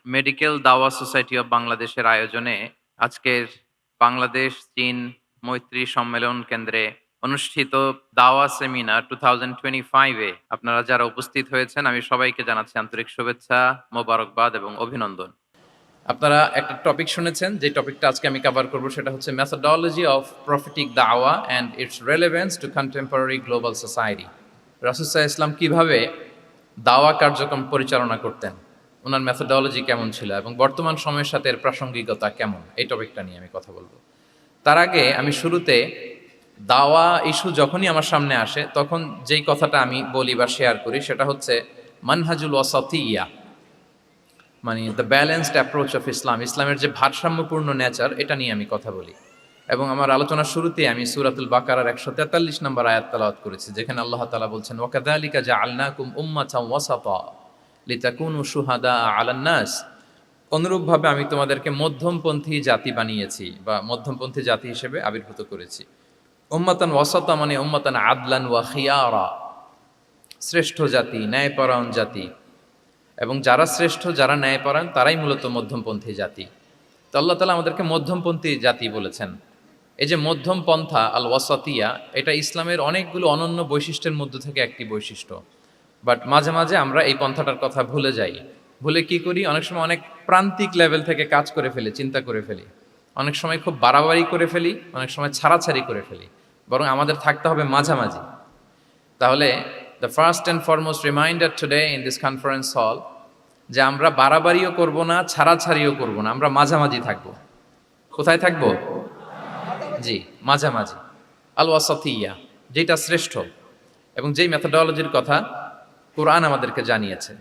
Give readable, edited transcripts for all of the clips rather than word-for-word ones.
Medical দাওয়া society of বাংলাদেশের আয়োজনে আজকের বাংলাদেশ চীন মৈত্রী সম্মেলন কেন্দ্রে অনুষ্ঠিত দাওয়া সেমিনার 2025-এ আপনারা যারা উপস্থিত হয়েছেন আমি সবাইকে জানাচ্ছি আন্তরিক শুভেচ্ছা, মোবারকবাদ এবং অভিনন্দন। আপনারা একটা টপিক শুনেছেন, যে টপিকটা আজকে আমি কভার করব সেটা হচ্ছে মেথোডোলজি অফ প্রফিটিক দাওয়া and its relevance to contemporary global society. রাসূল সাল্লাল্লাহু আলাইহি ওয়াসাল্লাম কিভাবে দাওয়া কার্যক্রম পরিচালনা করতেন, ওনার মেথোডোলজি কেমন ছিল এবং বর্তমান সময়ের সাথে এর প্রাসঙ্গিকতা কেমন, এই টপিকটা নিয়ে আমি কথা বলবো। তার আগে আমি শুরুতে দাওয়া ইস্যু যখনই আমার সামনে আসে তখন যেই কথাটা আমি বলি বা শেয়ার করি সেটা হচ্ছে মানহাজুল ওয়াসাতিয়া, মানে the balanced approach of Islam, ইসলামের যে ভারসাম্যপূর্ণ নেচার, এটা নিয়ে আমি কথা বলি। এবং আমার আলোচনার শুরুতে আমি সূরাতুল বাকারার 143 নম্বর আয়াত তেলাওয়াত করেছি, যেখানে আল্লাহ তাআলা বলছেন ওয়াকাযালিকা জাআলনাকুম উম্মাতান ওয়াসাতা লিতাকুনু শুহাদা আলান নাস, অনুরূপভাবে আমি তোমাদেরকে মধ্যমপন্থী জাতি বানিয়েছি বা মধ্যমপন্থী জাতি হিসেবে আবির্ভূত করেছি। উম্মাতান ওয়াসাতা মানে উম্মাতান আদলান ওয়া খিয়ারা, শ্রেষ্ঠ জাতি, ন্যায়পরায়ণ জাতি, এবং যারা শ্রেষ্ঠ যারা ন্যায়পরায়ণ তারাই মূলত মধ্যমপন্থী জাতি। তো আল্লাহ তাআলা আমাদেরকে মধ্যমপন্থী জাতি বলেছেন। এই যে মধ্যম পন্থা আল ওয়াসাতিয়া, এটা ইসলামের অনেকগুলো অনন্য বৈশিষ্ট্যের মধ্য থেকে একটি বৈশিষ্ট্য। বাট মাঝে মাঝে আমরা এই পন্থাটার কথা ভুলে যাই। ভুলে কি করি, অনেক সময় অনেক প্রান্তিক লেভেল থেকে কাজ করে ফেলি, চিন্তা করে ফেলি, অনেক সময় খুব বাড়াবাড়ি করে ফেলি, অনেক সময় ছাড়াছাড়ি করে ফেলি। বরং আমাদের থাকতে হবে মাঝামাঝি। তাহলে the first and foremost reminder today in this conference hall, যে আমরা বাড়াবাড়িও করব না, ছাড়াছাড়িও করব না, আমরা মাঝামাঝি থাকব। কোথায় থাকব? জি, মাঝামাঝি, আল ওয়াসাতিয়া, যেটা শ্রেষ্ঠ এবং যেই মেথোডোলজির কথা কোরআন আমাদেরকে জানিয়েছে।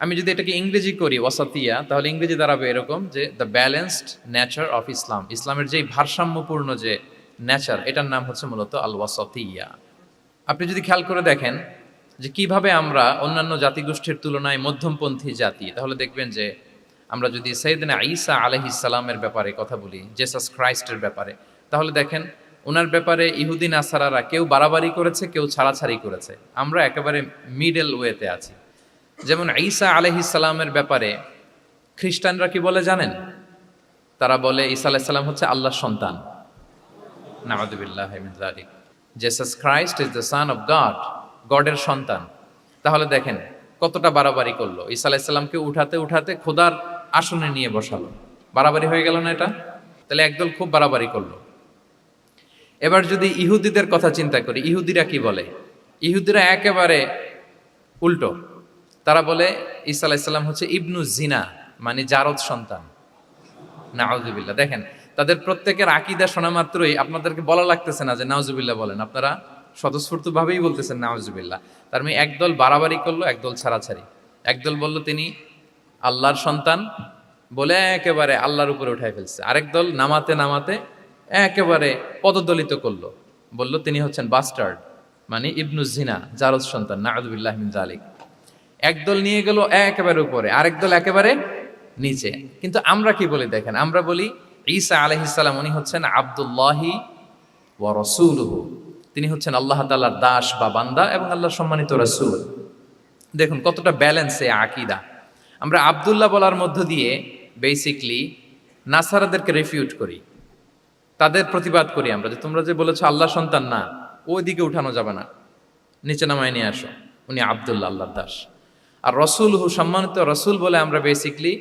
আমি যদি এটাকে ইংরেজি করি ওয়াসাতিয়া, তাহলে ইংরেজি দাঁড়াবে এরকম যে the balanced nature of Islam, ইসলামের যেই ভারসাম্যপূর্ণ যে নেচার, এটার নাম হচ্ছে মূলত আল ওয়াসাতিয়া। আপনি যদি খেয়াল করে দেখেন যে কিভাবে আমরা অন্যান্য জাতিগোষ্ঠীর তুলনায় মধ্যমপন্থী জাতি, তাহলে দেখবেন যে আমরা যদি সাইয়েদনা ঈসা আলাইহিস সালামের ব্যাপারে কথা বলি, জেসাস ক্রাইস্টের ব্যাপারে, তাহলে দেখেন ওনার ব্যাপারে ইহুদি নাসারারা কেউ বাড়াবাড়ি করেছে, কেউ ছাড়াছাড়ি করেছে, আমরা একেবারে মিডল ওয়েতে আছি। যেমন ঈসা আলাইহিস সালামের ব্যাপারে খ্রিস্টানরা কি বলে জানেন? তারা বলে ঈসা আলাইহিস সালাম হচ্ছে আল্লাহর সন্তান। নাউযুবিল্লাহি মিন যালিক। Jesus Christ is the son of God, গডের সন্তান। তাহলে দেখেন কতটা বাড়াবাড়ি করলো, ঈসা আলাইহিস সালামকে উঠাতে উঠাতে খোদার আসনে নিয়ে বসালো। বাড়াবাড়ি হয়ে গেল না এটা? তাহলে একদল খুব বাড়াবাড়ি করলো। এবার যদি ইহুদিদের কথা চিন্তা করি, ইহুদিরা কি বলে? ইহুদিরা একেবারে উল্টো। তারা বলে ঈসা আলাইহিস সালাম হচ্ছে ইবনু জিনা, মানে জারদ সন্তান। নাউযুবিল্লাহ। দেখেন তাদের প্রত্যেকের আকীদা শোনা মাত্রই আপনাদেরকে বলা লাগতেছে না যে নাউযুবিল্লাহ বলেন, আপনারা স্বতঃস্ফূর্তভাবেই বলতেছেন নাউযুবিল্লাহ। তার মানে একদল বাড়াবাড়ি করলো, একদল ছাড়াছাড়ি। একদল বলল তিনি আল্লাহর সন্তান বলে একেবারে আল্লাহর উপরে উঠাই ফেলছে, আরেক দল নামাতে নামাতে একেবারে পদদলিত করলো, বলল তিনি হচ্ছেন বাস্টার্ড, মানে ইবনু জিনা, জারদ সন্তান। নাউযুবিল্লাহি মিন যালিক। একদল নিয়ে গেল একেবারে উপরে, আরেক দল একেবারে নিচে। কিন্তু আমরা কি বলি দেখেন, আমরা বলি ঈসা আলাইহিস সালাম উনি হচ্ছেন আব্দুল্লাহি ওয়া রাসূলুহু, তিনি হচ্ছেন আল্লাহ তাআলার দাস বা বান্দা এবং আল্লাহর সম্মানিত রাসূল। দেখুন কতটা ব্যালেন্স এই আকীদা। আমরা আব্দুল্লাহ বলার মধ্য দিয়ে বেসিকলি নাসারাদেরকে রিফিউট করি, তাদের প্রতিবাদ করি আমরা, যে তোমরা যে বলেছো আল্লাহ সন্তান না, ওইদিকে উঠানো যাবে না, নিচে নামায় নিয়ে আসো, উনি আব্দুল্লাহ, আল্লাহর দাস। আর রসুলহু, সম্মানিত রসুল বলে আমরা বেসিকলি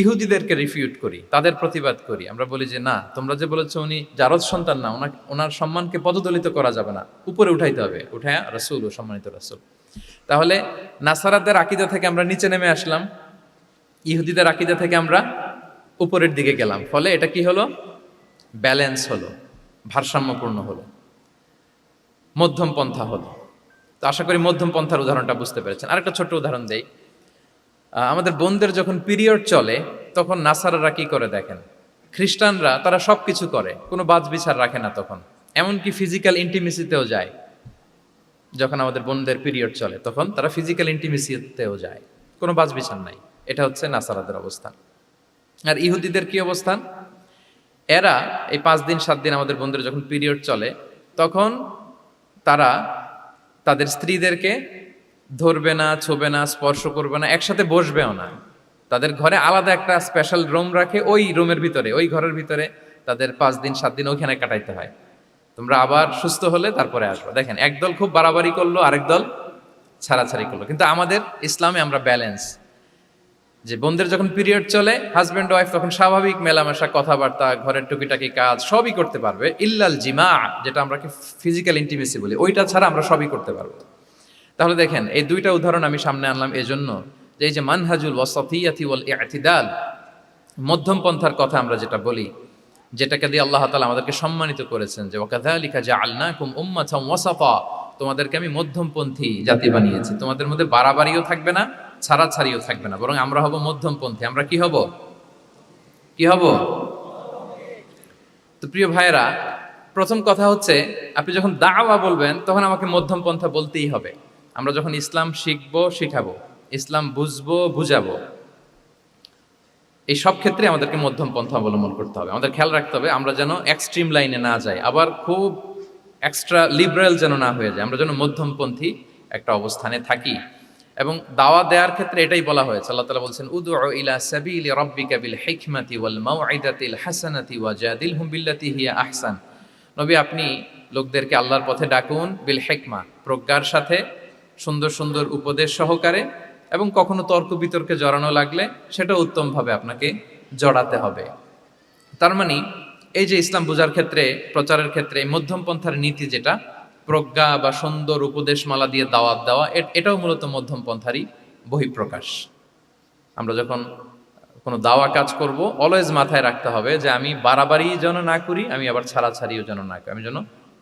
ইহুদিদেরকে রিফিউট করি, তাদের প্রতিবাদ করি। আমরা বলি যে না, তোমরা যে বলেছো উনি জারদ সন্তান না, ওনার সম্মানকে পদদলিত করা যাবে না, উপরে উঠাইতে হবে, উঠায় রসুল ও সম্মানিত রসুল। তাহলে নাসারাদের আকীদা থেকে আমরা নিচে নেমে আসলাম, ইহুদিদের আকীদা থেকে আমরা উপরের দিকে গেলাম। ফলে এটা কি হলো? ব্যালেন্স হলো, ভারসাম্যপূর্ণ হলো, মধ্যম পন্থা হলো। তো আশা করি মধ্যম পন্থার উদাহরণটা বুঝতে পেরেছেন। আরেকটা ছোট্ট উদাহরণ দেই। আমাদের বোনদের যখন পিরিয়ড চলে তখন নাসারারা কি করে দেখেন, খ্রিস্টানরা তারা সব কিছু করে, কোনো বাজ বিচার রাখে না, তখন এমনকি ফিজিক্যাল ইন্টিমেসিতেও যায়। যখন আমাদের বোনদের পিরিয়ড চলে তখন তারা ফিজিক্যাল ইন্টিমেসিতেও যায়, কোনো বাজ বিচার নাই। এটা হচ্ছে নাসারাদের অবস্থান। আর ইহুদিদের কি অবস্থান? এরা এই 5 দিন 7 দিন আমাদের বোনদের যখন পিরিয়ড চলে তখন তারা তাদের স্ত্রীদেরকে ধরবে না, ছোবে না, স্পর্শ করবে না, একসাথে বসবেও না। তাদের ঘরে আলাদা একটা স্পেশাল রুম রাখে, ওই রুমের ভিতরে, ওই ঘরের ভিতরে তাদের 5 দিন 7 দিন ওইখানে কাটাইতে হয়। তোমরা আবার সুস্থ হলে তারপরে আসবো। দেখেন, একদল খুব বাড়াবাড়ি করলো, আরেক দল ছাড়াছাড়ি করলো। কিন্তু আমাদের ইসলামে আমরা ব্যালেন্স, যে বোনদের যখন পিরিয়ড চলে হাজব্যান্ড ওয়াইফ তখন স্বাভাবিক মেলামেশা, কথাবার্তা, ঘরের টুকিটাকি কাজ সবই করতে পারবে, ইল্লাল জিমা, যেটা আমরা ফিজিক্যাল ইন্টিমেসি বলি, ওইটা ছাড়া আমরা সবই করতে পারবো। তাহলে দেখেন, এই দুইটা উদাহরণ আমি সামনে আনলাম এজন্য যে এই যে মানহাজুল ওয়াসাতিয়াতি ওয়াল ইতিদাল, মধ্যম পন্থার কথা আমরা যেটা বলি, যেটাকে দিয়ে আল্লাহ তাআলা আমাদেরকে সম্মানিত করেছেন, যে ওয়াকাযালিকা জাআলনাকুম উম্মাতাম ওয়াসাতা, তোমাদেরকে আমি মধ্যমপন্থী জাতি বানিয়েছি, তোমাদের মধ্যে বাড়াবাড়িও থাকবে না, ছাড়াছাড়িও থাকবে না, বরং আমরা হব মধ্যমপন্থী। আমরা কি হব? কি হব? তো প্রিয় ভাইরা, প্রথম কথা হচ্ছে, আপনি যখন দাওয়া বলবেন তখন আমাকে মধ্যম পন্থা বলতেই হবে। আমরা যখন ইসলাম শিখবো, শিখাবো, ইসলাম বুঝবো, বুঝাবো, এই সব ক্ষেত্রে আমাদেরকে মধ্যম পন্থা অবলম্বন করতে হবে। আমাদের খেয়াল রাখতে হবে আমরা যেন এক্সট্রিম লাইনে না যাই, আবার খুব এক্সট্রা লিবারেল যেন না হয়ে যায়, আমরা যেন মধ্যমপন্থী একটা অবস্থানে থাকি। এবং দাওয়া দেওয়ার ক্ষেত্রে এটাই বলা হয়েছে, আল্লাহ তাআলা বলছেন, উদউ ইলা সাবিলি রাব্বিকা বিল হিকমাতি ওয়াল মাউইদাতিল হাসানাতি ওয়াজাদিলহুম বিল্লাতি হিয়া আহসান। নবী, আপনি লোকদেরকে আল্লাহর পথে ডাকুন, বিল হিকমা, প্রজ্ঞার সাথে, সুন্দর সুন্দর উপদেশ সহকারে, এবং কখনো তর্ক বিতর্কে জড়ানো লাগলে সেটা উত্তমভাবে আপনাকে জড়াতে হবে। তার মানে এই যে ইসলাম বোঝার ক্ষেত্রে, প্রচারের ক্ষেত্রে এই মধ্যম পন্থার নীতি, যেটা প্রজ্ঞা বা সুন্দর উপদেশমালা দিয়ে দাওয়াত দেওয়া, এটাও মূলত মধ্যম পন্থারই বহিঃপ্রকাশ। আমরা যখন কোনো দাওয়া কাজ করব, অলওয়েজ মাথায় রাখতে হবে যে আমি বাড়াবাড়ি যেন না করি, আমি আবার ছাড়াছাড়িও যেন না করি, আমি যেন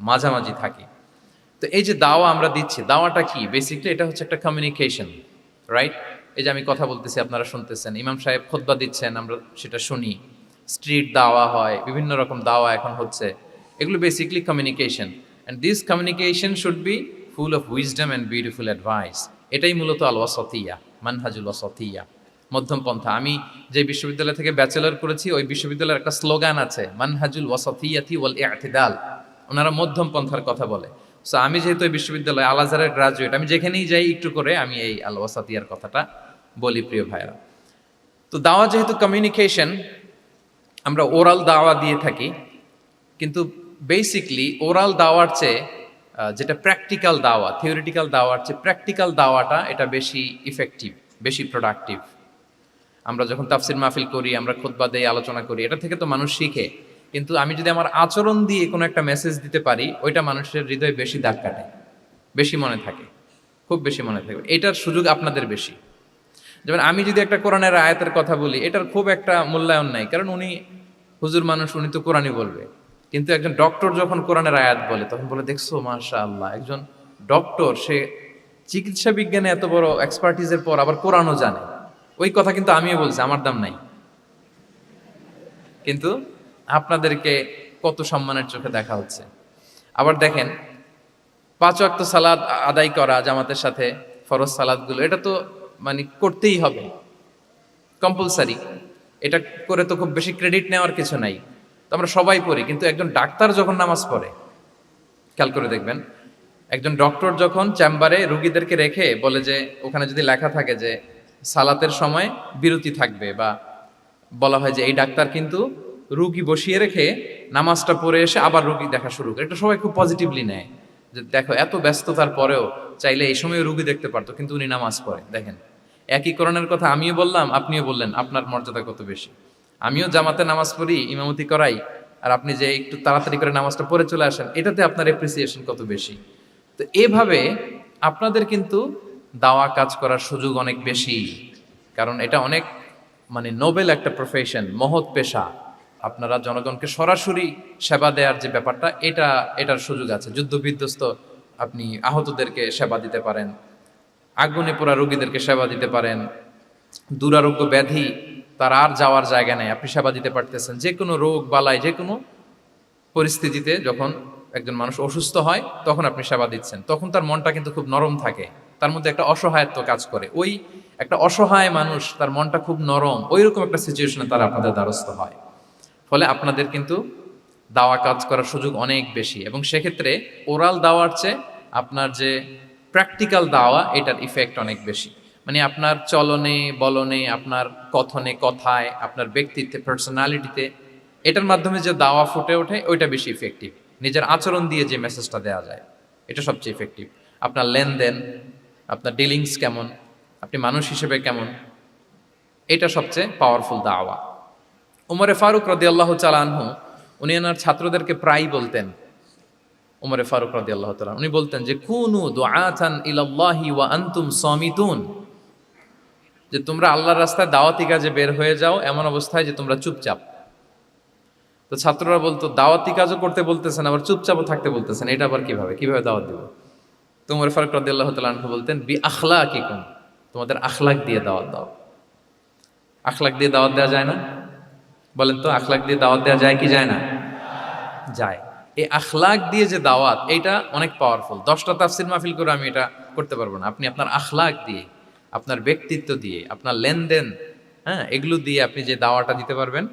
মাঝামাঝি থাকি। তো এই যে দাওয়া আমরা দিচ্ছি, দাওয়াটা কি? বেসিক্যালি এটা হচ্ছে একটা কমিউনিকেশন, রাইট? এই যে আমি কথা বলতেছি, আপনারা শুনতেছেন, ইমাম সাহেব খুতবা দিচ্ছেন, আমরা সেটা শুনি, স্ট্রিট দাওয়া হয়, বিভিন্ন রকম দাওয়া এখন হচ্ছে, এগুলো basically communication. And this communication should be full of wisdom and beautiful advice. এটাই মূলত আল ওয়াসাতিয়া, মানহাজুল ওয়াসাতিয়া, মধ্যম পন্থা। আমি যে বিশ্ববিদ্যালয় থেকে ব্যাচেলর করেছি, ওই বিশ্ববিদ্যালয়ের একটা স্লোগান আছে, মানহাজুল ওয়াসাতিয়াতি ওয়াল ইতিদাল। ওনারা মধ্যম পন্থার কথা বলে। সো আমি যেহেতু এই বিশ্ববিদ্যালয় আল আজহারের গ্রাজুয়েট, আমি যেখানেই যাই একটু করে আমি এই আল ওয়াসাতিয়ার কথাটা বলি, প্রিয় ভাইরা। তো দাওয়া যেহেতু কমিউনিকেশন, আমরা ওরাল দাওয়া দিয়ে থাকি, কিন্তু বেসিকলি ওরাল দাওয়ার চেয়ে যেটা প্র্যাকটিক্যাল দাওয়া, থিওরিটিক্যাল দাওয়ার চেয়ে প্র্যাকটিক্যাল দাওয়াটা এটা বেশি ইফেক্টিভ, বেশি প্রোডাক্টিভ। আমরা যখন তাফসির মাহফিল করি, আমরা খুতবা দেই, আলোচনা করি, এটা থেকে তো মানুষ শিখে। কিন্তু আমি যদি আমার আচরণ দিয়ে কোনো একটা মেসেজ দিতে পারি, ওইটা মানুষের হৃদয়ে বেশি দাগ কাটে, বেশি মনে থাকে, খুব বেশি মনে থাকে। এটার সুযোগ আপনাদের বেশি। যেমন আমি যদি একটা কোরআনের আয়াতের কথা বলি, এটার খুব একটা মূল্যায়ন নাই, কারণ উনি হুজুর মানুষ, উনি তো কোরআনই বলবে। কিন্তু একজন ডক্টর যখন কোরআনের আয়াত বলে, তখন বলে, দেখছো মাশাআল্লাহ, একজন ডক্টর, সে চিকিৎসা বিজ্ঞানে এত বড় এক্সপার্টিজের পর আবার কোরআনও জানে। ওই কথা কিন্তু আমিও বলছি, আমার দাম নাই। কিন্তু আপনাদেরকে কত সম্মানের চোখে দেখা হচ্ছে। আবার দেখেন, 5 ওয়াক্ত সালাত আদায় করা জামাতের সাথে, ফরজ সালাতগুলো, এটা তো মানে করতেই হবে, কম্পালসারি। এটা করে তো খুব বেশি ক্রেডিট নেওয়ার কিছু নাই, তো আমরা সবাই পড়ি। কিন্তু একজন ডাক্তার যখন নামাজ পড়ে, খেয়াল করে দেখবেন, একজন ডক্টর যখন চেম্বারে রুগীদেরকে রেখে বলে যে, ওখানে যদি লেখা থাকে যে সালাতের সময় বিরতি থাকবে, বা বলা হয় যে এই ডাক্তার কিন্তু রুগী বসিয়ে রেখে নামাজটা পড়ে এসে আবার রুগী দেখা শুরু করে, এটা সবাই খুব পজিটিভলি নেয়, যে দেখো এত ব্যস্ততার পরেও চাইলে এই সময় রুগী দেখতে পারতো, কিন্তু উনি নামাজ পড়ে। দেখেন, একই কোরআনের কথা আমিও বললাম, আপনিও বললেন, আপনার মর্যাদা কত বেশি। আমিও জামাতে নামাজ পড়ি, ইমামতি করাই, আর আপনি যে একটু তাড়াতাড়ি করে নামাজটা পড়ে চলে আসেন, এটাতে আপনার এপ্রিসিয়েশন কত বেশি। তো এভাবে আপনাদের কিন্তু দাওয়া কাজ করার সুযোগ অনেক বেশি, কারণ এটা অনেক মানে নোবেল একটা প্রফেশন, মহৎ পেশা। আপনারা জনগণকে সরাসরি সেবা দেওয়ার যে ব্যাপারটা, এটার সুযোগ আছে। যুদ্ধ বিধ্বস্ত আপনি আহতদেরকে সেবা দিতে পারেন, আগুনে পোড়া রোগীদেরকে সেবা দিতে পারেন, দুরারোগ্য ব্যাধি, তার আর যাওয়ার জায়গা নেই, আপনি সেবা দিতে পারতেছেন। যে কোনো রোগ বালাই, যে কোনো পরিস্থিতিতে যখন একজন মানুষ অসুস্থ হয়, তখন আপনি সেবা দিচ্ছেন, তখন তার মনটা কিন্তু খুব নরম থাকে, তার মধ্যে একটা অসহায়ত্ব কাজ করে। ওই একটা অসহায় মানুষ, তার মনটা খুব নরম, ওই রকম একটা সিচুয়েশনে তারা আপনাদের দ্বারস্থ হয়। ফলে আপনাদের কিন্তু দাওয়া কাজ করার সুযোগ অনেক বেশি, এবং সেক্ষেত্রে ওরাল দাওয়ার চেয়ে আপনার যে প্র্যাকটিক্যাল দাওয়া, এটার ইফেক্ট অনেক বেশি। মানে আপনার চলনে বলনে, আপনার কথনে কথায়, আপনার ব্যক্তিত্বে, পার্সোনালিটিতে, এটার মাধ্যমে যে দাওয়া ফুটে ওঠে ওইটা বেশি ইফেক্টিভ। নিজের আচরণ দিয়ে যে মেসেজটা দেওয়া যায় এটা সবচেয়ে ইফেক্টিভ। আপনার লেনদেন, আপনার ডিলিংস কেমন, আপনি মানুষ হিসেবে কেমন, এটা সবচেয়ে পাওয়ারফুল দাওয়া। উমরে ফারুক রাদিয়াল্লাহু তাআলা আনহু উনি ওনার ছাত্রদেরকে প্রায় বলতেন, উমরে ফারুক রাদিয়াল্লাহু তাআলা উনি বলতেন যে কুনু দুআতান ইলাল্লাহি ওয়া আনতুম সামিতুন, যে তোমরা আল্লাহর রাস্তায় দাওয়াতি কাজে বের হয়ে যাও এমন অবস্থায় যে তোমরা চুপচাপ। তো ছাত্ররা বলতো দাওয়াতি কাজও করতে বলতেছেন আবার চুপচাপও থাকতে বলতেছেন, এটা আবার কিভাবে দাওয়াত দিব? তো উমর ফারুক রাদিয়াল্লাহু তাআলা আনহু বলতেন বি আখলাকিকুম, তোমাদের আখলাক দিয়ে দাওয়াত দাও। আখলাক দিয়ে দাওয়াত দেওয়া যায় না? বলেন তো, আখলাক দিয়ে দাওয়াত দেওয়া যায় কি যায় না? যায়। এই আখলাক দিয়ে যে দাওয়াত, এইটা অনেক পাওয়ারফুল। 10টা তাফসির মাহফিল করে আমি এটা করতে পারবো না। আপনি আপনার আখলাক দিয়ে, আপনার ব্যক্তিত্ব দিয়ে, আপনার লেনদেন, হ্যাঁ, এগুলো দিয়ে আপনি যে দাওয়াটা দিতে পারবেন,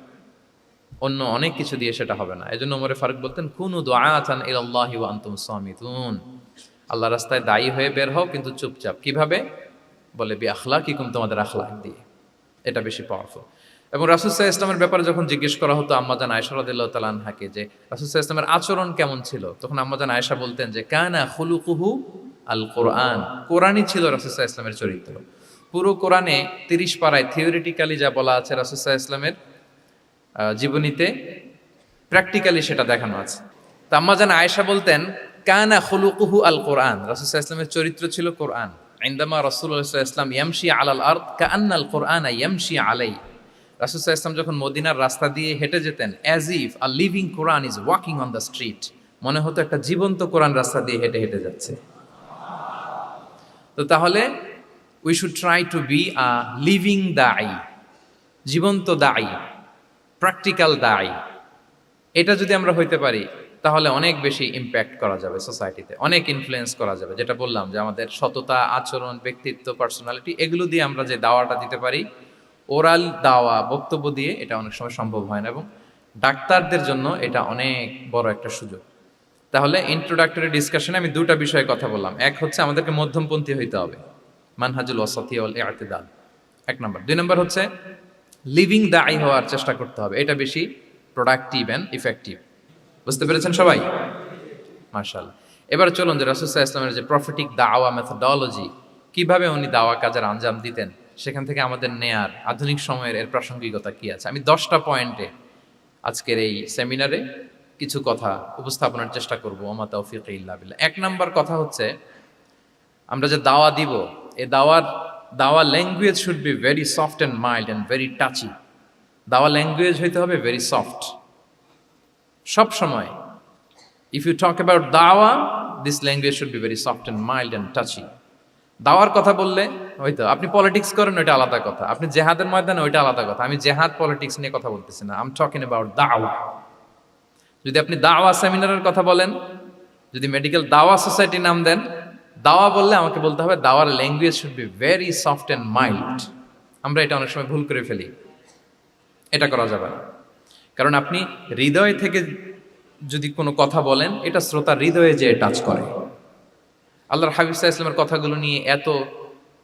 অন্য অনেক কিছু দিয়ে সেটা হবে না। এজন্য ওমরে ফারুক বলতেন কুনু দুআতান ইলাল্লাহি ওয়া আনতুম সামিতুন, আল্লাহর রাস্তায় দায়ী হয়ে বের হও কিন্তু চুপচাপ। কিভাবে? বলে বি আখলাকিকুম, তোমাদের আখলাক দিয়ে। এটা বেশি পাওয়ারফুল। এবং রাসূল সাল্লাল্লাহু আলাইহি ওয়াসাল্লামের ব্যাপারে যখন জিজ্ঞেস করা হতো আম্মাজান আয়েশা রাদিয়াল্লাহু তাআলা আনহাকে যে রাসূল সাল্লাল্লাহু আলাইহি ওয়াসাল্লামের আচরণ কেমন ছিল, তখন আম্মাজান আয়েশা বলতেন যে কানা খুলুকুহু আল কোরআন, কোরআনই ছিল রাসূল সাল্লাল্লাহু আলাইহি ওয়াসাল্লামের চরিত্র। পুরো কোরআনে 30 পারায় থিওরিটিক্যালি যা বলা আছে রাসূল সাল্লাল্লাহু আলাইহি ওয়াসাল্লামের জীবনীতে প্র্যাকটিক্যালি সেটা দেখানো আছে। তো আম্মাজান আয়েশা বলতেন কানা খুলুকুহু আল কোরআন, রাসূল সাল্লাল্লাহু আলাইহি ওয়াসাল্লামের চরিত্র ছিল কোরআন। ইনদামা রাসূলুল্লাহ সাল্লাল্লাহু আলাইহি ওয়াসাল্লাম ইয়ামশি আলাল আরদ কাআন্নাল কোরআনা ইয়ামশি আলাইহি, রাসূল সাল্লাল্লাহু আলাইহি ওয়াসাল্লাম যখন মদিনার রাস্তা দিয়ে হেঁটে যেতেন, as if a living Quran is walking on the street, মনে হতো একটা জীবন্ত কোরআন রাস্তা দিয়ে হেঁটে হেঁটে যাচ্ছে। তো তাহলে we should try to be a living দাঈ, জীবন্ত দাঈ, প্র্যাকটিক্যাল দাঈ। এটা যদি আমরা হইতে পারি তাহলে অনেক বেশি ইম্প্যাক্ট করা যাবে সোসাইটিতে, অনেক ইনফ্লুয়েন্স করা যাবে। যেটা বললাম যে আমাদের সততা, আচরণ, ব্যক্তিত্ব, পার্সোনালিটি, এগুলো দিয়ে আমরা যে দাওয়াটা দিতে পারি, ওরাল দাওয়া, বক্তব্য দিয়ে এটা অনেক সময় সম্ভব হয় না। এবং ডাক্তারদের জন্য এটা অনেক বড় একটা সুযোগ। তাহলে ইন্ট্রোডাক্টরি ডিসকাশনে আমি দুটা বিষয়ে কথা বললাম। এক হচ্ছে আমাদেরকে মধ্যমপন্থী হইতে হবে, মানহাজুল ওয়াসাতিয়া ওয়াল ইআতিদাল, 1 নম্বর। 2 নম্বর হচ্ছে লিভিং দাঈ হওয়ার চেষ্টা করতে হবে, এটা বেশি প্রোডাক্টিভ অ্যান্ড ইফেক্টিভ। বুঝতে পেরেছেন সবাই? মাশাআল্লাহ। এবার চলুন যে রাসূল সাল্লাল্লাহু আলাইহি ওয়াসাল্লামের যে প্রফেটিক দাওয়া মেথোডোলজি, কিভাবে উনি দাওয়া কাজের আঞ্জাম দিতেন, সেখান থেকে আমাদের নেয়ার আধুনিক সময়ের এর প্রাসঙ্গিকতা কি আছে, আমি 10টা পয়েন্টে আজকের এই সেমিনারে কিছু কথা উপস্থাপনের চেষ্টা করব। ওমা তাওফীকি ইল্লা বিল্লাহ। 1 নম্বর কথা হচ্ছে, আমরা যে দাওয়া দিব, এই দাওয়া language should be very soft and mild and very touchy. দাওয়া ল্যাঙ্গুয়েজ হইতে হবে ভেরি সফট। সব সময় ইফ ইউ টক অ্যাবাউট দাওয়া, this language should be very soft and mild and touchy. দাওয়ার কথা বললে হয়তো আপনি পলিটিক্স করেন, ওইটা আলাদা কথা। আপনি জেহাদের ময়দানে, ওইটা আলাদা কথা। আমি জেহাদ পলিটিক্স নিয়ে কথা বলতেছি না, আই এম টকিং অ্যাবাউট দাওয়া। যদি আপনি দাওয়া সেমিনারের কথা বলেন, যদি মেডিকেল দাওয়া সোসাইটি নাম দেন, দাওয়া বললে আমাকে বলতে হবে দাওয়ার language should be very soft and mild. আমরা এটা অনেক সময় ভুল করে ফেলি, এটা করা যাবে না। কারণ আপনি হৃদয় থেকে যদি কোনো কথা বলেন, এটা শ্রোতার হৃদয়ে যে টাচ করে। আল্লাহর হাবিব সাল্লাল্লাহু আলাইহি ওয়াসাল্লামের কথাগুলো নিয়ে এত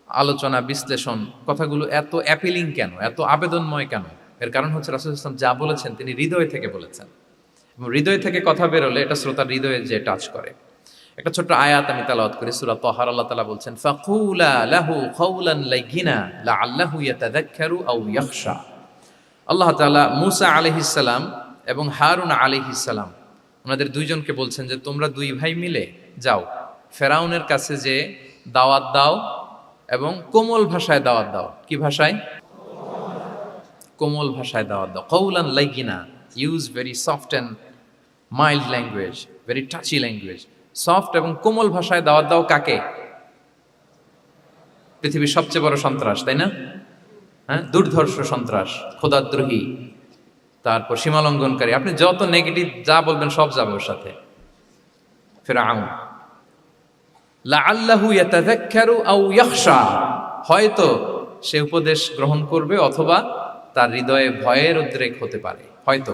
আলোচনা, বিশ্লেষণ, কথাগুলো এত অ্যাপিলিং কেন, এত আবেদনময় কেন? এর কারণ হচ্ছে রাসূল সাল্লাল্লাহু আলাইহি ওয়াসাল্লাম যা বলেছেন তিনি হৃদয় থেকে বলেছেন, এবং হৃদয় থেকে কথা বেরোলে এটা শ্রোতার হৃদয়ে যে টাচ করে। একটা ছোট্ট আয়াত আমি তেলাওয়াত করি, সূরা তাহার। আল্লাহ তাআলা বলছেন ফাকুলা লাহু কাওলান লাইয়িনা লাআল্লাহু ইয়াতাযাক্কারু আও ইয়াখশা। আল্লাহ তাআলা মূসা আলাইহিস সালাম এবং হারুন আলাইহিস সালাম, ওনাদের দুইজনকে বলছেন যে তোমরা দুই ভাই মিলে যাও ফেরাউনের কাছে, যে দাওয়াত দাও এবং কোমল ভাষায় দাওয়াত দাও। কি ভাষায়? কোমল ভাষায় দাওয়াত দাও। কাওলান লাইয়িনা, use very soft and mild language, very touchy language. Soft এবং কোমল ভাষায় দাওয়াত দাও কাকে? পৃথিবীর সবচেয়ে বড় সন্ত্রাস, তাই না? হ্যাঁ, দুর্ধর্ষ সন্ত্রাস, খোদাদ্রোহী, তারপর সীমালঙ্ঘনকারী। আপনি যত নেগেটিভ যা বলবেন সব যাবে ওর সাথে। ফিরআউন, লাআল্লাহু ইয়াতাযাক্কারু আও ইয়াখশা, হয়তো সে উপদেশ গ্রহণ করবে অথবা তার হৃদয়ে ভয়ের উদ্রেক হতে পারে। হয়তো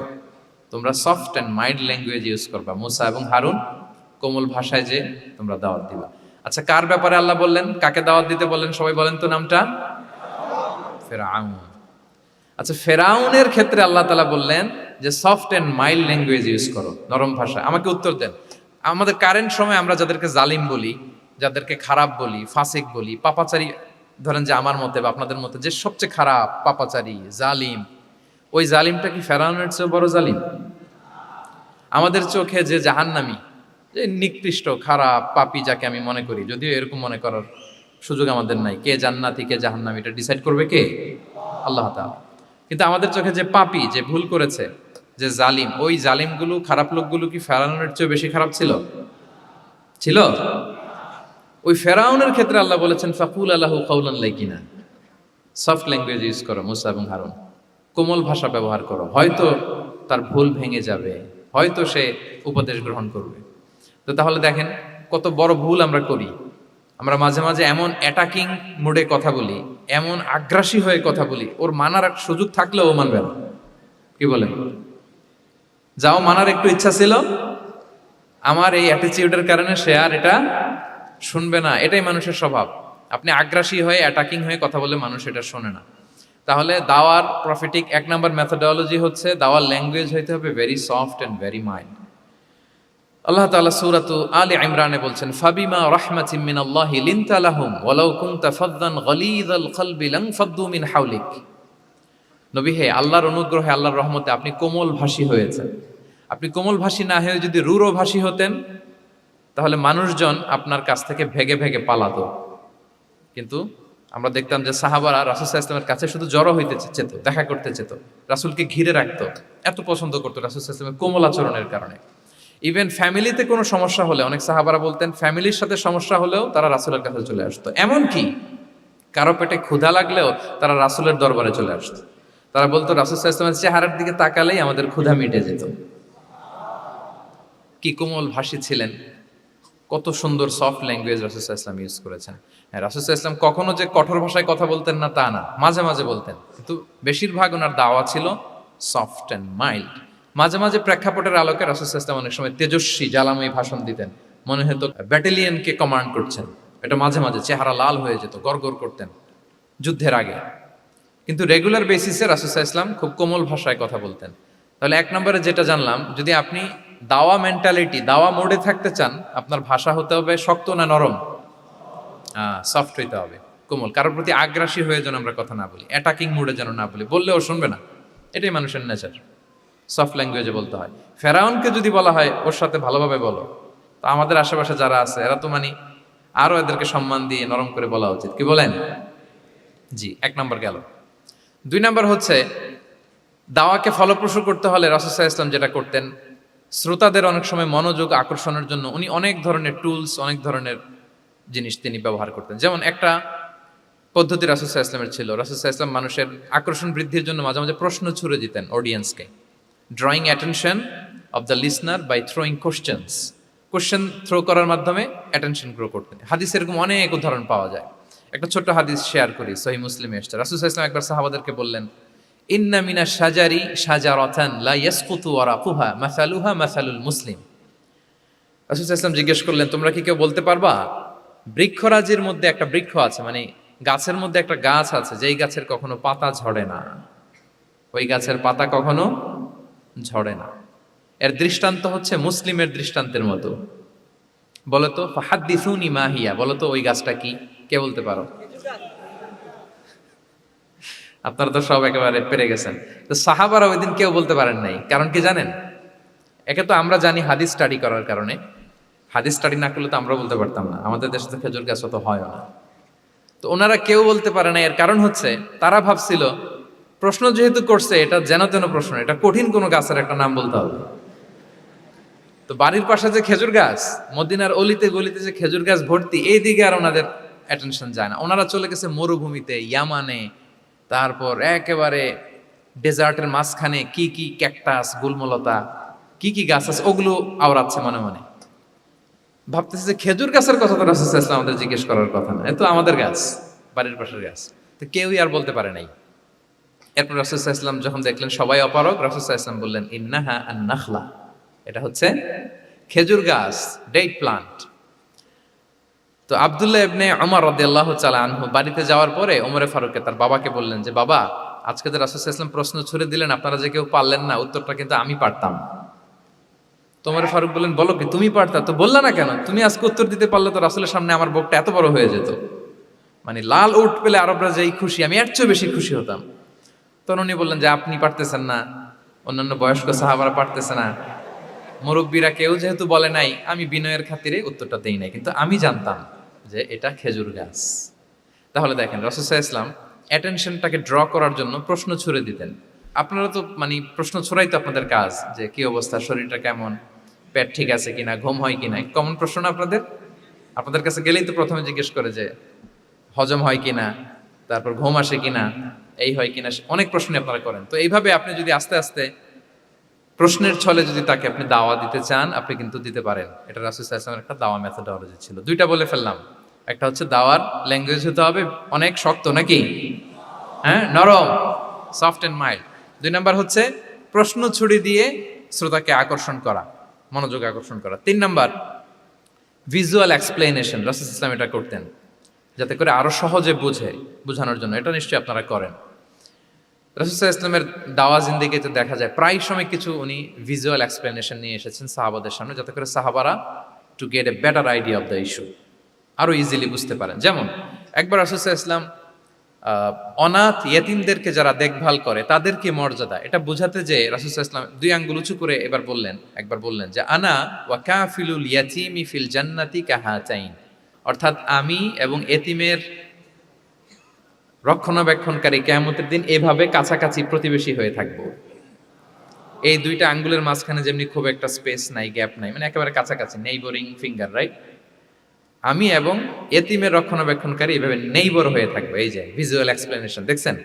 তোমরা soft and mild language use করবা, মূসা এবং হারুন, কোমল ভাষায় যে তোমরা দাওয়াত দিবা। আচ্ছা, কার ব্যাপারে আল্লাহ বললেন, কাকে দাওয়াত দিতে বললেন, সবাই বলেন তো নামটা? ফেরাউন। আচ্ছা, ফেরাউনের ক্ষেত্রে আল্লাহ তাআলা বললেন যে soft and mild language use করো, নরম ভাষা। আমাকে উত্তর দেন, আমাদের কারেন্ট সময় আমরা যাদেরকে জালিম বলি, যাদেরকে খারাপ বলি, ফাসিক বলি, পাপাচারী, ধরেন যে আমার মতে বা আপনাদের মতে যে সবচেয়ে খারাপ, পাপাচারী, জালিম, ওই জালিমটা কি ফেরাউনের চেয়ে বড় জালিম? আমাদের চোখে যে জাহান্নামী, যে নিকৃষ্ট খারাপ পাপী যাকে আমি মনে করি, যদিও এরকম মনে করার সুযোগ আমাদের নাই, কে জান্নাতি কে জাহান্নামী এটা ডিসাইড করবে কে? আল্লাহ তাআলা। কিন্তু আমাদের চোখে যে পাপী, যে ভুল করেছে, যে জালিম, ওই জালিমগুলো, খারাপ লোকগুলো কি ফেরাউনের চেয়ে বেশি খারাপ ছিল? ছিল? ওই ফেরাউনের ক্ষেত্রে আল্লাহ বলেছেন ফাকুল আলাহু কাউলান লাইকিনা, সফট ল্যাঙ্গুয়েজ ইউজ করো মুসা এবং হারুন, কোমল ভাষা ব্যবহার করো, হয়তো তার ভুল ভেঙে যাবে, হয়তো সে উপদেশ গ্রহণ করবে। তো তাহলে দেখেন কত বড় ভুল আমরা করি। আমরা মাঝে মাঝে এমন অ্যাটাকিং মোডে কথা বলি, এমন আগ্রাসী হয়ে কথা বলি, ওর মানার এক সুযোগ থাকলেও ও মানবে না। কি বলেন? যাও মানার একটু ইচ্ছা ছিল, আমার এই অ্যাটিটিউডের কারণে সে আর এটা শুনবে না। এটাই মানুষের স্বভাব। আপনি আগ্রাসী হয়ে অ্যাটাকিং হয়ে কথা বলে মানুষ এটা শোনে না। তাহলে দাওয়ার প্রফিটিক এক নাম্বার মেথোডোলজি হচ্ছে দাওয়ার ল্যাঙ্গুয়েজ হইতে হবে very soft and very mild. আল্লাহ তাআলা সূরাতু আলে ইমরানে বলছেন ফাবিমা রাহমাতিম মিনাল্লাহি লিনতা লাহুম ওয়ালাউ কুনতা ফাযযান গালিযাল কলবি লানফাদ্দু মিন হাওলিক। নবী হে, আল্লাহর অনুগ্রহে, আল্লাহর রহমতে আপনি কোমল ভাষী হয়েছেন। আপনি কোমল ভাষী না হয়ে যদি রূঢ় ভাষী হতেন, তাহলে মানুষজন আপনার কাছ থেকে ভেগে ভেগে পালাতো। কিন্তু আমরা দেখতাম যে সাহাবারা রাসূল সাল্লাল্লাহু আলাইহি ওয়াসাল্লামের কাছে শুধু জড়ো হইতে চেত, দেখা করতে চেত, রাসূলকে ঘিরে রাখতো, এত পছন্দ করতো রাসূল সাল্লাল্লাহু আলাইহি ওয়াসাল্লামের কোমল আচরণের কারণে। ইভেন ফ্যামিলিতে কোনো সমস্যা হলে, অনেক সাহাবারা বলতেন ফ্যামিলির সাথে সমস্যা হলেও তারা রাসূলের কাছে চলে আসতো। এমনকি কারো পেটে ক্ষুধা লাগলেও তারা রাসূলের দরবারে চলে আসতো। তারা বলতো রাসূল সাল্লাল্লাহু আলাইহি ওয়াসাল্লামের চেহারার দিকে তাকালেই আমাদের ক্ষুধা মিটে যেত। কি কোমল ভাষী ছিলেন, কত সুন্দর সফট ল্যাঙ্গুয়েজ রাসূল সাল্লাল্লাহু আলাইহি ওয়াসাল্লাম ইউজ করেছেন। হ্যাঁ, রাসূল সাল্লাল্লাহু আলাইহি ওয়াসাল্লাম কখনো যে কঠোর ভাষায় কথা বলতেন না তা না, মাঝে মাঝে বলতেন, কিন্তু বেশিরভাগ ওনার দাওয়া ছিল সফট অ্যান্ড মাইল্ড। মাঝে মাঝে প্রেক্ষাপটের আলোকে রাসূল সাল্লাল্লাহু আলাইহি ওয়াসাল্লাম অনেক সময় তেজস্বী জ্বালাময়ী ভাষণ দিতেন, মনে হতো ব্যাটালিয়নকে কমান্ড করছেন। এটা মাঝে মাঝে চেহারা লাল হয়ে যেত, গড়গড় করতেন যুদ্ধের আগে। কিন্তু রেগুলার বেসিসে রাসূল সাল্লাল্লাহু আলাইহি ওয়াসাল্লাম খুব কোমল ভাষায় কথা বলতেন। তাহলে এক নম্বরে যেটা জানলাম, যদি আপনি দাওয়া মেন্টালিটি, দাওয়া মোডে থাকতে চান, আপনার ভাষা হতে হবে শক্ত না নরম? সফট হইতে হবে, কোমল। কারোর প্রতি আগ্রাসী হয়ে যেন আমরা কথা না বলি, অ্যাটাকিং মোডে যেন না বলি, বললেও শুনবে না। এটাই মানুষের নেচার, সফট ল্যাঙ্গুয়েজে বলতে হয়। ফেরাউনকে যদি বলা হয় ওর সাথে ভালোভাবে বলো, তো আমাদের আশেপাশে যারা আছে এরা তো আরো এদেরকে সম্মান দিয়ে নরম করে বলা উচিত। কি বলেন? জি, এক নম্বর গেল। দুই নম্বর হচ্ছে দাওয়াকে ফলপ্রসূ করতে হলে রাসূল সাল্লাল্লাহু আলাইহি ওয়াসাল্লাম যেটা করতেন, শ্রোতাদের অনেক সময় মনোযোগ আকর্ষণের জন্য উনি অনেক ধরনের টুলস, অনেক ধরনের জিনিস তিনি ব্যবহার করতেন। যেমন একটা পদ্ধতি রাসূল সাল্লাল্লাহু আলাইহি ওয়াসাল্লামের ছিল, রাসূল সাল্লাল্লাহু আলাইহি ওয়াসাল্লাম মানুষের আকর্ষণ বৃদ্ধির জন্য মাঝে মাঝে প্রশ্ন ছুড়ে দিতেন অডিয়েন্সকে, drawing attention of the listener by throwing questions. Question throw করার মাধ্যমে অ্যাটেনশন গ্রো করতেন। হাদিসে এরকম অনেক উদাহরণ পাওয়া যায়। একটা ছোট্ট হাদিস শেয়ার করি, সহিহ মুসলিমে এসেছে। রাসূল সাল্লাল্লাহু আলাইহি ওয়াসাল্লাম একবার সাহাবাদেরকে বললেন, ইন্না মিনা শাজারি শাজারাতান লা ইয়াসকুতু ওয়ারাকুহা মাসালুহা মাসালুল মুসলিম। রাসূল সাল্লাল্লাহু আলাইহি ওয়াসাল্লাম জিজ্ঞেস করলেন, তোমরা কি কেউ বলতে পারবা বৃক্ষরাজির মধ্যে একটা বৃক্ষ আছে, গাছের মধ্যে একটা গাছ আছে যেই গাছের কখনো পাতা ঝরে না, ওই গাছের পাতা কখনো ঝরে না। এর দৃষ্টান্ত হচ্ছে মুসলিমের দৃষ্টান্তের মতো। বলতো ফাহাদ্দিসুনি মা হিয়া, বলতো ওই গাছটা কি? কে বলতে পারো? আপনারা তো সব একেবারে পেরে গেছেন। তো সাহাবারা ওই দিন কেউ বলতে পারেন নাই। কারণ কি জানেন? একে তো আমরা জানি হাদিস স্টাডি করার কারণে, হাদিস স্টাডি না করলে তো আমরা বলতে পারতাম না, আমাদের দেশে তো খেজুর গাছ অত হয় না। তো ওনারা কেউ বলতে পারে না। এর কারণ হচ্ছে তারা ভাবছিল প্রশ্ন যেহেতু করছে, এটা যেন তেন প্রশ্ন, এটা কঠিন কোনো গাছের একটা নাম বলতে হবে। তো বাড়ির পাশে যে খেজুর গাছ, মদিনার অলিতে গলিতে যে খেজুর গাছ ভর্তি, এই দিকে আর ওনাদের অ্যাটেনশন যায় না। ওনারা চলে গেছে মরুভূমিতে, ইয়ামানে, তারপর একেবারে ডেজার্টের মাঝখানে কি কি ক্যাকটাস, গুলমলতা, কি কি গাছ আছে ওগুলো আওড়াচ্ছে মনে মনে। ভাবতেছে যে খেজুর গাছের কথা তো রাসূল সাল্লাল্লাহু আলাইহি ওয়াসাল্লাম আমাদের জিজ্ঞেস করার কথা না, এ তো আমাদের গাছ, বাড়ির পাশের গাছ। তো কেউই আর বলতে পারে নাই। এরপর রাসূল সাল্লাল্লাহু আলাইহি ওয়াসাল্লাম যখন দেখলেন সবাই অপারগ, রাসূল সাল্লাল্লাহু আলাইহি ওয়াসাল্লাম বললেন, ইন্নাহা আন-নাখলা, এটা হচ্ছে খেজুর গাছ, ডেট প্লান্ট। তো আব্দুল্লাহ ইবনে ওমর রাদিয়াল্লাহু তাআলা আনহু বাড়িতে যাওয়ার পরে ওমরে ফারুককে তার বাবাকে বললেন যে বাবা, আজকে যে রাসূল সাল্লাল্লাহু আলাইহি ওয়াসাল্লাম প্রশ্ন ছুড়ে দিলেন, আপনারা যে কেউ পারলেন না, উত্তরটা কিন্তু আমি পারতাম। তো ওমরে ফারুক বললেন, বলো কি তুমি পারতা? তো বললা না কেন? তুমি আজকে উত্তর দিতে পারলে তো রাসূলের সামনে আমার বুকটা এত বড় হয়ে যেত। মানে লাল উট পেলে আরবরা যেই খুশি, আমি এর চেয়ে বেশি খুশি হতাম। তখন উনি বললেন যে আপনি পারতেছেন না, অন্যান্য বয়স্ক সাহাবারা পারতেছে না, মুরব্বীরা কেউ যেহেতু বলে নাই, আমি বিনয়ের খাতিরে উত্তরটা দেই নাই, কিন্তু আমি জানতাম যে এটা খেজুর গাছ। তাহলে দেখেন রাসূল সাল্লাল্লাহু আলাইহি ওয়াসাল্লাম অ্যাটেনশনটাকে ড্র করার জন্য প্রশ্ন ছুড়ে দিতেন। আপনারা তো মানে প্রশ্ন ছড়াই তো আপনাদের কাজ, যে কি অবস্থা, শরীরটা কেমন, পেট ঠিক আছে কিনা, ঘুম হয় কিনা, কমন প্রশ্ন না আপনাদের? আপনাদের কাছে গেলেই তো প্রথমে জিজ্ঞেস করে যে হজম হয় কিনা, তারপর ঘুম আসে কিনা, এই হয় কিনা, অনেক প্রশ্ন আপনারা করেন। তো এইভাবে আপনি যদি আস্তে আস্তে প্রশ্নের ছলে যদি তাকে আপনি দাওয়া দিতে চান, আপনি কিন্তু দিতে পারেন। এটা রাসূল সাল্লাল্লাহু আলাইহি ওয়াসাল্লামের একটা দাওয়া মেথোডোলজি ছিল। দুইটা বলে ফেললাম, একটা হচ্ছে দাওয়ার ল্যাঙ্গুয়েজ হতে হবে অনেক শক্ত, নাকি হ্যাঁ নরম, সফট এন্ড মাইল্ড। দুই নাম্বার হচ্ছে প্রশ্ন ছুড়ে দিয়ে শ্রোতাকে আকর্ষণ করা, মনোযোগ আকর্ষণ করা। তিন নাম্বার ভিজুয়াল এক্সপ্লেনেশন, রাসূল সাল্লাল্লাহু আলাইহি ওয়াসাল্লাম এটা করতেন যাতে করে আরো সহজে বোঝানোর জন্য। এটা নিশ্চয়ই আপনারা করেন। রাসূল সাল্লাল্লাহু আলাইহি ওয়াসাল্লামের দাওয়া জিন্দেগিতে দেখা যায় প্রায় সময় কিছু উনি ভিজুয়াল এক্সপ্লেনেশন নিয়ে এসেছেন সাহাবাদের সামনে, যাতে করে সাহাবারা to get a better idea of the issue, আরো ইজিলি বুঝতে পারেন। যেমন একবার রাসূল সাল্লাল্লাহু আলাইহি ওয়াসাল্লাম অনাথ ইয়েতিমদেরকে যারা দেখভাল করে তাদেরকে মর্যাদা, এটা বোঝাতে যে রাসূল সাল্লাল্লাহু আলাইহি ওয়াসাল্লাম দুই আঙ্গুল উঁচু করে একবার বললেন যে আনা ওয়া কাফিলুল ইয়াতীমি ফিল জান্নাতি কাহাতাইন, অর্থাৎ আমি এবং এতিমের রক্ষণাবেক্ষণকারী কিয়ামতের দিন এভাবে কাছাকাছি প্রতিবেশী হয়ে থাকবো। এই দুইটা আঙ্গুলের মাঝখানে যেমনি খুব একটা স্পেস নাই, গ্যাপ নাই, মানে একেবারে কাছাকাছি, নেইবরিং ফিঙ্গার, রাইট? আমি এবং এতিমের রক্ষণাবেক্ষণকারী এভাবে নেইবর হয়ে থাকবো। এই যে ভিজুয়াল এক্সপ্লেনেশন দেখছেন,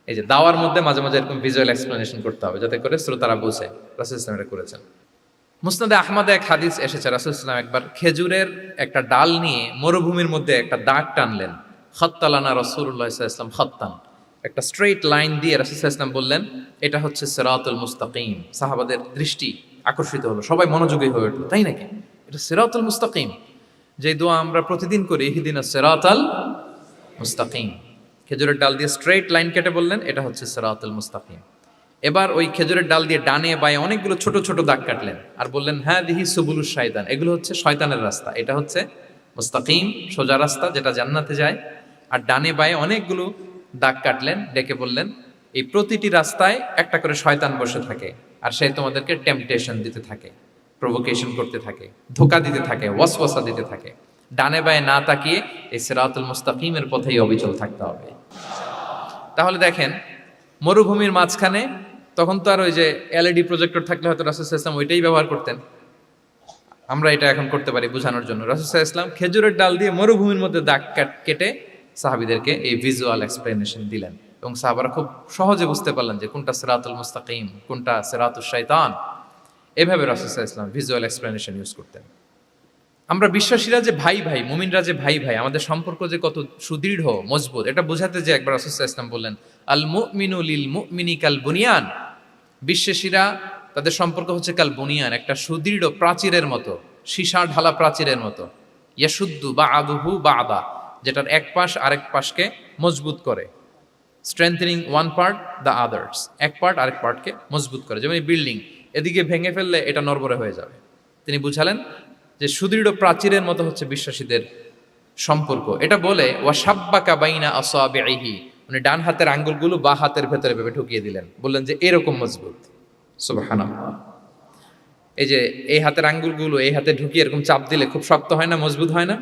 এই যে দাওয়ার মধ্যে মাঝে মাঝে এরকম ভিজুয়াল এক্সপ্লেনেশন করতে হবে যাতে করে শ্রোতারা বুঝে। রাসূল ইসলাম এটা করেছেন। মুসনাদে আহমদে এক হাদিস এসেছে, রাসূল ইসলাম একবার খেজুরের একটা ডাল নিয়ে মরুভূমির মধ্যে একটা দাগ টানলেন। খাত্তালানা রাসূলুল্লাহ সাল্লাল্লাহু আলাইহি ওয়াসাল্লাম খাত্তান, একটা স্ট্রেইট লাইন দিয়ে রাসূল সাল্লাল্লাহু আলাইহি ওয়াসাল্লাম বললেন এটা হচ্ছে সিরাতুল মুস্তাকিম। সাহাবাদের দৃষ্টি আকর্ষিত হলো, সবাই মনোযোগী হয়ে উঠলো, তাই নাকি? এটা সিরাতুল মুস্তাকিম, যে দোয়া আমরা প্রতিদিন করি, ইহদিনাস সিরাতাল মুস্তাকিম। খেজুরের ডাল দিয়ে স্ট্রেইট লাইন কেটে বললেন এটা হচ্ছে সিরাতুল মুস্তাকিম। এবার ওই খেজুরের ডাল দিয়ে ডানে বায়ে অনেকগুলো ছোট ছোট দাগ কাটলেন আর বললেন হ্যাঁ দিহি সুবুলুশ শায়তান, এগুলো হচ্ছে শয়তানের রাস্তা, এটা হচ্ছে মুস্তাকিম সোজা রাস্তা যেটা জান্নাতে যায়। আর ডানে বায়ে অনেকগুলো দাগ কাটলেন, ডেকে বললেন এই প্রতিটি রাস্তায় একটা করে শয়তান বসে থাকে আর সে তোমাদেরকে টেম্পটেশন দিতে থাকে, প্রভোকেশন করতে থাকে, ধোকা দিতে থাকে, ওয়াসওয়াসা দিতে থাকে। ডানে বায়ে না তাকিয়ে এই সিরাতুল মুস্তাকিমের পথেই অবিচল থাকতে হবে। তাহলে দেখেন মরুভূমির মাঝখানে, তখন তো আর ওই যে এলইডি প্রজেক্টর থাকলে হয়তো রাসূল সাল্লাল্লাহু আলাইহি ওয়াসাল্লাম ওইটাই ব্যবহার করতেন, আমরা এটা এখন করতে পারি বোঝানোর জন্য। রাসূল সাল্লাল্লাহু আলাইহি ওয়াসাল্লাম খেজুরের ডাল দিয়ে মরুভূমির মধ্যে দাগ কেটে সাহাবীদেরকে এই ভিজুয়াল এক্সপ্লেনেশন দিলেন এবং সাহাবারা খুব সহজে বুঝতে পারলেন যে কোনটা সিরাতুল মুস্তাকিম, কোনটা সিরাতুশ শাইতান। এভাবে রাসূল সাল্লাল্লাহু আলাইহি ওয়াসাল্লাম ভিজুয়াল এক্সপ্লেনেশন ইউজ করতেন। আমরা বিশ্বাসীরা যে ভাই ভাই, মুমিনরা যে ভাই ভাই, আমাদের সম্পর্ক যে কত সুদৃঢ় মজবুত, এটা বোঝাতে যে একবার রাসূল সাল্লাল্লাহু আলাইহি ওয়াসাল্লাম বললেন আল মুমিনু লিল মুমিনি কাল বুনিয়ান, বিশ্বাসীরা তাদের সম্পর্ক হচ্ছে কাল বুনিয়ান, একটা সুদৃঢ় প্রাচীরের মতো, সীসা ঢালা প্রাচীরের মতো। ইয়াশুদ্দু বা'দুহু বা'দা, যেটার এক পাশ আরেক পাশকে মজবুত করে। Strengthening one part the others, এক পার্ট আরেক পার্টকে মজবুত করে। যেমন বিল্ডিং এদিকে ভেঙে ফেললে এটা নড়বড়ে হয়ে যাবে। তিনি বুঝালেন যে সুদৃঢ় প্রাচীরের মতো হচ্ছে বিশ্বাসীদের সম্পর্ক। এটা বলে ওয়াসাব্বাকা বাইনা আসাবিহি, মানে ডান হাতের আঙ্গুলগুলো বা হাতের ভেতরে ভেবে ঢুকিয়ে দিলেন, বললেন যে এরকম মজবুত। সুবহানাল্লাহ। এই যে এই হাতের আঙ্গুলগুলো এই হাতে ঢুকিয়ে এরকম চাপ দিলে খুব শক্ত হয় না, মজবুত হয় না?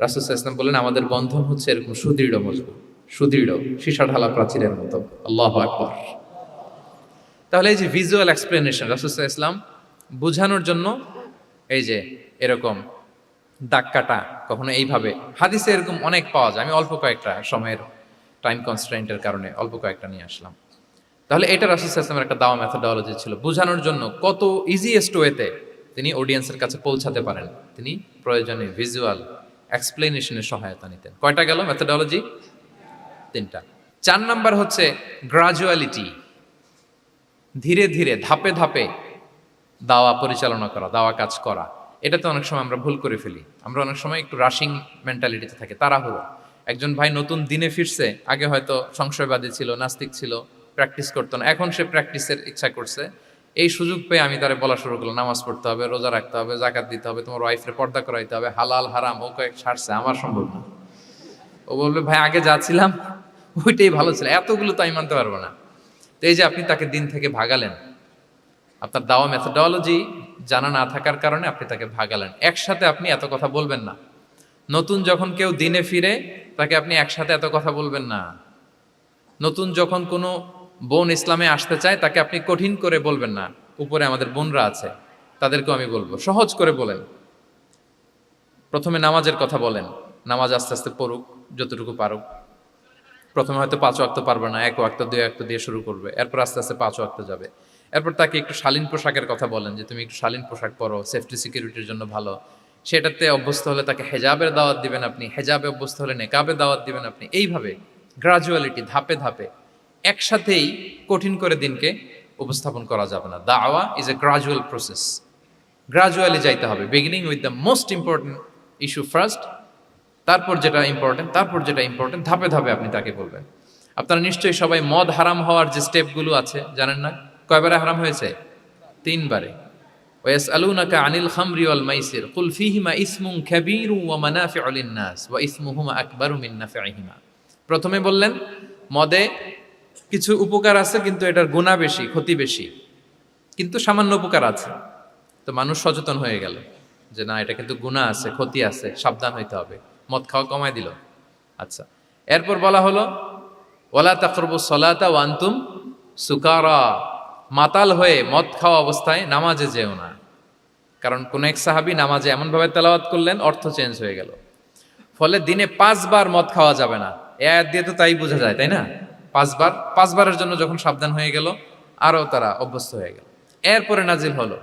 রাসূল সাল্লাল্লাহু আলাইহি ওয়াসাল্লাম বললেন আমাদের বন্ধন হচ্ছে এরকম সুদৃঢ় মজবুত, সুদৃঢ় সীসা ঢালা প্রাচীরের মতো। আল্লাহু আকবার। তাহলে এই যে ভিজুয়াল এক্সপ্লেনেশন, রাসূল সাল্লাল্লাহু আলাইহি ওয়াসাল্লাম বোঝানোর জন্য এই যে এরকম দাগ কাটা, কখনো এইভাবে, হাদিসে এরকম অনেক পাওয়া যায়। আমি অল্প কয়েকটা, সময়ের টাইম কনস্ট্রেন্টের কারণে অল্প কয়েকটা নিয়ে আসলাম। তাহলে এটা রাসূল সাল্লাল্লাহু আলাইহি ওয়াসাল্লামের একটা দাওয়া মেথোডোলজি ছিল, বোঝানোর জন্য কত ইজিয়েস্ট ওয়েতে তিনি অডিয়েন্সের কাছে পৌঁছাতে পারেন, তিনি প্রয়োজনে ভিজুয়াল এক্সপ্লেনেশনের সহায়তা নিতেন। কয়টা গেল মেথোডোলজি? 3টা। 4 নাম্বার হচ্ছে গ্রাজুয়ালিটি, ধীরে ধীরে ধাপে ধাপে দাওয়া পরিচালনা করা, দাওয়া কাজ করা। এটাতে অনেক সময় আমরা ভুল করে ফেলি। আমরা অনেক সময় একটু রাশিং মেন্টালিটিতে থাকি, তাড়াহুড়ো। একজন ভাই নতুন দিনে ফিরছে, আগে হয়তো সংশয়বাদী ছিল, নাস্তিক ছিল, প্র্যাকটিস করতো না, এখন সে প্র্যাকটিসের ইচ্ছা করছে। এই সুযোগ পেয়ে আমি তারে বলা শুরু করলাম, নামাজ পড়তে হবে, রোজা রাখতে হবে, জাকাত দিতে হবে, তোমার ওয়াইফের পর্দা করাইতে হবে, হালাল হারাম ও কয়েক ছাড়ছে, আমার সম্ভব না। ও বলবে ভাই আগে যা ছিলাম ওইটাই ভালো ছিল, এতগুলো তো আমি মানতে পারবো না। তো এই যে আপনি তাকে দিন থেকে ভাগালেন, আপনার দাওয়া মেথোডোলজি জানা না থাকার কারণে আপনি তাকে ভাগালেন। একসাথে আপনি এত কথা বলবেন না। নতুন যখন কেউ দিনে ফিরে তাকে আপনি একসাথে এত কথা বলবেন না। নতুন যখন কোনো বোন ইসলামে আসতে চায় তাকে আপনি কঠিন করে বলবেন না। উপরে আমাদের বোনরা আছে, তাদেরকেও আমি বলবো সহজ করে বলেন। প্রথমে নামাজের কথা বলেন, নামাজ আস্তে আস্তে পড়ুক যতটুকু পারুক। প্রথমে হয়তো 5 ওয়াক্ত পারবে না, 1 ওয়াক্ত 2 ওয়াক্ত দিয়ে শুরু করবে, এরপর আস্তে আস্তে 5 ওয়াক্ত যাবে। এরপর তাকে একটু শালীন পোশাকের কথা বলেন যে তুমি একটু শালীন পোশাক পরো, সেফটি সিকিউরিটির জন্য ভালো। সেটাতে অভ্যস্ত হলে তাকে হেজাবের দাওয়াত দিবেন আপনি, হেজাবে অভ্যস্ত হলে নেকাবের দাওয়াত দিবেন আপনি। এইভাবে গ্রাজুয়ালিটি, ধাপে ধাপে, একসাথেই কঠিন করে দিনকে উপস্থাপন করা যাবে না। দাওয়া is a gradual process, gradually যাইতে হবে। Beginning with the most important issue first, তারপর যেটা ইম্পর্টেন্ট, তারপর যেটা ইম্পর্টেন্ট, ধাপে ধাপে আপনি তাকে বলবেন। আপনারা নিশ্চয়ই সবাই মদ হারাম হওয়ার যে স্টেপগুলো আছে জানেন না? কয়বারে হারাম হয়েছে? 3 বারে। ওয়াসআলুনাকা আনিল খামরি ওয়াল মাইসির কুল ফীহিমা ইসমুন কাবীরুন ওয়া মানাফিউ লিন-নাস ওয়া ইসমুহুমা আকবারু মিন নাফিহিমা। প্রথমে বললেন মদে কিছু উপকার আছে কিন্তু এটার গুনাহ বেশি, ক্ষতি বেশি, কিন্তু সামান্য উপকার আছে। তো মানুষ সচেতন হয়ে গেল যে না, এটা কিন্তু গুনাহ আছে, ক্ষতি আছে, সাবধান হইতে হবে। মদ খাওয়া কমায় দিল। আচ্ছা, এরপর বলা হলো ওয়ালা তাকরাবুস সালাতা ওয়া আনতুম সুকারা, মাতাল হয়ে মদ খাওয়া অবস্থায় নামাজে যেও না। কারণ কোন এক সাহাবী নামাজে এমনভাবে তেলাওয়াত করলেন, অর্থ চেঞ্জ হয়ে গেল। ফলে দিনে 5 বার মদ খাওয়া যাবে না। এই আয়াত দিয়ে তো তাই বোঝা যায়, তাই না? 5 বারের জন্য যখন সাবধান হয়ে গেল, আরো তারা অভ্যস্ত হয়ে গেল। এরপরে নাজিল হলো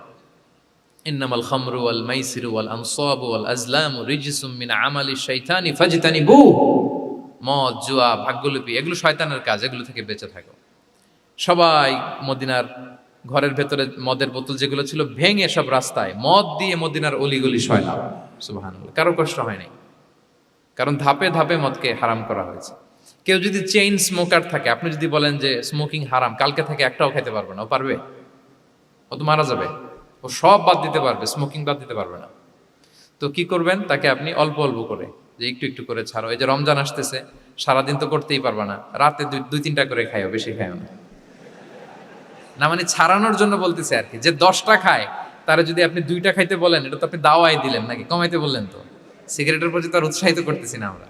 ইন্নামাল খামরু ওয়াল মাইসিরু ওয়াল আনসাবু ওয়াল আজলামু রিজসুম মিন আমালি শাইতানি ফাজতানিবু। মদ, জুয়া, ভাগ্যলিপি এগুলো শয়তানের কাজ, এগুলো থেকে বেঁচে থাকো। সবাই মদিনার ঘরের ভেতরে মদের বোতল যেগুলো ছিল ভেঙে সব রাস্তায় মদ দিয়ে মদিনার অলিগলি সয়লাম। সুবহানাল্লাহ, কারো কষ্ট হয় নাই, কারণ ধাপে ধাপে মদকে হারাম করা হয়েছে। কেউ যদি চেইন স্মোকার থাকে, আপনি যদি বলেন যে স্মোকিং হারাম, কালকে থেকে একটাও খেতে পারবে না, ও পারবে? ও তো মারা যাবে। ও সব বাদ দিতে পারবে, স্মোকিং বাদ দিতে পারবে না। তো কি করবেন? তাকে আপনি অল্প অল্প করে, যে একটু একটু করে ছাড়ো। এই যে রমজান আসতেছে, সারাদিন তো করতেই পারবে না, রাতে 2-3টা করে খাইও, বেশি খাইও না। না মানে ছাড়ানোর জন্য বলতেছে আর কি। যে 10টা খায় তারা যদি আপনি 2টা খাইতে বলেন, এটা তো আপনি দাওয়াই দিলেন নাকি, কমাইতে বললেন তো। সিগারেটের প্রতি তো আর উৎসাহিত করতেছি না আমরা।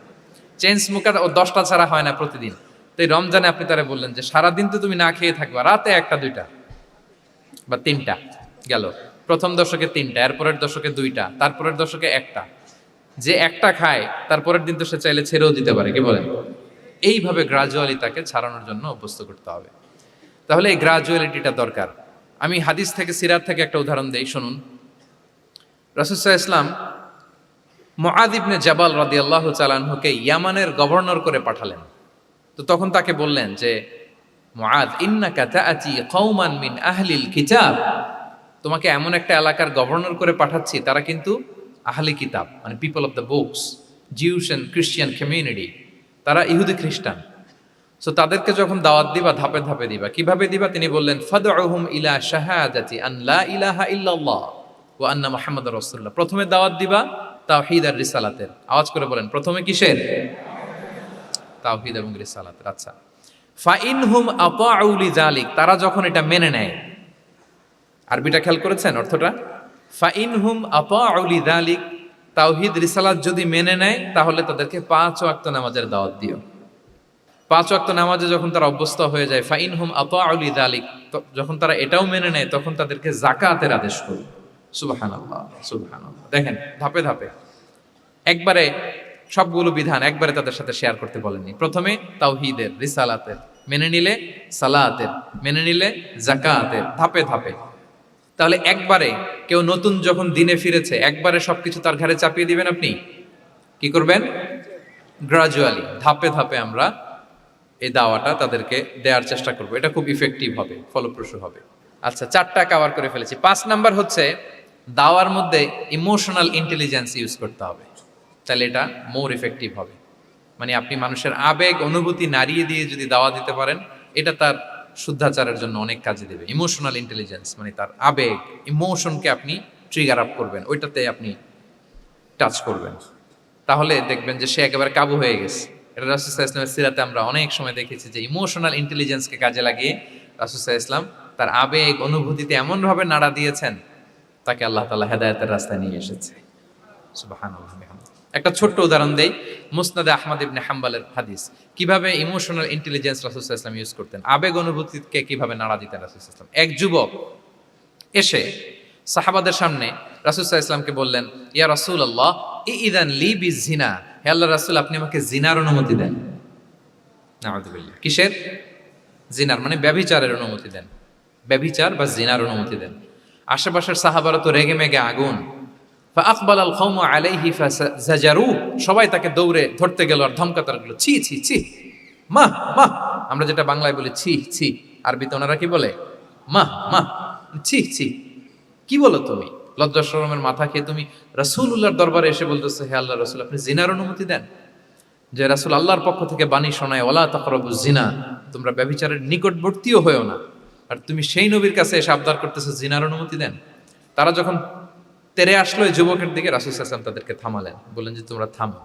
চেইন স্মোকার ও 10টা ছাড়া হয় না প্রতিদিন। তো এই রমজানে আপনি তারা বললেন যে সারাদিন তো তুমি না খেয়ে থাকবা, রাতে 1টা 2টা বা 3টা গেল। প্রথম দশকে 3টা, এরপরের দশকে 2টা, তারপরের দশকে 1টা। যে 1টা খায় তারপরের দিন তো সে চাইলে ছেড়েও দিতে পারে, কি বলেন? এইভাবে গ্রাজুয়ালি তাকে ছাড়ানোর জন্য অভ্যস্ত করতে হবে। তাহলে এই গ্রাজুয়ালিটিটা দরকার। আমি হাদিস থেকে, সিরাত থেকে একটা উদাহরণ দেই, শুনুন। রাসূল সাল্লাল্লাহু আলাইহি ওয়াসাল্লাম মুআয ইবনে জাবাল রাদিয়াল্লাহু তাআলা আনহুকে ইয়ামানের গভর্নর করে পাঠালেন। তো তখন তাকে বললেন যে মুআয, ইন্নাকা তাআতি কওমান মিন আহলিল কিতাব, তোমাকে এমন একটা এলাকার গভর্নর করে পাঠাচ্ছি, তারা কিন্তু আহলি কিতাব, মানে people of the books, Jews and Christian community, তারা ইহুদি খ্রিস্টান। সো তাদেরকে যখন দাওয়াত দিবা, ধাপে ধাপে দিবা। কিভাবে দিবা? তিনি বললেন ফাদউহুম ইলা শাহাদাতি আন লা ইলাহা ইল্লাল্লাহ ওয়া আন্না মুহাম্মাদুর রাসূলুল্লাহ। প্রথমে দাওয়াত দিবা তাওহীদ আর রিসালাতের। আওয়াজ করে বলেন, প্রথমে কিসের? তাওহীদ এবং রিসালাতের। আচ্ছা, ফাইনহুম আতাউ লিযালিক, তারা যখন এটা মেনে নেয়। আরবিটা খেয়াল করেছেন অর্থটা? ফাইনহুম আতাউ লিযালিক, তাওহীদ রিসালাত যদি মেনে নেয় তাহলে তাদেরকে 5 ওয়াক্ত নামাজের দাওয়াত দিও। 5 ওয়াক্ত নামাজে যখন তারা অভ্যস্ত হয়ে যায়, ফাইনহুম আতাউ লিযালিক, যখন তারা এটাও মেনে নেয় তখন তাদেরকে যাকাতের আদেশ করো। সুবহানাল্লাহ, সুবহানাল্লাহ। দেখেন ধাপে ধাপে, একবারে সবগুলো বিধান একবারে তাদের সাথে শেয়ার করতে বলেননি। প্রথমে তাওহীদের, রিসালাতের, মেনে নিলে সালাতের, মেনে নিলে যাকাতের, ধাপে ধাপে। তাহলে একবারে কেউ নতুন যখন দিনে ফিরেছে, একবারে সবকিছু তার ঘাড়ে চাপিয়ে দিবেন আপনি? কি করবেন? গ্রাজুয়ালি, ধাপে ধাপে আমরা এই দাওয়াটা তাদেরকে দেওয়ার চেষ্টা করবো। এটা খুব ইফেক্টিভ হবে, ফলপ্রসূ হবে। আচ্ছা, 4টা কভার করে ফেলেছি। 5 নাম্বার হচ্ছে দাওয়ার মধ্যে ইমোশনাল ইন্টেলিজেন্স ইউজ করতে হবে, তাহলে এটা মোর ইফেক্টিভ হবে। মানে আপনি মানুষের আবেগ অনুভূতি নাড়িয়ে দিয়ে যদি দাওয়া দিতে পারেন, এটা তার শুদ্ধাচারের জন্য অনেক কাজে দেবে। ইমোশনাল ইন্টেলিজেন্স মানে তার আবেগ, ইমোশনকে আপনি ট্রিগার আপ করবেন, ওইটাতে আপনি টাচ করবেন, তাহলে দেখবেন যে সে একেবারে কাবু হয়ে গেছে। এটা রাসূল সাল্লাল্লাহু আলাইহি ওয়াসাল্লামের সিরাতে আমরা অনেক সময় দেখেছি যে ইমোশনাল ইন্টেলিজেন্সকে কাজে লাগিয়ে রাসূল সাল্লাল্লাহু আলাইহি ওয়াসাল্লাম তার আবেগ অনুভূতিতে এমনভাবে নাড়া দিয়েছেন, তাকে আল্লাহ তাআলা হেদায়েতের রাস্তায় নিয়ে এসেছে। সুবহানাল্লাহ। একটা ছোট্ট উদাহরণ দেই, মুসনাদে আহমদ ইবনে হাম্বলের হাদিস, কিভাবে ইমোশনাল ইন্টেলিজেন্স রাসূল সাল্লাল্লাহু আলাইহি ওয়াসাল্লাম ইউজ করতেন, আবেগ অনুভূতিকে কিভাবে নাড়া দিতেন রাসূল সাল্লাল্লাহু আলাইহি ওয়াসাল্লাম। এক যুবক এসে সাহাবাদের সামনে রাসূল সাল্লাল্লাহু আলাইহি ওয়াসাল্লামকে বললেন, ইয়া রাসূলুল্লাহ ইযান লি বিজিনা, হে আল্লাহর রাসূল আপনি আমাকে জিনার অনুমতি দেন। নাউযুবিল্লাহ। কিসের? জিনার, মানে ব্যভিচারের অনুমতি দেন, ব্যভিচার বা জিনার অনুমতি দেন। আশেপাশের সাহাবারা তো রেগে মেগে আগুন। ফাআকবাল আল কওমু আলাইহি ফাজাজারু, সবাই তাকে দৌড়ে ধরতে গেল আর ধমকাতে লাগলো, ছি ছি ছি, মা মা, আমরা যেটা বাংলায় বলি ছি ছি, আরবিতে ওনারা কি বলে? মা মা, ছি ছি, কি বলো তুমি? লজ্জা শরমের মাথা খেয়ে তুমি রাসূলুল্লাহর দরবারে এসে বলতেছো, হে আল্লাহর রাসূল আপনি জিনার অনুমতি দেন। যে রাসূল আল্লাহর পক্ষ থেকে বাণী শোনায়, ওয়ালা তাকরাবুজ জিনা, তোমরা ব্যভিচারের নিকটবর্তীও হয়েও না, আর তুমি সেই নবীর কাছে এসে আবদার করতেছো জিনার অনুমতি দেন। তারা যখন তেরে আসলো এই যুবকের দিকে, রাসূল সাল্লাল্লাহু আলাইহি ওয়াসাল্লাম তাদেরকে থামালেন, বললেন যে তোমরা থামো,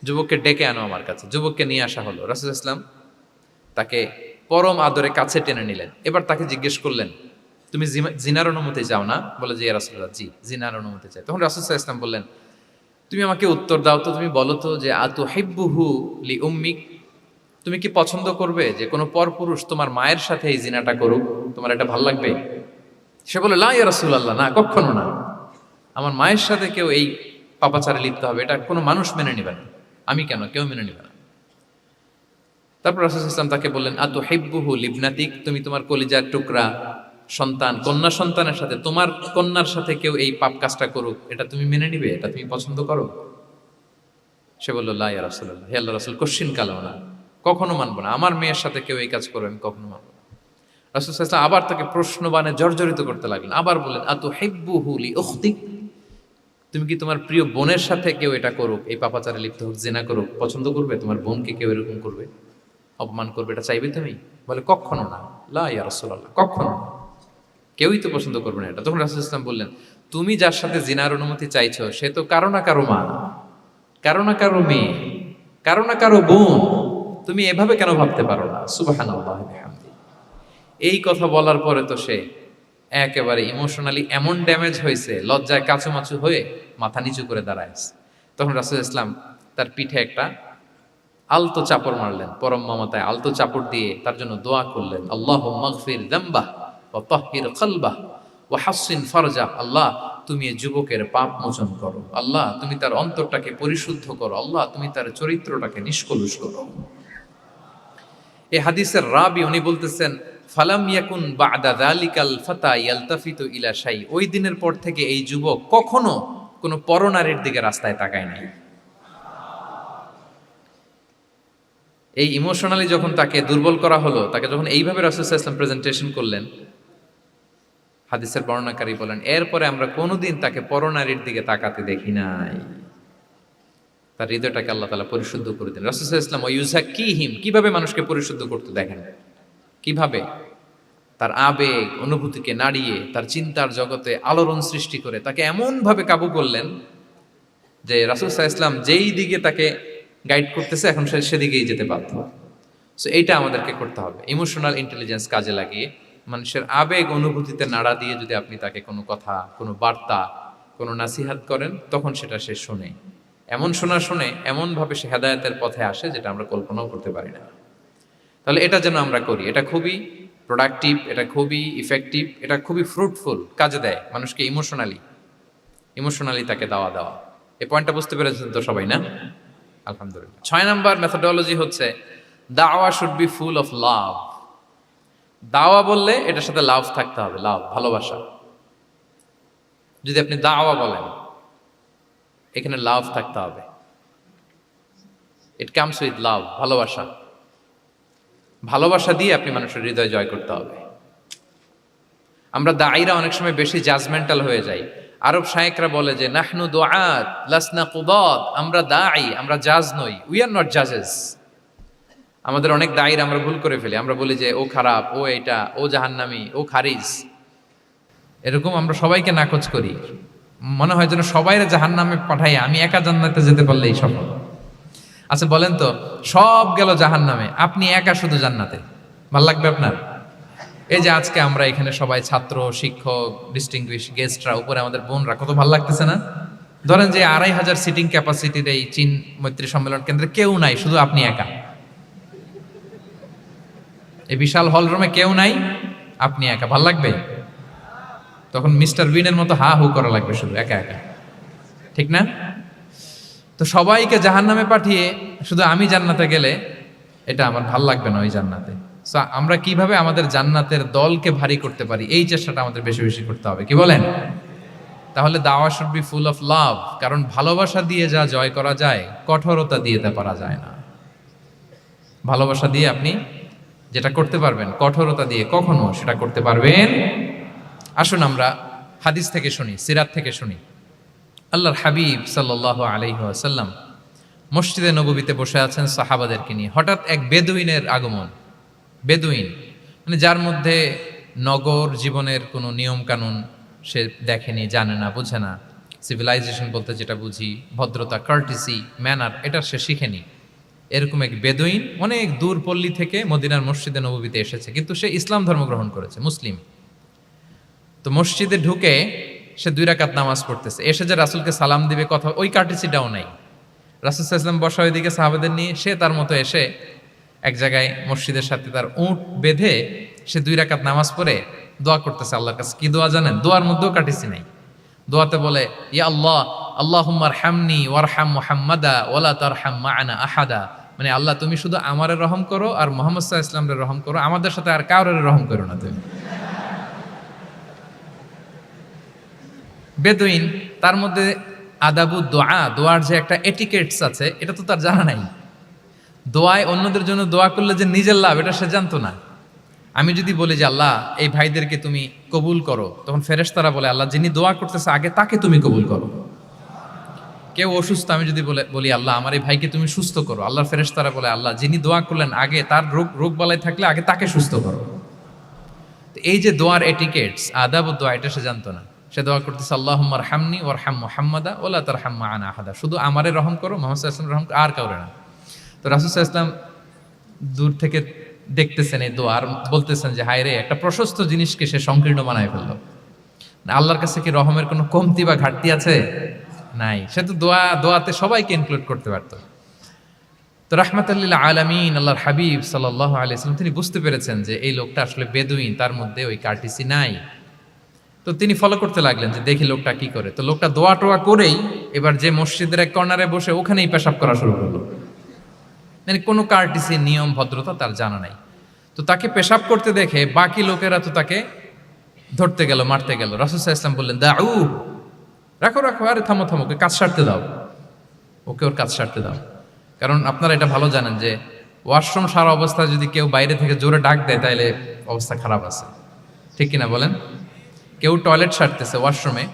যুবককে ডেকে আনো আমার কাছে। যুবককে নিয়ে আসা হলো, রাসূল সাল্লাল্লাহু আলাইহি ওয়াসাল্লাম তাকে পরম আদরে কাছে টেনে নিলেন। এবার তাকে জিজ্ঞেস করলেন, তুমি জিনার অনুমতি চাও না? বলে যে ইয়া রাসূলুল্লাহ জি, জিনার অনুমতি চাই। তখন রাসূল সাল্লাল্লাহু আলাইহি ওয়াসাল্লাম বললেন, তুমি আমাকে উত্তর দাও তো, তুমি বলো তো যে আতুহিব্বুহু লি উম্মিক, তুমি কি পছন্দ করবে যে কোনো পরপুরুষ তোমার মায়ের সাথে এই জিনাটা করুক? তোমার এটা ভালো লাগবে? সে বলে লা ইয়া রাসূলুল্লাহ, না কখনো না, আমার মায়ের সাথে কেউ এই পাপাচারে লিপ্ত হবে এটা কোনো মানুষ মেনে নেবে না, আমি কেন, কেউ মেনে নেবে না। তারপর রাসূল সাল্লাল্লাহু আলাইহি ওয়াসাল্লাম তাকে বললেন, আতুহিব্বুহু লিবনাতিক, তুমি তোমার কলিজার টুকরা সন্তান, কন্যা সন্তানের সাথে, তোমার কন্যার সাথে কেউ এই পাপ কাজটা করুক, এটা তুমি মেনে নিবে, এটা তুমি পছন্দ করো? সে বলল লা ইয়া রাসূলুল্লাহ, হে আল্লাহর রাসূল কশিন কালেও না, কখনো মানবো না, আমার মেয়ের সাথে কেউ এই কাজ করবে আমি কখনো মানবো না। রাসূল সাল্লাল্লাহু আলাইহি ওয়াসাল্লাম আবার তাকে প্রশ্নবাণে জর্জরিত করতে লাগলেন, আবার বললেন আতুহিব্বুহু লি উখতিক, তুমি কি তোমার প্রিয় বোনের সাথে কেউ এটা করুক, এই পাপাচারে লিপ্ত হোক, জিনা করুক, পছন্দ করবে? তোমার বোনকে কেউ এরকম করবে, অপমান করবে, এটা চাইবে তুমি? বলে কখনো না, লা ইয়া রাসূলুল্লাহ, কখনো না, কেউই তো পছন্দ করবে না এটা। তখন রাসূল ইসলাম বললেন, তুমি যার সাথে জিনার অনুমতি চাইছো সে তো কারো না কারো মা, কারো না কারো মেয়ে, কারো না কারো বোন, তুমি এভাবে কেন ভাবতে পারো না? সুবহানাল্লাহ বিহামদি। এই কথা বলার পরে তো সে একেবারে ইমোশনালি এমন ড্যামেজ হয়েছে, লজ্জায় কাচুমাচু হয়ে মাথা নিচু করে দাঁড়ায়। তখন রাসূল ইসলাম তার পিঠে একটা আলতো চাপড় মারলেন, পরম মমতায় আলতো চাপড় দিয়ে তার জন্য দোয়া করলেন, আল্লাহুম্মা গফির যামবাহ ওয়া তাহহির কলবাহ ওয়া হাসসিন ফারজাহ, আল্লাহ তুমি এই যুবকের পাপ মোচন করো, আল্লাহ তুমি তার অন্তরটাকে পরিশুদ্ধ করো, আল্লাহ তুমি তার চরিত্রটাকে নিষ্কলুষ করো। এই হাদিসের রাবি উনি বলতেছেন, ফালাম ইয়াকুন বা'দা যালিকাল ফাতা ইয়ালতাফিতু ইলা শাই, ওই দিনের পর থেকে এই যুবক কখনো কোনো পরনারীর দিকে রাস্তায় তাকায় নাই। এই ইমোশনালি যখন তাকে দুর্বল করা হলো, তাকে যখন এইভাবে রাসূল সাল্লাল্লাহু আলাইহি ওয়াসাল্লাম প্রেজেন্টেশন করলেন, হাদিসের বর্ণনাকারী বলেন এরপরে আমরা কোনোদিন তাকে পরনারীর দিকে তাকাতে দেখি নাই। তার হৃদয়টাকে আল্লাহ তাআলা পরিশুদ্ধ করে দিলেন। রাসূল সাল্লাল্লাহু আলাইহি ওয়াসাল্লাম ওয়ায়ুযাক্কিহিম, কিভাবে মানুষকে পরিশুদ্ধ করতে দেখেন, কিভাবে তার আবেগ অনুভূতিকে নাড়িয়ে তার চিন্তার জগতে আলোড়ন সৃষ্টি করে তাকে এমনভাবে কাবু করলেন যে রাসূল সাল্লাল্লাহু আলাইহি ওয়াসাল্লাম যেই দিকে তাকে গাইড করতেছে এখন সে সেদিকেই যেতে বাধ্য। সো এইটা আমাদেরকে করতে হবে, ইমোশনাল ইন্টেলিজেন্স কাজে লাগিয়ে মানুষের আবেগ অনুভূতিতে নাড়া দিয়ে যদি আপনি তাকে কোনো কথা, কোনো বার্তা, কোনো নাসিহাত করেন, তখন সেটা সে শোনে। এমন শুনে এমনভাবে সে হেদায়েতের পথে আসে যেটা আমরা কল্পনাও করতে পারি না। তাহলে এটা যেন আমরা করি, এটা খুবই প্রোডাক্টিভ, এটা খুবই ইফেক্টিভ, এটা খুবই ফ্রুটফুল, কাজে দেয় মানুষকে ইমোশনালি তাকে দেওয়া। এই পয়েন্টটা বুঝতে পেরেছেন তো সবাই, না? আলহামদুলিল্লাহ। 6 নাম্বার মেথোডোলজি হচ্ছে দাওয়া should be full of love. দাওয়া বললে এটার সাথে লাভ থাকতে হবে, লাভ, ভালোবাসা। যদি আপনি দাওয়া বলেন এখানে লাভ থাকতে হবে, ইট কামস উইথ লাভ, ভালোবাসা। ভালোবাসা দিয়ে আপনি মানুষের হৃদয় জয় করতে হবে। আমরা দায়ীরা অনেক সময় বেশি জাজমেন্টাল হয়ে যাই। আরব শায়েকরা বলে যে নাহনু দুআত লাসনা কুদাত, আমরা দায়ী, আমরা জাজ নই, উই আর নট জাজেস। আমাদের অনেক দায়ীরা আমরা ভুল করে ফেলি, আমরা বলি যে ও খারাপ, ও এটা, ও জাহান্নামী, ও খারিজ, এরকম আমরা সবাইকে নাকচ করি। মনে হয় যেন সবাইরে জাহান্নামে পাঠাই, আমি একা জান্নাতে যেতে পারলেই সফল। আচ্ছা বলেন তো, সব গেল জাহান্নামে, আপনি একা শুধু জান্নাতে, ভাল লাগবে আপনার? এই যে আজকে আমরা এখানে সবাই ছাত্র, শিক্ষক, ডিস্টিংগুইশ গেস্টরা, উপরে আমাদের বোনরা, কত ভালো লাগতেছে না? ধরেন যে 2500 সিটিং ক্যাপাসিটির এই চীন মৈত্রী সম্মেলন কেন্দ্রে কেউ নাই, শুধু আপনি একা। এই বিশাল হল রুমে কেউ নাই, আপনি একা, ভাল লাগবে? তখন মিস্টার বিনের মতো হা হু করা লাগবে, শুধু একা একা, ঠিক না? তো সবাইকে জাহান্নামে পাঠিয়ে শুধু আমি জান্নাতে গেলে এটা আমার ভাল লাগবে না, ওই জান্নাতে। সো আমরা কিভাবে আমাদের জান্নাতের দলকে ভারী করতে পারি, এই চেষ্টাটা আমাদের বেশি বেশি করতে হবে, কি বলেন? তাহলে দাওয়া should be full of love, কারণ ভালোবাসা দিয়ে যা জয় করা যায়, কঠোরতা দিয়ে তা পারা যায় না। ভালোবাসা দিয়ে আপনি যেটা করতে পারবেন, কঠোরতা দিয়ে কখনো সেটা করতে পারবেন। আসুন আমরা হাদিস থেকে শুনি, সিরাত থেকে শুনি। আল্লাহর হাবিব সাল্লাল্লাহু আলাইহি ওয়াসাল্লাম মসজিদে নববীতে বসে আছেন সাহাবাদেরকে নিয়ে। হঠাৎ এক বেদুইনের আগমন। বেদুইন মানে যার মধ্যে নগর জীবনের কোনো নিয়ম কানুন সে দেখেনি, জানে না, বুঝে না। সিভিলাইজেশন বলতে যেটা বুঝি, ভদ্রতা, কার্টিসি, ম্যানার, এটা সে শিখেনি। এরকম এক বেদুইন অনেক দূর পল্লী থেকে মদিনার মসজিদে নববীতে এসেছে, কিন্তু সে ইসলাম ধর্ম গ্রহণ করেছে, মুসলিম। তো মসজিদে ঢুকে সে 2 রাকাত নামাজ পড়তেছে, এসে যে রাসূলকে সালাম দিবে, কথা, ওই কার্টিসিটাও নাই। রাসূল সাল্লাল্লাহু আলাইহি ওয়াসাল্লাম বসা ওইদিকে সাহাবাদের নিয়ে, সে তার মতো এসে এক জায়গায় মসজিদের সাথে তার উট বেঁধে সে 2 রাকাত নামাজ পড়ে দোয়া করতেছে আল্লাহর কাছে। কি দোয়া জানেন? দোয়ার মধ্যেও কাটিসি নাই। দোয়াতে বলে, ইয়া আল্লাহ, আল্লাহুম্মা আরহামনি ওয়ারহাম মুহাম্মাদা ওয়ালা তারহাম মা'ানা আহাদা। মানে আল্লাহ, তুমি শুধু আমারে রহম করো আর মুহাম্মদ সাল্লাল্লাহু আলাইহি ওয়াসাল্লামের রহম করো, আমাদের সাথে আর কাউরে রহম করো না তুমি। বেদুইন, তার মধ্যে আদাবু দোয়া, দোয়ার যে একটা এটিকেটস আছে, এটা তো তার জানা নাই। দোয়ায় অন্যদের জন্য দোয়া করলে যে নিজের লাভ, এটা সে জানতো না। আমি যদি বলি যে আল্লাহ এই ভাইদেরকে তুমি কবুল করো, তখন ফেরেশতারা বলে আল্লাহ যিনি দোয়া করতেছে আগে তাকে তুমি কবুল করো। কেউ অসুস্থ, আমি যদি বলি আল্লাহ আমার এই ভাইকে তুমি সুস্থ করো, আল্লাহর ফেরেশতারা বলে আল্লাহ যিনি দোয়া করলেন আগে তার রোগ বালাই থাকলে আগে তাকে সুস্থ করো। তো এই যে দোয়ার এটিকেটস, আদাব ও দোয়া, এটা সে জানতো না। সে দোয়া করতেছে আল্লাহুম্মা আরহামনি ওয়ারহাম মুহাম্মাদা ওয়ালা তারহাম মা'ানা আহাদা, শুধু আমারে রহম করো, মুহাম্মদ সাল্লাল্লাহু আলাইহি ওয়াসাল্লাম রহম, আর কাউরে না। তো রাসূল সাল্লাল্লাহু আলাইহি ওয়াসাল্লাম দূর থেকে দেখতেছেন এই দোয়া, আর বলতেছেন যে হায় রে, একটা প্রশস্ত জিনিসকে সে সংকীর্ণ বানায় ফেললো। আল্লাহর কাছে কি রহমের কোনো কমতি বা ঘাটতি আছে? নাই। সে তো দোয়াতে সবাইকে ইনক্লুড করতে পারতো। তো রাহমাতাল লিল আলামিন আল্লাহর হাবিব সাল্লাল্লাহু আলাইহি ওয়াসাল্লাম তিনি বুঝতে পেরেছেন যে এই লোকটা আসলে বেদুইন, তার মধ্যে ওই কার্টিসি নাই। তো তিনি ফলো করতে লাগলেন যে দেখি লোকটা কি করে। তো লোকটা দোয়া টোয়া করেই এবার যে মসজিদের এক কর্নারে বসে ওখানেই পেশাব করা শুরু করলো। মানে কোনো কার্টিসি, নিয়ম, ভদ্রতা তার জানা নাই। তো তাকে পেশাব করতে দেখে বাকি লোকেরা তো তাকে ধরতে গেল, মারতে গেল। রাসূল সাল্লাল্লাহু আলাইহি ওয়াসাল্লাম বললেন, দাউ, রাখো রাখো, আরে থামো থামো, ওকে কাজ সারতে দাও, ওকে ওর কাজ সারতে দাও। কারণ আপনারা এটা ভালো জানেন যে ওয়াশরুম সারা অবস্থায় যদি কেউ বাইরে থেকে জোরে ডাক দেয় তাহলে অবস্থা খারাপ আছে, ঠিক কিনা বলেন? কেউ টয়লেট সারতেছে ওয়াশরুমে,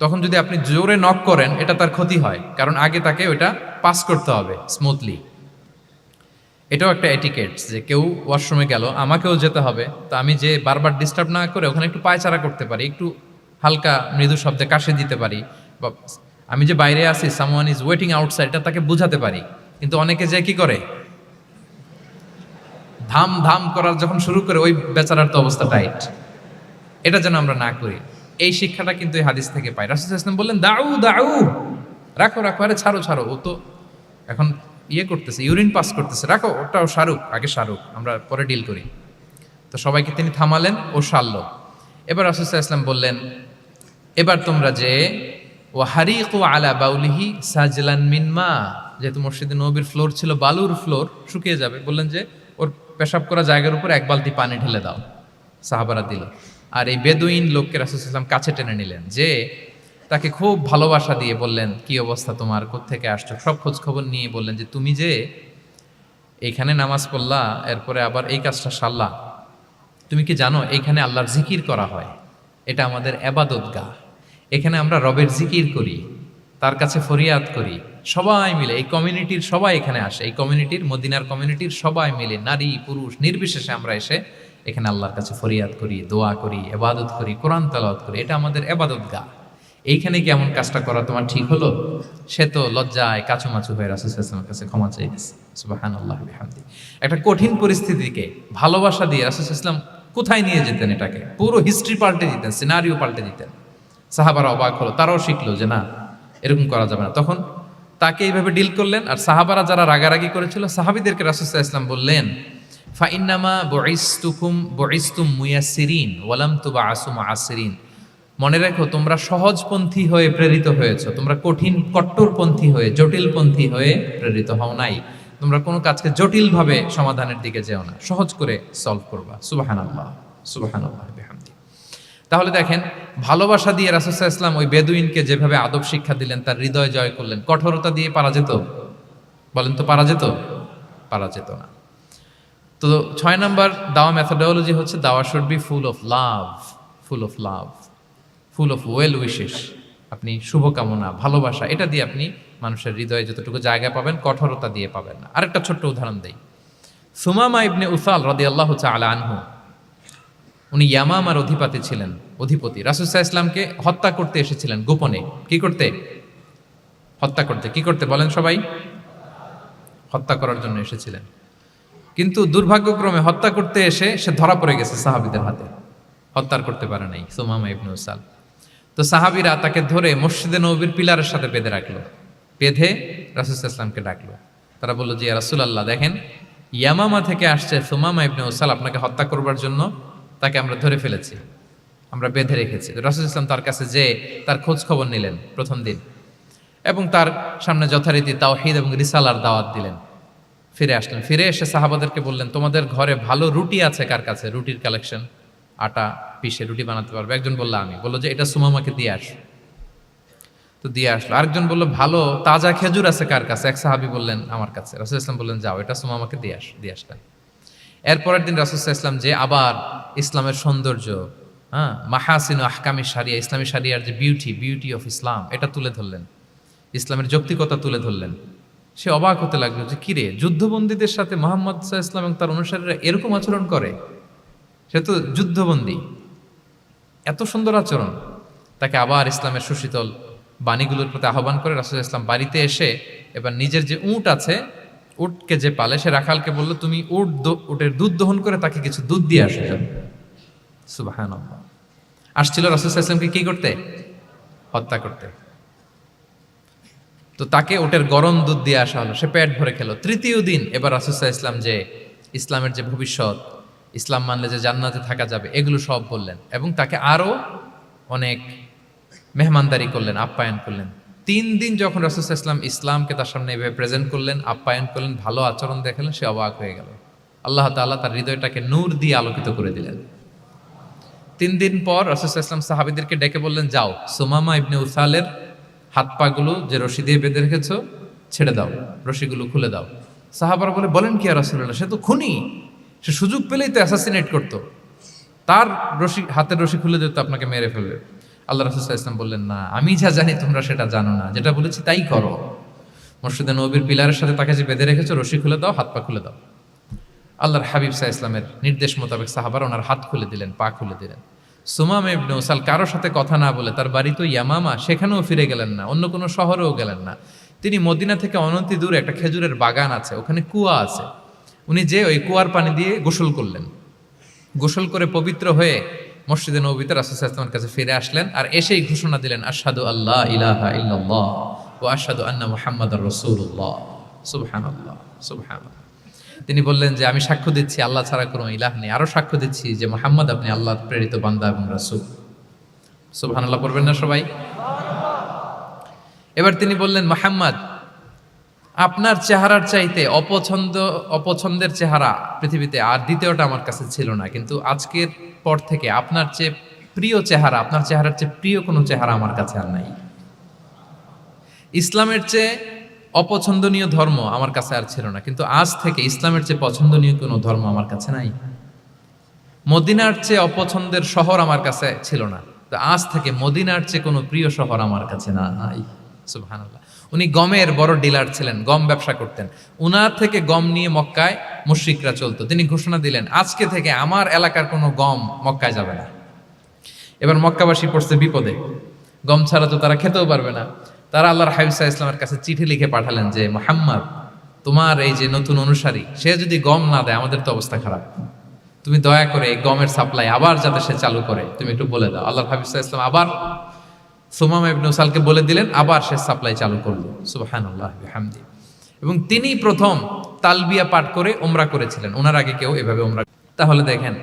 তখন যদি আপনি জোরে নক করেন এটা তার ক্ষতি হয়, কারণ আগে তাকে ওইটা পাস করতে হবে স্মুথলি। এটাও একটা এটিকেটস যে কেউ ওয়াশরুমে গেল, আমাকেও যেতে হবে, তো আমি যে বারবার ডিস্টার্ব না করে ওখানে একটু পায়চারা করতে পারি, একটু হালকা মৃদু শব্দে কাশি দিতে পারি, বা আমি যে বাইরে আছি, সামওয়ান ইজ ওয়েটিং আউটসাইড, এটা তাকে বুঝাতে পারি। কিন্তু অনেকে যে কি করে, ধাম ধাম করার যখন শুরু করে, ওই বেচারার তো অবস্থা টাইট। এটা যেন আমরা না করি, এই শিক্ষাটা কিন্তু এই হাদিস থেকে পাই। রাসূল সাল্লাল্লাহু আলাইহি ওয়াসাল্লাম বললেন, দাউ দাউ, রাখো রাখো, আরে ছাড়ো ছাড়ো, ও তো এখন করতেছে, ইউরিন পাস করতেছে, রাখো, ওটাও সারুক, আগে সারুক, আমরা পরে ডিল করি। তো সবাইকে তিনি থামালেন, ও সারলো। এবার রাসূল সাল্লাল্লাহু আলাইহি ওয়াসাল্লাম বললেন, এবার তোমরা যে ওয়াহারিকু আলা বাউলিহি সাজলান মিন মা, যেহেতু মসজিদে নববীর ফ্লোর ছিল বালুর ফ্লোর, শুকিয়ে যাবে, বললেন যে ওর পেশাব করা জায়গার উপর 1 বালতি পানি ঢেলে দাও। সাহাবারা দিল। আর এই বেদুইন লোককে রাসূল সাল্লাল্লাহু আলাইহি ওয়াসাল্লাম কাছে টেনে নিলেন, যে তাকে খুব ভালোবাসা দিয়ে বললেন, কি অবস্থা তোমার, কোত্থেকে আসছো, সব খোঁজ খবর নিয়ে বললেন যে তুমি যে এইখানে নামাজ পড়লা, এরপরে আবার এই কাজটা সারলা, তুমি কি জানো এখানে আল্লাহর জিকির করা হয়, এটা আমাদের এবাদতগাহ। এখানে আমরা রবের জিকির করি, তার কাছে ফরিয়াদ করি, সবাই মিলে এই কমিউনিটির সবাই এখানে আসে, এই কমিউনিটির মদিনার কমিউনিটির সবাই মিলে নারী পুরুষ নির্বিশেষে আমরা এসে এখানে আল্লাহর কাছে ফরিয়াদ করি, দোয়া করি, এবাদত করি, কোরআন তেলাওয়াত করি, এটা আমাদের এবাদতগাহ। এইখানে কি এমন কাজটা করা তোমার ঠিক হলো? সে তো লজ্জায় কাচুমাচু হয়ে রাসূল সাল্লাল্লাহু আলাইহি ওয়াসাল্লামের কাছে ক্ষমা চাইতেছে। সুবহানাল্লাহ বিহামদি। একটা কঠিন পরিস্থিতিকে ভালোবাসা দিয়ে রাসূল সাল্লাল্লাহু আলাইহি ওয়াসাল্লাম কোথায় নিয়ে যেতেন, এটাকে পুরো হিস্ট্রি পাল্টে দিতেন, সিনারিও পাল্টে দিতেন। সাহাবারা অবাক হলো, তারাও শিখলো যে না, এরকম করা যাবে না। তখন তাকে এইভাবে ডিল করলেন। আর সাহাবারা যারা রাগারাগি করেছিল, সাহাবীদেরকে রাসূল সাল্লাল্লাহু আলাইহি ওয়াসাল্লাম বললেন, ফাইন্নামা বুইসতুম মুয়াসসিরিন ওয়ালাম তুবআসু মুআসসিরিন। মনে রেখো, তোমরা সহজপন্থী হয়ে প্রেরিত হয়েছ, তোমরা কঠিন কট্টরপন্থী হয়ে জটিলপন্থী হয়ে প্রেরিত হও নাই। তোমরা কোনো কাজকে জটিলভাবে সমাধানের দিকে যেও না, সহজ করে সলভ করবা। সুবহানাল্লাহ, সুবহানাল্লাহ বিহামদি। তাহলে দেখেন, ভালোবাসা দিয়ে রাসূল সাল্লাল্লাহু আলাইহি ওয়াসাল্লাম ওই বেদুইনকে যেভাবে আদব শিক্ষা দিলেন, তার হৃদয় জয় করলেন, কঠোরতা দিয়ে পারা যেত? বলেন তো, পারা যেত? পারা যেত না। তো 6 নাম্বার দাওয়া মেথোডোলজি হচ্ছে দাওয়া should be full of love, full of love, full of well wishes. আপনি শুভকামনা, ভালোবাসা, এটা দিয়ে আপনি মানুষের হৃদয়ে যতটুকু জায়গা পাবেন, কঠোরতা দিয়ে পাবেন না। আরেকটা ছোট্ট উদাহরণ দেই। সুমামা ইবনে উসাল রাদিয়াল্লাহু তাআলা আনহু, উনি ইয়ামামার অধিপতি ছিলেন, অধিপতি। রাসূল সাল্লাল্লাহু আলাইহি ওয়াসাল্লামকে হত্যা করতে এসেছিলেন গোপনে। কি করতে? হত্যা করতে। কি করতে বলেন সবাই? হত্যা করার জন্য এসেছিলেন। কিন্তু দুর্ভাগ্যক্রমে হত্যা করতে এসে সে ধরা পড়ে গেছে সাহাবীদের হাতে, হত্যার করতে পারে নাই সুমামা ইবনে উসাল। তো সাহাবীরা তাকে ধরে মসজিদে নববীর পিলারের সাথে বেঁধে রাখলো, বেঁধে রাসূল সাল্লাল্লাহু আলাইহি ওয়াসাল্লামকে ডাকলো। তারা বলল যে ইয়া রাসূলুল্লাহ, দেখেন ইয়ামামা থেকে আসছে সুমামা ইবনে উসাল আপনাকে হত্যা করবার জন্য, তাকে আমরা ধরে ফেলেছি, আমরা বেঁধে রেখেছি। রাসূল সাল্লাল্লাহু আলাইহি ওয়াসাল্লাম তার কাছে যে তার খোঁজ খবর নিলেন প্রথম দিন, এবং তার সামনে যথারীতি তাওহীদ এবং রিসালার দাওয়াত দিলেন। ফিরে আসলেন, ফিরে এসে সাহাবাদেরকে বললেন, তোমাদের ঘরে ভালো রুটি আছে কার কাছে? রুটির কালেকশন, আটা পিষে রুটি বানাতে পারবে। একজন বলল আমি। বললো যে এটা সুমামাকে দিয়ে আস। তো দিয়ে আসলো। আরেকজন বললো ভালো তাজা খেজুর আছে কার কাছে? এক সাহাবী বললেন আমার কাছে। রাসূল ইসলাম বললেন যাও, এটা সুমামাকে দিয়ে আস। দিয়ে আসলেন। এরপরের দিন রাসূল ইসলাম যে আবার ইসলামের সৌন্দর্য, মাহাসিনু আহকামি শারিয়া, ইসলামী শারিয়ার যে বিউটি অফ ইসলাম, এটা তুলে ধরলেন, ইসলামের যৌক্তিকতা তুলে ধরলেন। সে অবাক হতে লাগলো যে কিরে, যুদ্ধবন্দীদের সাথে মুহাম্মদ সাল্লাল্লাহু আলাইহি ওয়াসাল্লাম এবং তার অনুসারীরা এরকম আচরণ করে? সে তো যুদ্ধবন্দী, এত সুন্দর আচরণ। তাকে আবার ইসলামের সুশীতল বাণীগুলোর প্রতি আহ্বান করে রাসূল ইসলাম বাড়িতে এসে এবার নিজের যে উট আছে, উটকে যে পালে, সে রাখালকে বলল তুমি উটের দুধ দহন করে তাকে কিছু দুধ দিয়ে আসো। সুবহানাল্লাহ। আসছিল রাসূল সাল্লাল্লাহু আলাইহি ওয়াসাল্লামকে কি করতে? হত্যা করতে। তো তাকে ওটের গরম দুধ দিয়ে আসা হলো, সে পেট ভরে খেলো। তৃতীয় দিন এবার রাসূল সাল্লাল্লাহু আলাইহি ওয়াসাল্লাম যে ইসলামের যে ভবিষ্যৎ, ইসলাম মানলে যে জান্নাতে থাকা যাবে, এগুলো সব বললেন, এবং তাকে আরো অনেক মেহমানদারি করলেন, আপ্যায়ন করলেন। 3 দিন যখন রাসূল সাল্লাল্লাহু আলাইহি ওয়াসাল্লাম ইসলামকে তার সামনে এভাবে প্রেজেন্ট করলেন, আপ্যায়ন করলেন, ভালো আচরণ দেখালেন, সে অবাক হয়ে গেল। আল্লাহ তাআলা তার হৃদয়টাকে নূর দিয়ে আলোকিত করে দিলেন। 3 দিন পর রাসূল সাল্লাল্লাহু আলাইহি ওয়াসাল্লাম সাহাবীদেরকে ডেকে বললেন, যাও সুমামা ইবনে উসালের হাত পাগুলো যে রশি দিয়ে বেঁধে রেখেছো ছেড়ে দাও, রশিগুলো খুলে দাও। সাহাবারা বলেন কি ইয়া রাসূলুল্লাহ, সে তো খুনি, সে সুযোগ পেলেই তো অ্যাসাসিনেট করতো, তার রশি, হাতের রশি খুলে দিত, আপনাকে মেরে ফেলবে। আল্লাহ রাসূল সাল্লাল্লাহু আলাইহি ওয়াসাল্লাম বললেন, না, আমি যা জানি তোমরা সেটা জানো না, যেটা বলেছি তাই করো। মসজিদে নববীর পিলারের সাথে তাকে যে বেঁধে রেখেছো, রশি খুলে দাও, হাত পা খুলে দাও। আল্লাহর হাবিব সাল্লাল্লাহু আলাইহি ওয়াসাল্লামের নির্দেশ মোতাবেক সাহাবারা ওনার হাত খুলে দিলেন, পা খুলে দিলেন। সুমামা ইবনে উসাল কারোর সাথে কথা না বলে, তার বাড়ি তো ইয়ামামা, সেখানেও ফিরে গেলেন না, অন্য কোনো শহরেও গেলেন না। তিনি মদিনা থেকে অনতি দূরে একটা খেজুরের বাগান আছে, ওখানে কুয়া আছে, উনি যে ওই কুয়ার পানি দিয়ে গোসল করলেন। গোসল করে পবিত্র হয়ে মসজিদে নববীতে রাসূল সাল্লাল্লাহু আলাইহি ওয়াসাল্লামের কাছে ফিরে আসলেন, আর এসেই ঘোষণা দিলেন, আশহাদু আল্লা ইলাহা ইল্লাল্লাহ ওয়া আশহাদু আন্না মুহাম্মাদার রাসূলুল্লাহ। সুবহানাল্লাহ, সুবহানাল্লাহ। তিনি বললেন যে আমি সাক্ষ্য দিচ্ছি আল্লাহ ছাড়া কোনো ইলাহ নেই, আরো সাক্ষ্য দিচ্ছি যে মুহাম্মদ আপনি আল্লাহর প্রেরিত বান্দা এবং রাসূল। সুবহানাল্লাহ পড়বেন না সবাই? এবার তিনি বললেন, মুহাম্মদ, আপনার চেহারার চাইতে অপছন্দের চেহারা পৃথিবীতে আর দ্বিতীয়টা আমার কাছে ছিল না, কিন্তু আজকের পর থেকে আপনার চেয়ে প্রিয় চেহারা, আপনার চেহারার চেয়ে প্রিয় কোনো চেহারা আমার কাছে আর নাই। ইসলামের চেয়ে অপছন্দনীয় ধর্ম আমার কাছে আর ছিল না, কিন্তু আজ থেকে ইসলামের চেয়ে পছন্দনীয় কোনো ধর্ম আমার কাছে নাই। মদিনার চেয়ে অপছন্দের শহর আমার কাছে ছিল না, তো আজ থেকে মদিনার চেয়ে কোনো প্রিয় শহর আমার কাছে নাই। সুবহানাল্লাহ। উনি গমের বড় ডিলার ছিলেন, গম ব্যবসা করতেন। উনার থেকে গম নিয়ে মক্কায় মুশরিকরা চলতো। তিনি ঘোষণা দিলেন, আজকে থেকে আমার এলাকার কোনো গম মক্কায় যাবে না। এবার মক্কাবাসী পড়ছে বিপদে, গম ছাড়া তো তারা খেতেও পারবে না। তারা আল্লাহর হাবিব সাল্লাল্লাহু আলাইহি ওয়াসাল্লামের কাছে চিঠি লিখে পাঠালেন যে, মুহাম্মদ, তোমার এই যে নতুন অনুসারী, সে যদি গম না দেয় আমাদের তো অবস্থা খারাপ। তুমি দয়া করে এই গমের সাপ্লাই আবার যাতে সে চালু করে তুমি একটু বলে দাও। আল্লাহর হাবিব সাল্লাল্লাহু আলাইহি ওয়াসাল্লাম আবার সুমামা ইবনে উসালকে বলে দিলেন, আবার সে সাপ্লাই চালু করলো। সুবহানাল্লাহ বিহামদি। এবং তিনি প্রথম তালবিয়া পাঠ করে উমরা করেছিলেন, ওনার আগে কেউ এভাবে উমরা। তাহলে দেখেন,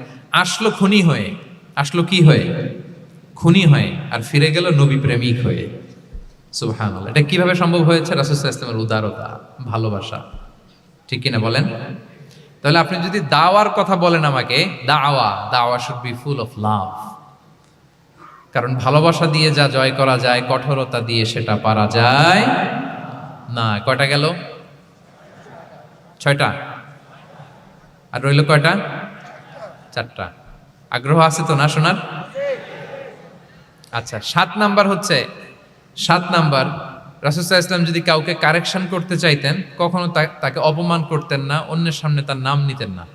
আসলো খুনি হয়ে, আসলো কি হয়ে? খুনি হয়ে, আর ফিরে গেল নবী প্রেমিক হয়ে। সুবহানাল্লাহ। এটা কিভাবে সম্ভব হয়েছে? রাসূল সাল্লাল্লাহু আলাইহি ওয়াসাল্লামের উদারতা, ভালোবাসা। ঠিক কিনা বলেন? তাহলে আপনি যদি দাওয়ার কথা বলেন আমাকে, দাওয়া should be full of love. কারণ ভালোবাসা দিয়ে যা জয় করা যায়, কঠোরতা দিয়ে সেটা পারা যায় না। কয়টা গেল? 6টা। আর রইল কয়টা? 4টা। আগ্রহ আছে তো না শোনার? আচ্ছা, 7 নাম্বার হচ্ছে, 7 নাম্বার, রাসূল সাল্লাল্লাহু আলাইহি ওয়াসাল্লাম যদি কাউকে কারেকশন করতে চাইতেন, কখনো তাকে অপমান করতেন না, অন্যের সামনে তার নাম নিতেন না,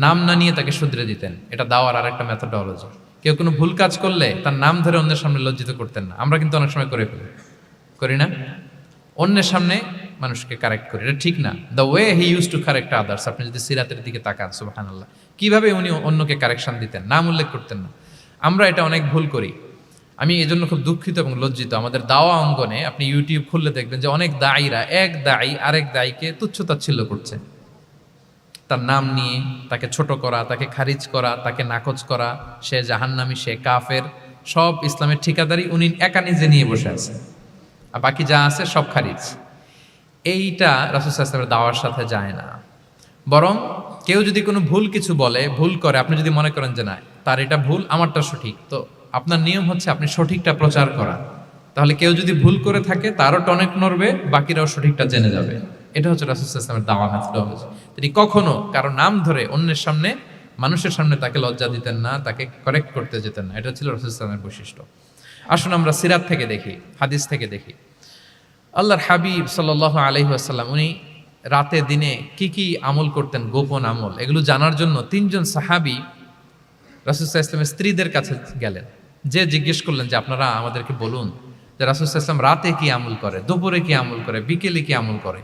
নাম না নিয়ে তাকে শুধরে দিতেন। এটা দাওয়ার আর একটা মেথোডোলজি। কেউ কোনো ভুল কাজ করলে তার নাম ধরে অন্যের সামনে লজ্জিত করতেন না। আমরা কিন্তু অনেক সময় করে ফেলি, করি না? অন্যের সামনে মানুষকে কারেক্ট করি, এটা ঠিক না। The way he use to correct others, আপনি যদি সিরাতের দিকে তাকান, সুবহানাল্লাহ, কিভাবে উনি অন্যকে কারেকশন দিতেন, নাম উল্লেখ করতেন না। আমরা এটা অনেক ভুল করি। আমি এই জন্য খুব দুঃখিত এবং লজ্জিত। আমাদের দাওয়া অঙ্গনে আপনি ইউটিউব খুললে দেখবেন যে অনেক দায়ীরা, এক দায়ী আরেক দায়ীকে তুচ্ছ-তাচ্ছিল্য করছে, তার নাম নিয়ে তাকে ছোট করা, তাকে খারিজ করা, তাকে নাকচ করা, সে জাহান্নামী, সে কাফের, সব ইসলামের ঠিকাদারি উনি একা নিজে নিয়ে বসে আছে, আর বাকি যা আছে সব খারিজ। এইটা রাসূল সাল্লাল্লাহু আলাইহি ওয়াসাল্লামের দাওয়ার সাথে যায় না। বরং কেউ যদি কোনো ভুল কিছু বলে, ভুল করে, আপনি যদি মনে করেন যে না তার এটা ভুল, আমারটা সঠিক, তো আপনার নিয়ম হচ্ছে আপনি সঠিকটা প্রচার করা। তাহলে কেউ যদি ভুল করে থাকে তারও টনক নড়বে, বাকিরাও সঠিকটা জেনে যাবে। এটা হচ্ছে রাসূল সাল্লাল্লাহু আলাইহি ওয়াসাল্লামের দাওয়া মেথোডোলজি। তিনি কখনো কারো নাম ধরে অন্যের সামনে, মানুষের সামনে তাকে লজ্জা দিতেন না, তাকে কারেক্ট করতে যেতেন না। এটা ছিল রাসূল সাল্লাল্লাহু আলাইহি ওয়াসাল্লামের বৈশিষ্ট্য। আসুন আমরা সিরাত থেকে দেখি, হাদিস থেকে দেখি। আল্লাহর হাবিব সাল্লাল্লাহু আলাইহি ওয়াসাল্লাম উনি রাতে দিনে কি কি আমল করতেন, গোপন আমল, এগুলো জানার জন্য 3 জন সাহাবী রাসূল সাল্লাল্লাহু আলাইহি ওয়াসাল্লামের স্ত্রীদের কাছে গেলেন। যে জিজ্ঞেস করলেন যে আপনারা আমাদেরকে বলুন যে রাসূল সাল্লাল্লাহু আলাইহি ওয়াসাল্লাম রাতে কি আমল করে, দুপুরে কি আমল করে, বিকেলে কি আমল করে।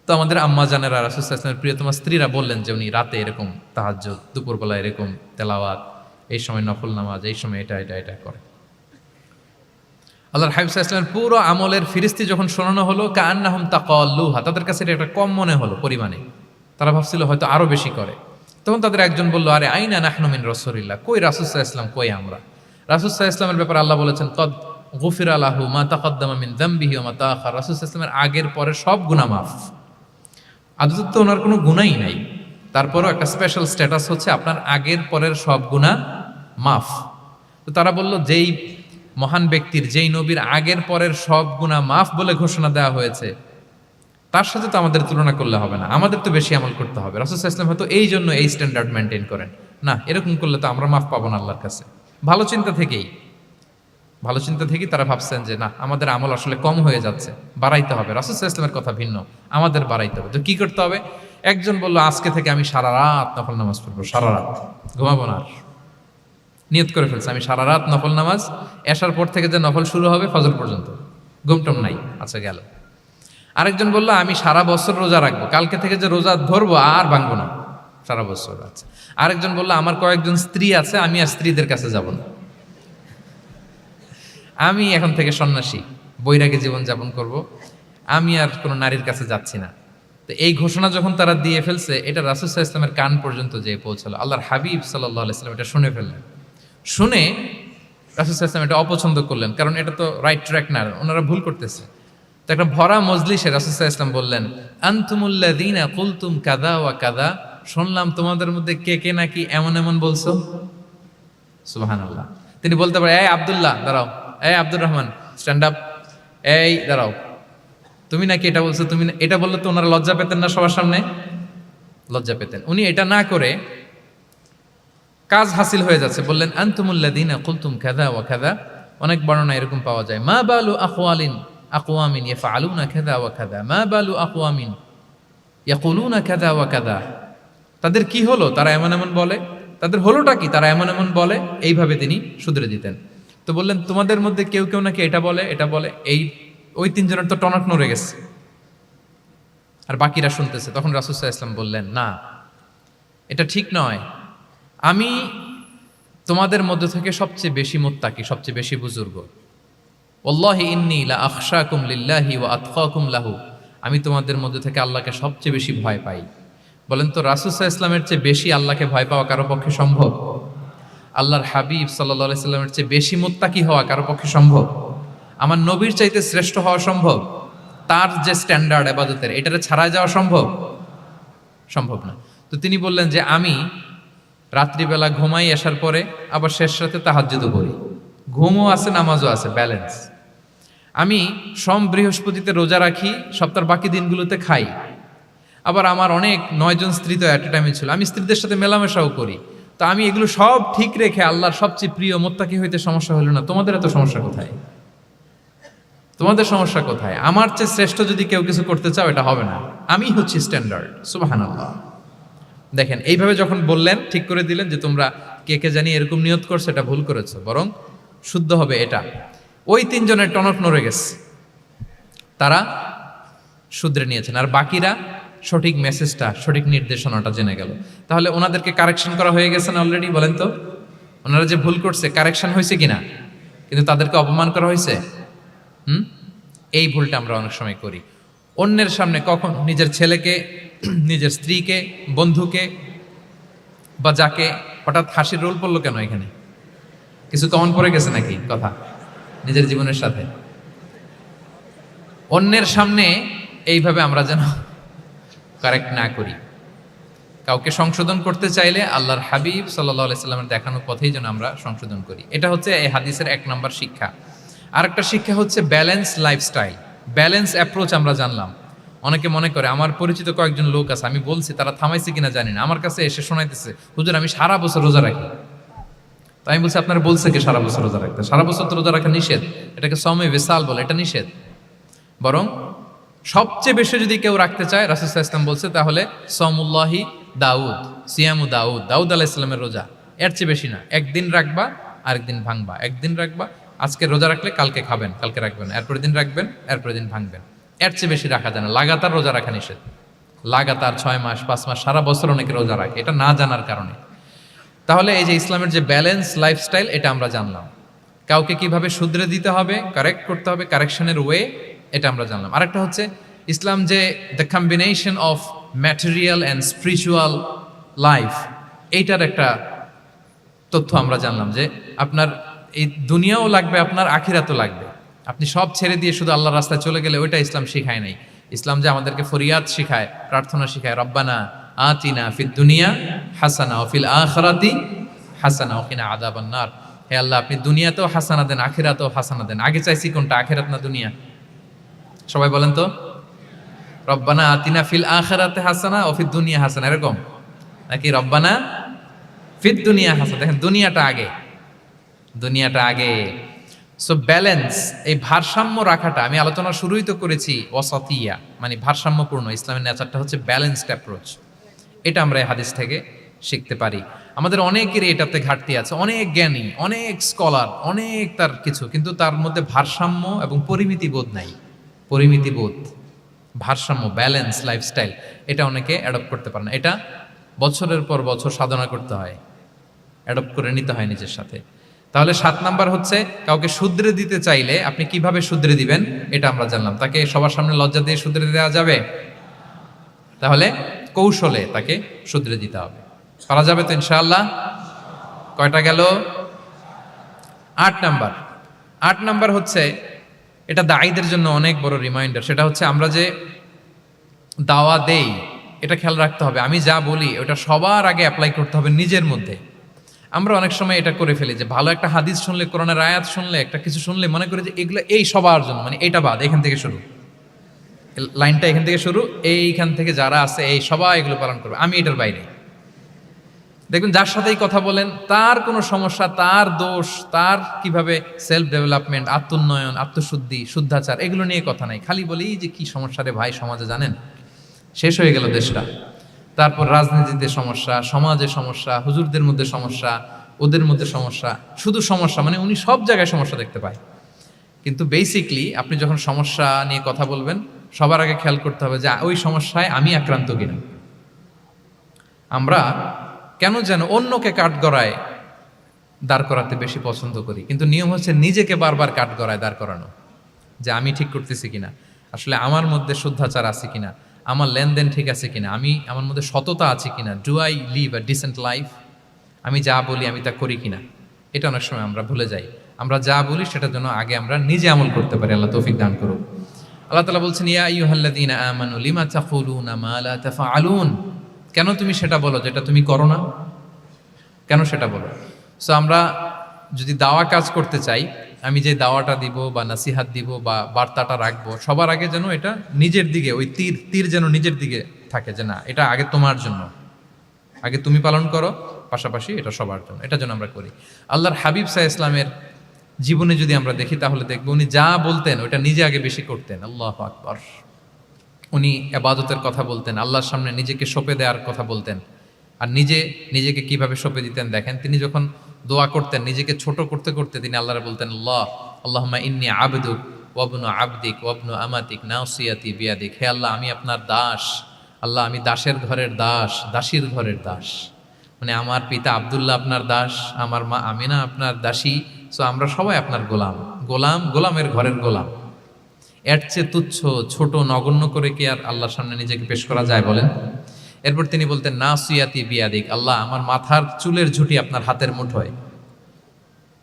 তো আমাদের আম্মা জানেরা, রাসূল সাল্লাল্লাহু আলাইহি ওয়াসাল্লামের প্রিয়তমা স্ত্রীরা বললেন যে উনি রাতে এরকম তাহাজ্জুদ, দুপুরবেলা এরকম তেলাওয়াত, এই সময় নফল নামাজ, এই সময় এটা এটা এটা করে। আল্লাহর হাবিব সাল্লাল্লাহু আলাইহি ওয়াসাল্লামের পুরো আমলের ফিরিস্তি যখন শোনানো হলো, কাআন্নাহুম তাকাল্লুহা, তাদের কাছে এটা একটা কম মনে হলো পরিমাণে। তারা ভাবছিল হয়তো আরো বেশি করে। তখন তাদের একজন বলল, আরে আইনা নাহনু মিন রাসূলিল্লাহ, কই রাসূল সাল্লাল্লাহু আলাইহি ওয়াসাল্লাম, কই আমরা। রাসূল সাল্লাল্লাহু আলাইহি ওয়াসাল্লামের ব্যাপারে আল্লাহ বলেছেন, কদ গুফিরা লাহু মা তাকাদ্দামা মিন যামবিহি ওয়া মা তাআখার। রাসূল সাল্লাল্লাহু আলাইহি ওয়াসাল্লামের আগের পরের সব গুনাহ মাফ। আদতে তো ওনার কোনো গুনাহই নাই, তারপরও একটা স্পেশাল স্ট্যাটাস হচ্ছে আপনার আগের পরের সব গুনাহ মাফ। তো তারা বলল, যেই মহান ব্যক্তির, যেই নবীর আগের পরের সব গুনাহ মাফ বলে ঘোষণা দেওয়া হয়েছে, তার সাথে তো আমাদের তুলনা করলে হবে না, আমাদের তো বেশি আমল করতে হবে। রাসূল সাল্লাল্লাহু আলাইহি ওয়াসাল্লাম হয়তো এই জন্য এই স্ট্যান্ডার্ড মেনটেন করেন না, এরকম করলে তো আমরা মাফ পাবো না আল্লাহর কাছে। ভালো চিন্তা থেকেই তারা ভাবছেন যে না, আমাদের আমল আসলে কম হয়ে যাচ্ছে, বাড়াইতে হবে। রাসূল সাল্লাল্লাহু আলাইহি ওয়াসাল্লামের কথা ভিন্ন, আমাদের বাড়াইতে হবে। তো কি করতে হবে? একজন বলল, আজকে থেকে আমি সারা রাত নফল নামাজ পড়বো, সারা রাত ঘুমাবো না। নিয়ত করে ফেলছে, আমি সারা রাত নফল নামাজ, এশার পর থেকে যে নফল শুরু হবে ফজর পর্যন্ত, ঘুমটম নাই। আচ্ছা, গেল। আরেকজন বলল, আমি সারা বছর রোজা রাখবো, কালকে থেকে যে রোজা ধরবো আর ভাঙবো না, সারা বছর। আচ্ছা। আরেকজন বলল, আমার কয়েকজন স্ত্রী আছে, আমি আর স্ত্রীদের কাছে যাব না, আমি এখন থেকে সন্ন্যাসী, বৈরাগী জীবন যাপন করব, আমি আর কোনো নারীর কাছে যাচ্ছি না। তো এই ঘোষণা যখন তারা দিয়ে ফেলছে, এটা রাসূল সাল্লাল্লাহু আলাইহি ওয়াসাল্লামের কান পর্যন্ত যেয়ে পৌঁছালো। আল্লাহর হাবিব সাল্লাল্লাহু আলাইহি ওয়াসাল্লাম এটা শুনে ফেললেন। শুনে রাসূল সাল্লাল্লাহু আলাইহি ওয়াসাল্লাম এটা অপছন্দ করলেন, কারণ এটা তো রাইট ট্র্যাক না, ওনারা ভুল করতেছে। তো একটা ভরা মজলিসে রাসূল সাল্লাল্লাহু আলাইহি ওয়াসাল্লাম বললেন, আনতুমুল্লাযীনা কুলতুম কাযা ওয়া কাযা, শুনলাম তোমাদের মধ্যে কে কে নাকি এমন এমন বলছো। সুবহানাল্লাহ। তিনি বলতে পারে, এই আব্দুল্লাহ দাঁড়াও, এই আব্দুর রহমান স্ট্যান্ড আপ, এই দাঁড়াও, তুমি নাকি এটা বলছো, তুমি এটা বললে তো ওনারা লজ্জা পেতেন না? সবার সামনে লজ্জা পেতেন। উনি এটা না করে কাজ হাসিল হয়ে যাচ্ছে। বললেন আনতুমুল্লাযীনা কুলতুম কাযা ওয়া কাযা। অনেক বর্ণনা এরকম পাওয়া যায়, মা বালু আকওয়ামিন ইয়াফআলুনা কাযা ওয়া কাযা, মা বালু আকওয়ামিন ইয়াকুলুনা কাযা ওয়া কাযা। তাদের কি হলো, তারা এমন এমন বলে, তাদের হলোটা কি, তারা এমন এমন বলে। এইভাবে তিনি শুধরে দিতেন। তো বললেন তোমাদের মধ্যে কেউ কেউ নাকি এটা বলে এটা বলে। ওই তিনজনের তো টনক নড়ে গেছে, আর বাকিরা শুনতেছে। তখন রাসূল সাল্লাল্লাহু আলাইহি ওয়াসাল্লাম বললেন, না, এটা ঠিক নয়। আমি তোমাদের মধ্য থেকে সবচেয়ে বেশি মুত্তাকি, সবচেয়ে বেশি বুজুর্গ। ওয়াল্লাহি ইন্নী লা আখশাকুম লিল্লাহি ওয়া আতকাকুম লাহু। আমি তোমাদের মধ্য থেকে আল্লাহকে সবচেয়ে বেশি ভয় পাই। বলেন তো রাসূল সাল্লাল্লাহু আলাইহি ওয়াসাল্লামের চেয়ে বেশি আল্লাহকে ভয় পাওয়া কারো পক্ষে সম্ভব? আল্লাহর হাবিব সাল্লাল্লাহু আলাইহি ওয়াসাল্লামের চেয়ে বেশি মুত্তাকি হওয়া কারো পক্ষে সম্ভব? আমার নবীর চাইতে শ্রেষ্ঠ হওয়া সম্ভব? তার যে স্ট্যান্ডার্ড ইবাদতের, এটারে ছাড়াই যাওয়া সম্ভব? সম্ভব না। তো তিনি বললেন যে আমি রাত্রিবেলা ঘুমাই আসার পরে, আবার শেষ রাতে তাহাজ্জুদও করি। ঘুমও আছে, নামাজও আছে, ব্যালেন্স। আমি বৃহস্পতিতে রোজা রাখি, সপ্তাহের বাকি দিনগুলোতে খাই। আবার আমার অনেক 9 জন স্ত্রী তো অ্যাট এ টাইমে ছিল, আমি স্ত্রীদের সাথে মেলামেশাও করি। তো আমি এগুলো সব ঠিক রেখে আল্লাহর সবচেয়ে প্রিয় মুত্তাকি হইতে সমস্যা হলো না। তোমাদের এত সমস্যা কোথায়? তোমাদের সমস্যা কোথায়? আমার চেয়ে শ্রেষ্ঠ যদি কেউ কিছু করতে চাও, এটা হবে না। আমি হচ্ছি স্ট্যান্ডার্ড। সুবহানাল্লাহ। দেখেন, এইভাবে যখন বললেন, ঠিক করে দিলেন যে তোমরা কে কে জানি এরকম নিয়ত করছো, এটা ভুল করেছো, বরং শুদ্ধ হবে এটা। ওই তিনজনের টনক নড়ে গেছে, তারা শুধরে নিয়েছেন, আর বাকিরা সঠিক মেসেজটা, সঠিক নির্দেশনাটা জেনে গেল। তাহলে ওনাদেরকে কারেকশন করা হয়ে গেছে না অলরেডি? বলেন তো, ওনারা যে ভুল করছে কারেকশন হয়েছে কিনা? কিন্তু তাদেরকে অপমান করা হয়েছে। এই ভুলটা আমরা অনেক সময় করি। অন্যের সামনে কখন নিজের ছেলেকে, নিজের স্ত্রীকে, বন্ধুকে বা যাকে, হঠাৎ হাসির রোল পড়লো কেন এখানে? কিছু কমন পড়ে গেছে নাকি কথা নিজের জীবনের সাথে? অন্যের সামনে এইভাবে আমরা যেন কারেক্ট না করি। কাউকে সংশোধন করতে চাইলে আল্লাহর হাবিব সাল্লাল্লাহু আলাইহি সাল্লামের দেখানো পথেই যেন আমরা সংশোধন করি। এটা হচ্ছে এই হাদিসের 1 নম্বর শিক্ষা। আরেকটা শিক্ষা হচ্ছে ব্যালেন্স লাইফস্টাইল, ব্যালেন্স অ্যাপ্রোচ আমরা জানলাম। অনেকে মনে করে, আমার পরিচিত কয়েকজন লোক আছে, আমি বলছি, তারা থামাইছে কিনা জানি না, আমার কাছে এসে শোনাইতেছে, হুজুর আমি সারা বছর রোজা রাখি। তো আমি বলছি, আপনারা বলছে কি সারা বছর রোজা রাখতে? সারা বছর তো রোজা রাখা নিষেধ, এটাকে সওমে বিসাল বলে, এটা নিষেধ। বরং সবচেয়ে বেশি যদি কেউ রাখতে চায়, রাসূল সাল্লাল্লাহু আলাইহি ওয়াসাল্লাম বলছে, তাহলে সওমুল্লাহি দাউদ, সিয়ামু দাউদ, দাউদ আলাইহিস সালামের রোজা। এর চেয়ে বেশি না। একদিন রাখবা, আরেকদিন ভাঙবা, একদিন রাখবা, আজকে রোজা রাখলে কালকে খাবেন, কালকে রাখবেন, এরপরের দিন রাখবেন, এরপরের দিন ভাঙবেন। এর চেয়ে বেশি রাখা যায় না। লাগাতার রোজা রাখা নিষেধ। লাগাতার 6 মাস 5 মাস সারা বছর অনেকে রোজা রাখে, এটা না জানার কারণে। তাহলে এই যে ইসলামের যে ব্যালেন্স লাইফস্টাইল, এটা আমরা জানলাম। কাউকে কিভাবে শুধরে দিতে হবে, কারেক্ট করতে হবে, কারেকশনের ওয়ে, এটা আমরা জানলাম। আরেকটা হচ্ছে ইসলাম যে the combination of material and spiritual life, এইটার একটা তথ্য আমরা জানলাম যে আপনার এই দুনিয়াও লাগবে, আপনার আখিরাতও লাগবে। আপনি সব ছেড়ে দিয়ে শুধু আল্লাহর রাস্তায় চলে গেলে ওইটা ইসলাম শিখায় নাই। ইসলাম যে আমাদেরকে ফরিয়াদ শিখায়, প্রার্থনা শিখায়, রব্বানা আতিনা ফিদ দুনিয়া হাসানা ওয়া ফিল আখিরাতি হাসানা ওয়া কিনা আযাবান নার। হে আল্লাহ, আপনি দুনিয়াতেও হাসানা দেন, আখিরাতেও হাসানা দেন। আগে চাইছি কোনটা, আখিরাত না দুনিয়া? সবাই বলেন তো, রব্বানা আতিনা ফিল আখিরাতি হাসানা ওয়া ফিদ দুনিয়া হাসানা, এরকম নাকি রব্বানা ফিদ দুনিয়া হাসানা? দেখেন, দুনিয়াটা আগে, দুনিয়াটা আগে। সো ব্যালেন্স, এই ভারসাম্য রাখাটা, আমি আলোচনা শুরুই তো করেছি ওয়াসাতিয়া, মানে ভারসাম্যপূর্ণ। ইসলামের নেচারটা হচ্ছে ব্যালেন্সড অ্যাপ্রোচ। এটা আমরা এই হাদিস থেকে শিখতে পারি। আমাদের অনেকেরই এটাতে ঘাটতি আছে, অনেক জ্ঞানী, অনেক স্কলার, অনেক তার কিছু, কিন্তু তার মধ্যে ভারসাম্য এবং পরিমিতি বোধ নাই। পরিমিতি বোধ, ভারসাম্য, ব্যালেন্স লাইফস্টাইল, এটা অনেকে অ্যাডপ্ট করতে পারে না। এটা বছরের পর বছর সাধনা করতে হয়, অ্যাডপ্ট করে নিতে হয় নিজের সাথে। তাহলে 7 নাম্বার হচ্ছে, কাউকে শুধরে দিতে চাইলে আপনি কিভাবে শুধরে দিবেন, এটা আমরা জানলাম। তাকে সবার সামনে লজ্জা দিয়ে শুধরে দেওয়া যাবে? তাহলে কৌশলে তাকে শুধরে দিতে হবে। পারা যাবে তো ইনশাআল্লাহ? কয়টা গেল? 8 নাম্বার। 8 নাম্বার হচ্ছে, এটা দায়ীদের জন্য অনেক বড় রিমাইন্ডার। সেটা হচ্ছে, আমরা যে দাওয়া দেই, এটা খেয়াল রাখতে হবে। আমি যা বলি ওটা সবার আগে অ্যাপ্লাই করতে হবে নিজের মধ্যে। আমরা অনেক সময় এটা করে ফেলি যে ভালো একটা হাদিস শুনলে, কোরআনের আয়াত শুনলে, একটা কিছু শুনলে মনে করি যে এগুলো এই সবার জন্য, মানে এটা বাদ, এখান থেকে শুরু, লাইনটা এখান থেকে শুরু, এইখান থেকে যারা আছে এই সবাই এগুলো পালন করবে, আমি এটার বাইরে। দেখবেন যার সাথেই কথা বলেন তার কোনো সমস্যা, তার দোষ, তার কিভাবে সেলফ ডেভেলপমেন্ট, আত্মোন্নয়ন, আত্মশুদ্ধি, শুদ্ধাচার এগুলো নিয়ে কথা নাই। খালি বলি যে কি সমস্যা রে ভাই সমাজে, জানেন শেষ হয়ে গেল দেশটা। তারপর রাজনীতিতে সমস্যা, সমাজে সমস্যা, হুজুরদের মধ্যে সমস্যা, ওদের মধ্যে সমস্যা, শুধু সমস্যা, মানে উনি সব জায়গায় সমস্যা দেখতে পায়। কিন্তু বেসিকলি আপনি যখন সমস্যা নিয়ে কথা বলবেন সবার আগে খেয়াল করতে হবে যে ওই সমস্যায় আমি আক্রান্ত কিনা। আমরা কেন যেন অন্যকে কাঠগড়ায় দাঁড় করাতে বেশি পছন্দ করি, কিন্তু নিয়ম হচ্ছে নিজেকে বারবার কাঠগড়ায় দাঁড় করানো, যে আমি ঠিক করতেছি কিনা, আসলে আমার মধ্যে শুদ্ধাচার আছে কিনা, আমার লেনদেন ঠিক আছে কিনা, আমি আমার মধ্যে সততা আছে কিনা, do I live a decent life, আমি যা বলি আমি তা করি কিনা। এটা অনেক সময় আমরা ভুলে যাই। আমরা যা বলি সেটার জন্য আগে আমরা নিজে আমল করতে পারি। আল্লাহ তৌফিক দান করুন। আল্লাহ তাআলা বলছেন, ইয়া আইয়ুহাল্লাযীনা আমানু লিমা তাকুলুনা মা লা তাফআলুন, কেন তুমি সেটা বলো যেটা তুমি করো না, কেন সেটা বলো। সো আমরা যদি দাওয়া কাজ করতে চাই, আমি যে দাওয়াটা দিব বা নাসিহাত দিব বা বার্তাটা রাখবো, সবার আগে যেন এটা নিজের দিকে, ওই তীর যেন নিজের দিকে থাকে, যে না এটা আগে তোমার জন্য, আগে তুমি পালন করো, পাশাপাশি এটা সবার জন্য, এটা যেন আমরা করি। আল্লাহর হাবিব সাল্লাল্লাহু আলাইহি ইসলামের জীবনে যদি আমরা দেখি তাহলে দেখবো উনি যা বলতেন ওটা নিজে আগে বেশি করতেন। আল্লাহু আকবার। উনি ইবাদতের কথা বলতেন, আল্লাহর সামনে নিজেকে সঁপে দেওয়ার কথা বলতেন। আর নিজেকে কিভাবে সঁপে দিতেন দেখেন, তিনি যখন দোয়া করতেন নিজেকে ছোট করতে করতে তিনি আল্লাহরে বলতেন, আল্লাহুম্মা ইন্নী আবদুক ওয়াবনু আবদিক ওয়াবনু আমাতিক নাসিয়াতি বিয়াদিক, হে আল্লাহ আমি আপনার দাস, আল্লাহ আমি দাসের ঘরের দাস, দাসীর ঘরের দাস। মানে আমার পিতা আব্দুল্লাহ আপনার দাস, আমার মা আমিনা আপনার দাসী। সো আমরা সবাই আপনার গোলামের ঘরের গোলাম। এর চেয়ে তুচ্ছ, ছোট, নগণ্য করে কি আর আল্লাহর সামনে নিজেকে পেশ করা যায় বলেন? এরপর তিনি বলতেন, নাসিয়াতি বিয়াদিক, আল্লাহ আমার মাথার চুলের ঝুঁটি আপনার হাতের মুঠোয়।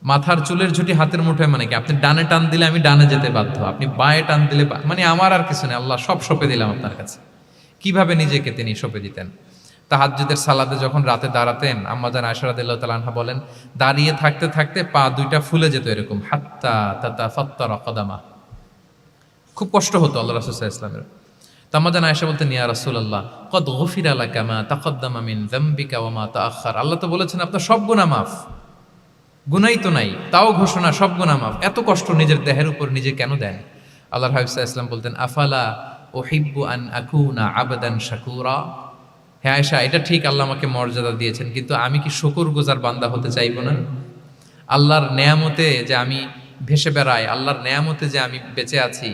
মাথার চুলের ঝুঁটি হাতের মুঠোয় মানে কি, আপনি ডানে টান দিলে আমি ডানে যেতে বাধ্য, আপনি বাঁয়ে টান দিলে মানে আমার আর কিছু নেই, আল্লাহ সব সঁপে দিলাম আপনার কাছে। কিভাবে নিজেকে তিনি সঁপে দিতেন। তাহাজ্জুদের সালাতে যখন রাতে দাঁড়াতেন, আম্মা জান আয়েশা রাদিয়াল্লাহু তাআলা আনহা বলেন, দাঁড়িয়ে থাকতে থাকতে পা দুইটা ফুলে যেত এরকম, হাত্তা তাতাফাত্তারা কদামা, খুব কষ্ট হতো আল্লাহ রাসূল সাল্লাল্লাহু আলাইহি ওয়াসাল্লামের। তো আম্মা জান আয়েশা বলতেন, ইয়া রাসূলুল্লাহ কদ গুফিরা লাকা মা তাকদ্দামা মিন যামবিকা ওয়া মা তাআখার, আল্লাহ তো বলেছেন আপনার সব গুনাহ মাফ, গুনাই তো নাই, তাও ঘোষণা সব গুনাহ মাফ, এত কষ্ট নিজের দেহের উপর নিজে কেন দেন? আল্লাহর হাবিব সাল্লাল্লাহু আলাইহি ওয়াসাল্লাম বলতেন, আফালা উহিব্বু আন আকুনা আবদান শাকুরা, হে আয়েশা এটা ঠিক আল্লাহ আমাকে মর্যাদা দিয়েছেন, কিন্তু আমি কি শুকরগুজার বান্দা হতে চাইবো না? আল্লাহর নেয়ামতে যে আমি ভেসে বেড়াই, আল্লাহর নেয়ামতে যে আমি বেঁচে আছি,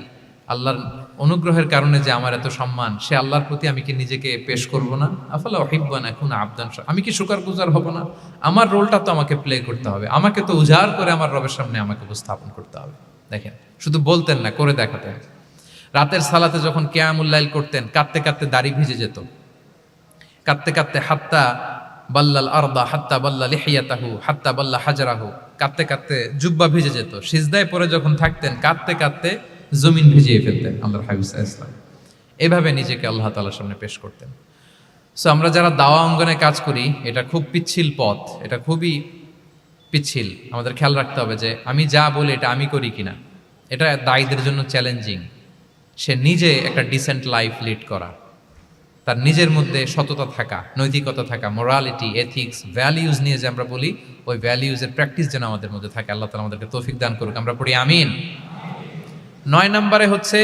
আল্লাহর অনুগ্রহের কারণে যে আমার এত সম্মান, সে আল্লাহর প্রতি আমি কি নিজেকে পেশ করব না? আফালা উহিব্বু আন আকুনা আবদান শাকুরা, আমি কি শুকরগুজার হব না? আমার রোলটা তো আমাকে প্লে করতে হবে, আমাকে তো উজাড় করে আমার রবের সামনে আমাকে উপস্থাপন করতে হবে। দেখেন, শুধু বলতেন না, করে দেখাতেন। রাতের সালাতে যখন কিয়ামুল লাইল করতেন, কাঁদতে কাঁদতে দাড়ি ভিজে যেত, কাঁদতে কাঁদতে হাত্তা বাল্লাল আরদা হাত্তা বাল্লা লিহিয়াতাহু হাত্তা বাল্লা হাজরাহু, কাঁদতে কাঁদতে জুব্বা ভিজে যেত। সিজদায় পরে যখন থাকতেন কাঁদতে কাঁদতে জমিন ভিজিয়ে ফেলতেন আল্লাহর হাবিব সাল্লাল্লাহু আলাইহি ওয়াসাল্লাম। এভাবে নিজেকে আল্লাহ তাআলার সামনে পেশ করতেন। সো আমরা যারা দাওয়া অঙ্গনে কাজ করি, এটা খুব পিচ্ছিল পথ, এটা খুবই পিচ্ছিল। আমাদের খেয়াল রাখতে হবে যে আমি যা বলি এটা আমি করি কিনা। এটা দায়ীদের জন্য চ্যালেঞ্জিং। সে নিজে একটা ডিসেন্ট লাইফ লিড করা, তার নিজের মধ্যে সততা থাকা, নৈতিকতা থাকা, মোরালিটি, এথিক্স, ভ্যালিউজ নিয়ে যে আমরা বলি, ওই ভ্যালিউজের প্র্যাকটিস যেন আমাদের মধ্যে থাকে। আল্লাহ তাআলা আমাদেরকে তৌফিক দান করুক, আমরা পড়ি আমিন। 9 নম্বরে হচ্ছে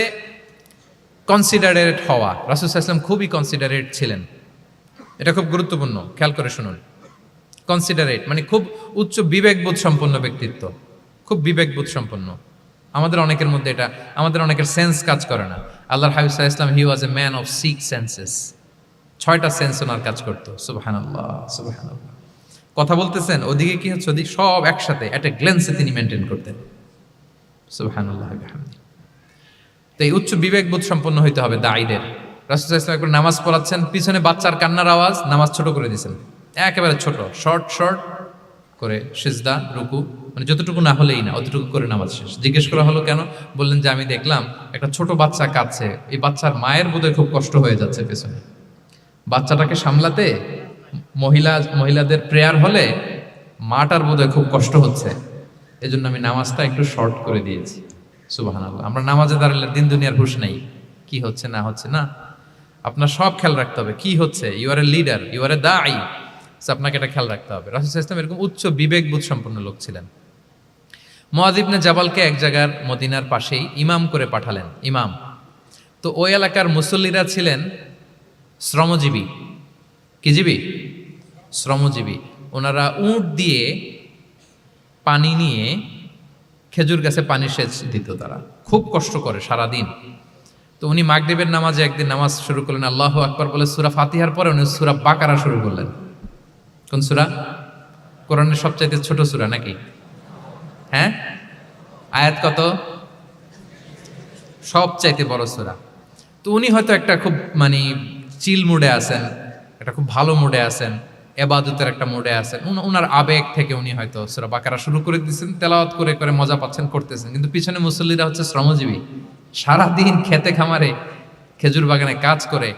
কনসিডারেট হওয়া। রাসূল সাল্লাল্লাহু আলাইহি ওয়াসাল্লাম খুবই কনসিডারেট ছিলেন, এটা খুব গুরুত্বপূর্ণ, খেয়াল করে শুনুন। কনসিডারেট মানে খুব উচ্চ বিবেকবোধ সম্পন্ন ব্যক্তিত্ব, খুব বিবেকবোধ সম্পন্ন। আমাদের অনেকের মধ্যে এটা, আমাদের অনেকের সেন্স কাজ করে না। আল্লাহর হাবিব সাল্লাল্লাহু আলাইহি ওয়াসাল্লাম he was a man of 6 senses, 6টা সেন্স ওনার কাজ করতো। সুবহানাল্লাহ, সুবহানাল্লাহ। কথা বলতেছেন, ওদিকে কি হচ্ছে, ওদিকে সব একসাথে একটা গ্ল্যান্সে তিনি মেনটেন করতেন। সুবহানাল্লাহ বিহামদি। তো এই উচ্চ বিবেকবোধ সম্পন্ন হইতে হবে দাঈদের। রাসূল সাল্লাল্লাহু আলাইহি ওয়াসাল্লাম একবার নামাজ পড়াচ্ছেন, পিছনে বাচ্চার কান্নার আওয়াজ, নামাজ ছোট করে দিয়েছেন, একেবারে ছোট, শর্ট করে সিজদা, রুকু, মানে যতটুকু না হলেই না, অতটুকু করে নামাজ শেষ। জিজ্ঞেস করা হলো কেন? বললেন যে আমি দেখলাম একটা ছোট বাচ্চা কাঁদছে, এই বাচ্চার মায়ের বোধহয় খুব কষ্ট হয়ে যাচ্ছে পেছনে, বাচ্চাটাকে সামলাতে মহিলাদের প্রেয়ার হলে মাটার বোধহয় খুব কষ্ট হচ্ছে, এজন্য আমি নামাজটা একটু শর্ট করে দিয়েছি। সুবহানাল্লাহ। আমরা নামাজে দাঁড়ালে দিন দুনিয়ার হুঁশ নেই, কি হচ্ছে না হচ্ছে না, আপনার সব খেয়াল রাখতে হবে কি হচ্ছে। You are a leader, you are a দাঈ, আপনাকে এটা খেয়াল রাখতে হবে। রাসূল সাল্লাল্লাহু আলাইহি ওয়াসাল্লাম এরকম উচ্চ বিবেকবোধ সম্পন্ন লোক ছিলেন। মুআয ইবনে জাবালকে এক জায়গার মদিনার পাশেই ইমাম করে পাঠালেন, ইমাম। তো ওই এলাকার মুসল্লিরা ছিলেন শ্রমজীবী। কি জীবী? শ্রমজীবী। ওনারা উট দিয়ে পানি নিয়ে খেজুর গাছে পানি সেচ দিত, তারা খুব কষ্ট করে সারাদিন। তো উনি মাগরিবের নামাজে একদিন নামাজ শুরু করলেন, আল্লাহু আকবার বলে সূরা ফাতিহার পরে উনি সূরা বাকারা শুরু করলেন। কোন সূরা? কোরআনের সবচাইতে ছোট সূরা নাকি? হ্যাঁ, আয়াত কত? সবচাইতে বড় সূরা। তো উনি হয়তো একটা খুব চিল মুডে আছেন, একটা খুব ভালো মুডে আছেন, এবাদতের একটা মুডে আছেন। উনার আবেগ থেকে উনি হয়তো সূরা বাকারা শুরু করে দিয়েছেন, তেলাওয়াত করে করে মজা পাচ্ছেন, করতেছেন। কিন্তু পিছনে মুসল্লিরা হচ্ছে শ্রমজীবী, সারাদিন খেতে খামারে খেজুর বাগানে কাজ করে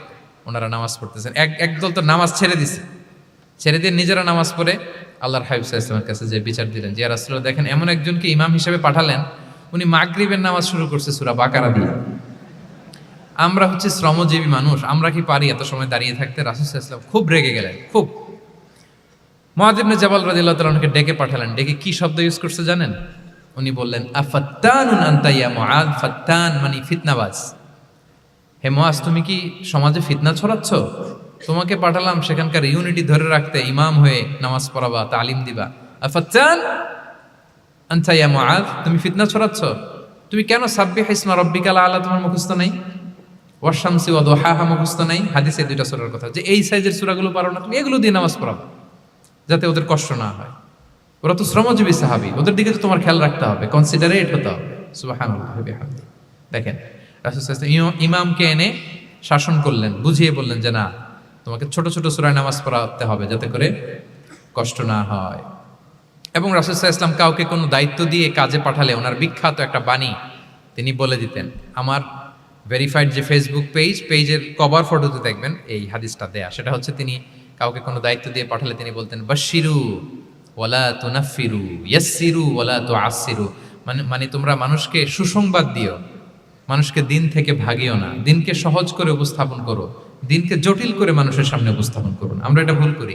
ওনারা নামাজ পড়তেছেন। একদল তো নামাজ ছেড়ে দিছে, ছেড়ে দিয়ে নিজেরা নামাজ পড়ে আল্লাহর হাবিব সাল্লাল্লাহু আলাইহি ওয়াসাল্লামের কাছে যে বিচার দিলেন যে, ইয়া রাসূলুল্লাহ, দেখেন এমন একজনকে ইমাম হিসেবে পাঠালেন, উনি মাগরিবের নামাজ শুরু করছে সূরা বাকারা দিয়ে। আমরা হচ্ছে শ্রমজীবী মানুষ, আমরা কি পারি এত সময় দাঁড়িয়ে থাকতে? রাসূল সাল্লাল্লাহু আলাইহি ওয়াসাল্লাম খুব রেগে গেলেন, খুব। মুআয ইবনে জাবাল রাদিয়াল্লাহু তাআলা আনহুকে ডেকে পাঠালেন। ডেকে কি শব্দ ইউজ করছে জানেন? উনি বললেন, আফাত্তানুন আনতা ইয়া মুআয। ফাত্তান মানে ফিতনাবাজ। হে মুআয, তুমি কি সমাজে ফিতনা ছড়াচ্ছ? তোমাকে পাঠালাম সেখানকার ইউনিটি ধরে রাখতে, ইমাম হয়ে নামাজ পড়াবা, তালিম দিবা। আফাত্তান আনতা ইয়া মুআয, তুমি ফিতনা ছড়াচ্ছ? তুমি কেন সাব্বিহ ইসমা রাব্বিকাল আলা তোমার মুখস্থ নাই? ওয়াশ শামসি ওয়া দুহাহা মুখস্থ নাই? হাদিসে দুইটা সূরার কথা, যে এই সাইজের সূরাগুলো পারো না, তুমি এগুলো দিয়ে নামাজ পড়াবা যাতে ওদের কষ্ট না হয়। ওরা তো শ্রমজীবী সাহাবী, ওদের দিকে তো তোমার খেয়াল রাখতে হবে, কনসিডারেট হতে হবে। সুবহানাল্লাহ ওয়া বিহামদিহি। দেখেন রাসূল সাল্লাল্লাহু আলাইহি ওয়াসাল্লাম ইমামকে এনে শাসন করলেন, বুঝিয়ে বললেন যে না, তোমাকে ছোট ছোট সূরায় নামাজ পড়াতে হবে যাতে করে কষ্ট না হয়। এবং রাসূল সাল্লাল্লাহু আলাইহি ওয়াসাল্লাম কাউকে কোনো দায়িত্ব দিয়ে কাজে পাঠালে ওনার বিখ্যাত একটা বাণী তিনি বলে দিতেন। আমার ভেরিফাইড যে ফেসবুক পেজের কভার ফটোতে দেখবেন এই হাদিসটা দেয়া। সেটা হচ্ছে, তিনি কাউকে কোনো দায়িত্ব দিয়ে পাঠালে তিনি বলতেন, বাশশিরু ওয়ালা তুনাফিরু, ইয়াসসিরু ওয়ালা তুআসসিরু। মানে তোমরা মানুষকে সুসংবাদ দিও, মানুষকে দিন থেকে ভাগিও না, দিনকে সহজ করে উপস্থাপন করো, দিনকে জটিল করে মানুষের সামনে উপস্থাপন করুন। আমরা এটা ভুল করি,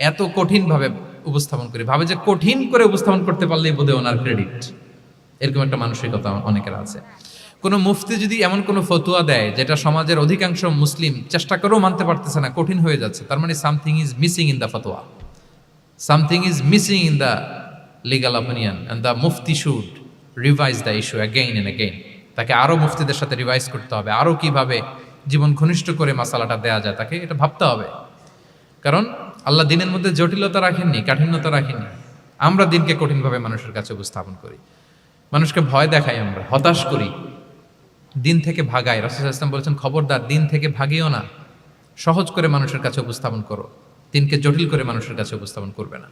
এত কঠিনভাবে উপস্থাপন করি, ভাবে যে কঠিন করে উপস্থাপন করতে পারলেই বোধহয় ওনার ক্রেডিট। এরকম একটা মানসিকতা অনেকের আছে। কোনো মুফতি যদি এমন কোনো ফতুয়া দেয় যেটা সমাজের অধিকাংশ মুসলিম চেষ্টা করেও মানতে পারতেছে না, কঠিন হয়ে যাচ্ছে, তার মানে something is missing in the ফতোয়া, something is missing in the legal opinion, and the মুফতি should revise the issue again and again. তাকে আরও মুফতিদের সাথে রিভাইজ করতে হবে, আরও কিভাবে জীবন ঘনিষ্ঠ করে মাসালাটা দেয়া যায়, তাকে এটা ভাবতে হবে। কারণ আল্লাহ দিনের মধ্যে জটিলতা রাখেননি, কাঠিন্যতা রাখেননি। আমরা দিনকে কঠিনভাবে মানুষের কাছে উপস্থাপন করি, মানুষকে ভয় দেখাই, আমরা হতাশ করি, দিন থেকে ভাগাই। রাসূল সাল্লাল্লাহু আলাইহি ওয়াসাল্লাম বলেছেন, খবরদার দিন থেকে ভাগিও না, সহজ করে মানুষের কাছে উপস্থাপন করো, দিনকে জটিল করে মানুষের কাছে উপস্থাপন করবে না।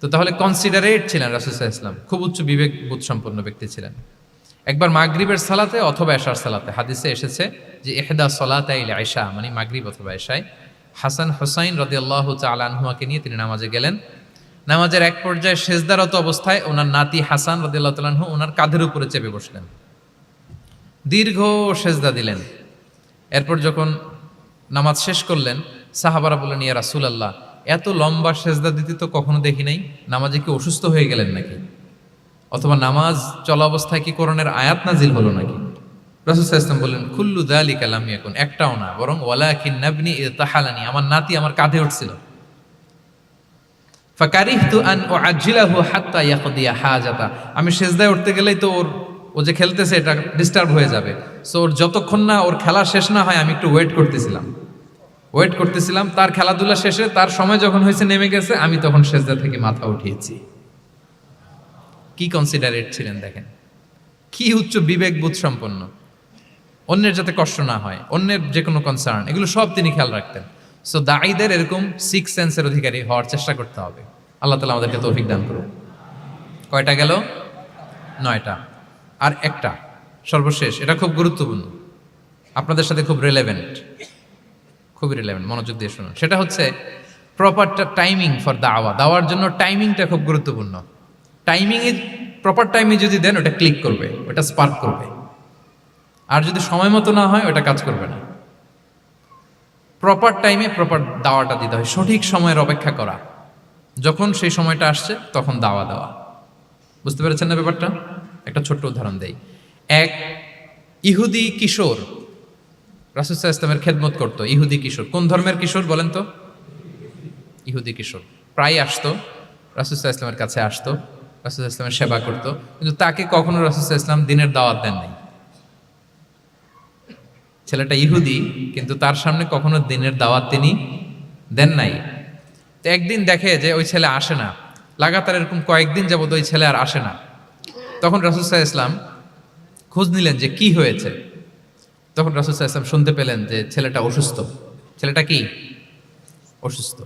তো তাহলে কনসিডারেট ছিলেন রাসূল সাল্লাল্লাহু আলাইহি ওয়াসাল্লাম, খুব উচ্চ বিবেকবোধ সম্পন্ন ব্যক্তি ছিলেন। একবার মাগরিবের সালাতে অথবা এশার সালাতে হাদিসে এসেছে যে ইহদা সলাতাইল ইশা, মানে মাগরিব অথবা এশায়, হাসান হুসাইন রাদিয়াল্লাহু তাআলা আনহুমাকে নিয়ে তিনি নামাজে গেলেন। নামাজের এক পর্যায়ে সেজদারত অবস্থায় ওনার নাতি হাসান রাদিয়াল্লাহু তাআলা আনহু ওনার কাঁধের উপরে চেপে বসলেন, দীর্ঘ সেজদা দিলেন। এরপর যখন নামাজ শেষ করলেন, সাহাবারা বললেন, ইয়া রাসূলুল্লাহ, এত লম্বা সেজদা দিতে তো কখনো দেখি নাই, নামাজে কি অসুস্থ হয়ে গেলেন নাকি? অথবা নামাজ চলা অবস্থায় কি কোরআনের আয়াত নাজিল হলো নাকি? রাসূল সাল্লাল্লাহু আলাইহি ওয়াসাল্লাম বললেন, কুল্লু যালিকা লাম ইয়াকুন, একটাও না, বরং ওয়ালাকিন নাবনি ইতাহালানি, আমার নাতি আমার কাঁধে উঠছিল। ফাকারিহতু আন উআজ্জিলাহু হাত্তা ইয়াকদিয়া হাজাতা, আমি সেজদায় উঠতে গেলেই তো ও যে খেলতেছে এটা ডিস্টার্ব হয়ে যাবে, সো ওর যতক্ষণ না ওর খেলা শেষ না হয় আমি একটু ওয়েট করতেছিলাম। তার খেলাধুলা শেষে তার সময় যখন হয়েছে, নেমে গেছে, আমি তখন সেজদা থেকে মাথা উঠিয়েছি। কি কনসিডারেট ছিলেন দেখেন, কি উচ্চ বিবেকবোধ সম্পন্ন। অন্যের যাতে কষ্ট না হয়, অন্যের যে কোনো কনসার্ন, এগুলো সব তিনি খেয়াল রাখতেন। সো দাঈদের এরকম সিক্স সেন্সের অধিকারী হওয়ার চেষ্টা করতে হবে। আল্লাহ তাআলা আমাদেরকে তৌফিক দান করুন। কয়টা গেল? 9টা। আর একটা সর্বশেষ, এটা খুব গুরুত্বপূর্ণ, আপনাদের সাথে খুব রিলেভেন্ট, খুবই রিলেভেন্ট, মনোযোগ দিয়ে শুনুন। সেটা হচ্ছে প্রপার টাইমিং ফর দাওয়া। দাওয়ার জন্য টাইমিংটা খুব গুরুত্বপূর্ণ। প্রপার টাইমে যদি দেন, ওটা ক্লিক করবে, ওটা স্পার্ক করবে। আর যদি সময় মতো না হয়, ওটা কাজ করবে না। প্রপার টাইমে প্রপার দাওয়াটা দিতে হয়, সঠিক সময়ের অপেক্ষা করা, যখন সেই সময়টা আসছে তখন দাওয়া দেওয়া। বুঝতে পেরেছেন না ব্যাপারটা? একটা ছোট্ট উদাহরণ দেই। এক ইহুদি কিশোর রাসূল সাল্লাল্লাহু আলাইহি ওয়াসাল্লামের খেদমত করতো। ইহুদি কিশোর, কোন ধর্মের কিশোর বলেন তো? ইহুদি কিশোর প্রায় আসতো রাসূল সাল্লাল্লাহু আলাইহি ওয়াসাল্লামের কাছে, আসতো রাসূল সাল্লাল্লাহু আলাইহি ওয়াসাল্লামের সেবা করতো, কিন্তু তাকে কখনো রাসূল সাল্লাল্লাহু আলাইহি ওয়াসাল্লাম দিনের দাওয়াত দেন নাই। ছেলেটা ইহুদি, কিন্তু তার সামনে কখনো দিনের দাওয়াত তিনি দেন নাই। তো একদিন দেখে যে ওই ছেলে আসে না, লাগাতার এরকম কয়েকদিন যাবত ওই ছেলে আর আসে না। তখন রাসূল সাল্লাল্লাহু আলাইহি ওয়াসাল্লাম খোঁজ নিলেন যে কি হয়েছে। তখন রাসূল সাল্লাল্লাহু আলাইহি ওয়াসাল্লাম শুনতে পেলেন যে ছেলেটা অসুস্থ। ছেলেটা কি অসুস্থ।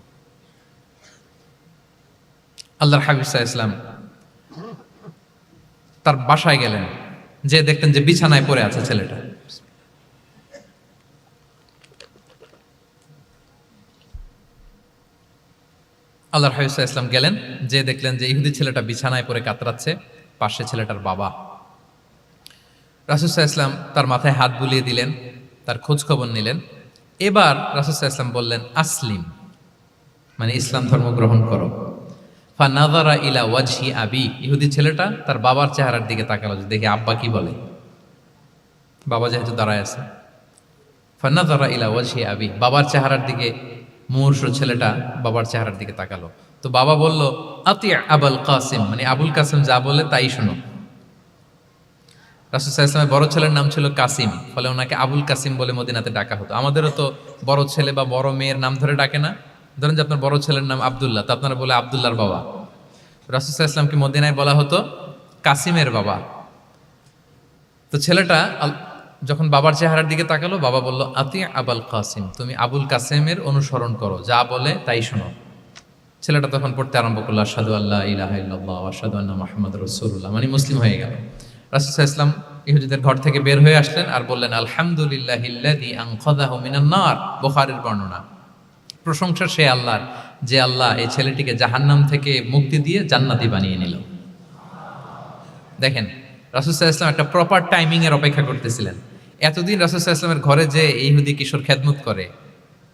আল্লাহর হাবিব সাল্লাল্লাহু আলাইহি ওয়াসাল্লাম তার বাসায় গেলেন, যে দেখতেন যে বিছানায় পড়ে আছে ছেলেটা। আল্লাহর হাবিব সাল্লাল্লাহু আলাইহি ওয়াসাল্লাম গেলেন, যে দেখলেন যে ইহুদি ছেলেটা বিছানায় পড়ে কাতরাচ্ছে, পাশে ছেলেটার বাবা। রাসূল সাল্লাল্লাহু আলাইহি ওয়াসাল্লাম তার মাথায় হাত বুলিয়ে দিলেন, তার খোঁজ খবর নিলেন। এবার রাসূল সাল্লাল্লাহু আলাইহি ওয়াসাল্লাম বললেন আসলিম, মানে ইসলাম ধর্ম গ্রহণ করো। ফানাযারা ইলা ওয়াজহি আবি, ইহুদি ছেলেটা তার বাবার চেহারার দিকে তাকালো যে দেখি আব্বা কি বলে। বাবা যেহেতু দাঁড়ায় আছে, ফানাযারা ইলা ওয়াজহি আবি, বাবার চেহারার দিকে মুমূর্ষ ছেলেটা বাবার চেহারার দিকে তাকালো। তো বাবা বলল আতি আবুল কাসিম, মানে আবুল কাসিম যা বলে তাই শোনো। রাসূল সাল্লাল্লাহু আলাইহি ওয়াসাল্লামের বড় ছেলের নাম ছিল কাসিম, ফলে ওনাকে আবুল কাসিম বলে মদিনাতে ডাকা হতো। আমাদেরও তো বড় ছেলে বা বড় মেয়ের নাম ধরে ডাকে না? ধরেন যে আপনার বড় ছেলের নাম আব্দুল্লাহ, তো আপনারা বলে আব্দুল্লাহর বাবা। রাসূল সাল্লাল্লাহু আলাইহি ওয়াসাল্লামকে মদিনায় বলা হতো কাসিমের বাবা। তো ছেলেটা যখন বাবার চেহারার দিকে তাকালো, বাবা বলল আতি আবুল কাসিম, তুমি আবুল কাসিমের অনুসরণ করো, যা বলে তাই শোনো। ছেলেটা তখন পড়তে আরম্ভ করলো আশহাদু আল্লা ইলাহা ইল্লাল্লাহ ওয়া আশহাদু আন্না মুহাম্মাদুর রাসূলুল্লাহ, মানে মুসলিম হয়ে গেল। রাসূল সাল্লাল্লাহু আলাইহি ওয়াসাল্লাম ইহুদিদের ঘর থেকে বের হয়ে আসলেন আর বললেন আলহামদুলিল্লাহিল্লাযী আনকাযাহু মিনান নার, বুখারীর বর্ণনা। প্রশংসা সে আল্লাহর, যে আল্লাহ এই ছেলেটিকে জাহান্নাম থেকে মুক্তি দিয়ে জান্নাতি বানিয়ে নিল। দেখেন রাসূল সাল্লাল্লাহু আলাইহি ওয়াসাল্লাম একটা প্রপার টাইমিং এর অপেক্ষা করতেছিলেন। এতদিন রাসূল সাল্লাল্লাহু আলাইহি ওয়াসাল্লামের ঘরে যে ইহুদি কিশোর খেদমত করে,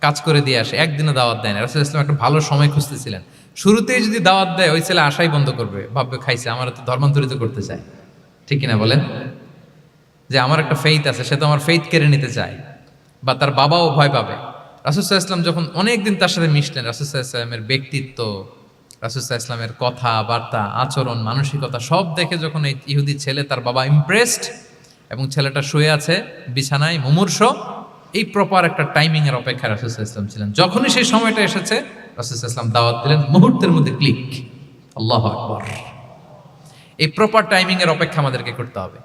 কাজ করে দিয়ে আসে, একদিনও দাওয়াত দেয় না। রাসূল সাল্লাল্লাহু আলাইহি ওয়াসাল্লাম একটা ভালো সময় খুঁজতেছিলেন। শুরুতেই যদি দাওয়াত দেয়, ওই ছেলে আশাই বন্ধ করবে, ভাববে খাইছে, আমার তো ধর্মান্তরিত করতে চায়। ঠিক কিনা বলেন? যে আমার একটা ফেইথ আছে, সে তো আমার ফেইথ কেড়ে নিতে চায়, বা তার বাবাও ভয় পাবে। রাসূল সাল্লাল্লাহু আলাইহি ওয়াসাল্লাম যখন অনেকদিন তার সাথে মিশলেন, রাসূল সাল্লাল্লাহু আলাইহি ওয়াসাল্লামের ব্যক্তিত্ব, রাসূল সাল্লাল্লাহু আলাইহি ওয়াসাল্লামের কথা বার্তা, আচরণ, মানসিকতা সব দেখে যখন এই ইহুদি ছেলে, তার বাবা ইমপ্রেসড, এবং ছেলেটা শুয়ে আছে বিছানায় মুমূর্ষ, এই প্রপার একটা টাইমিং এর অপেক্ষায় রাসূল সাল্লাল্লাহু আলাইহি ওয়াসাল্লাম ছিলেন। যখনই সেই সময়টা এসেছে, রাসূল সাল্লাল্লাহু আলাইহি ওয়াসাল্লাম দাওয়াত দিলেন, মুহূর্তের মধ্যে ক্লিক। আল্লাহু আকবার। এই প্রপার টাইমিং এর অপেক্ষা আমাদেরকে করতে হবে।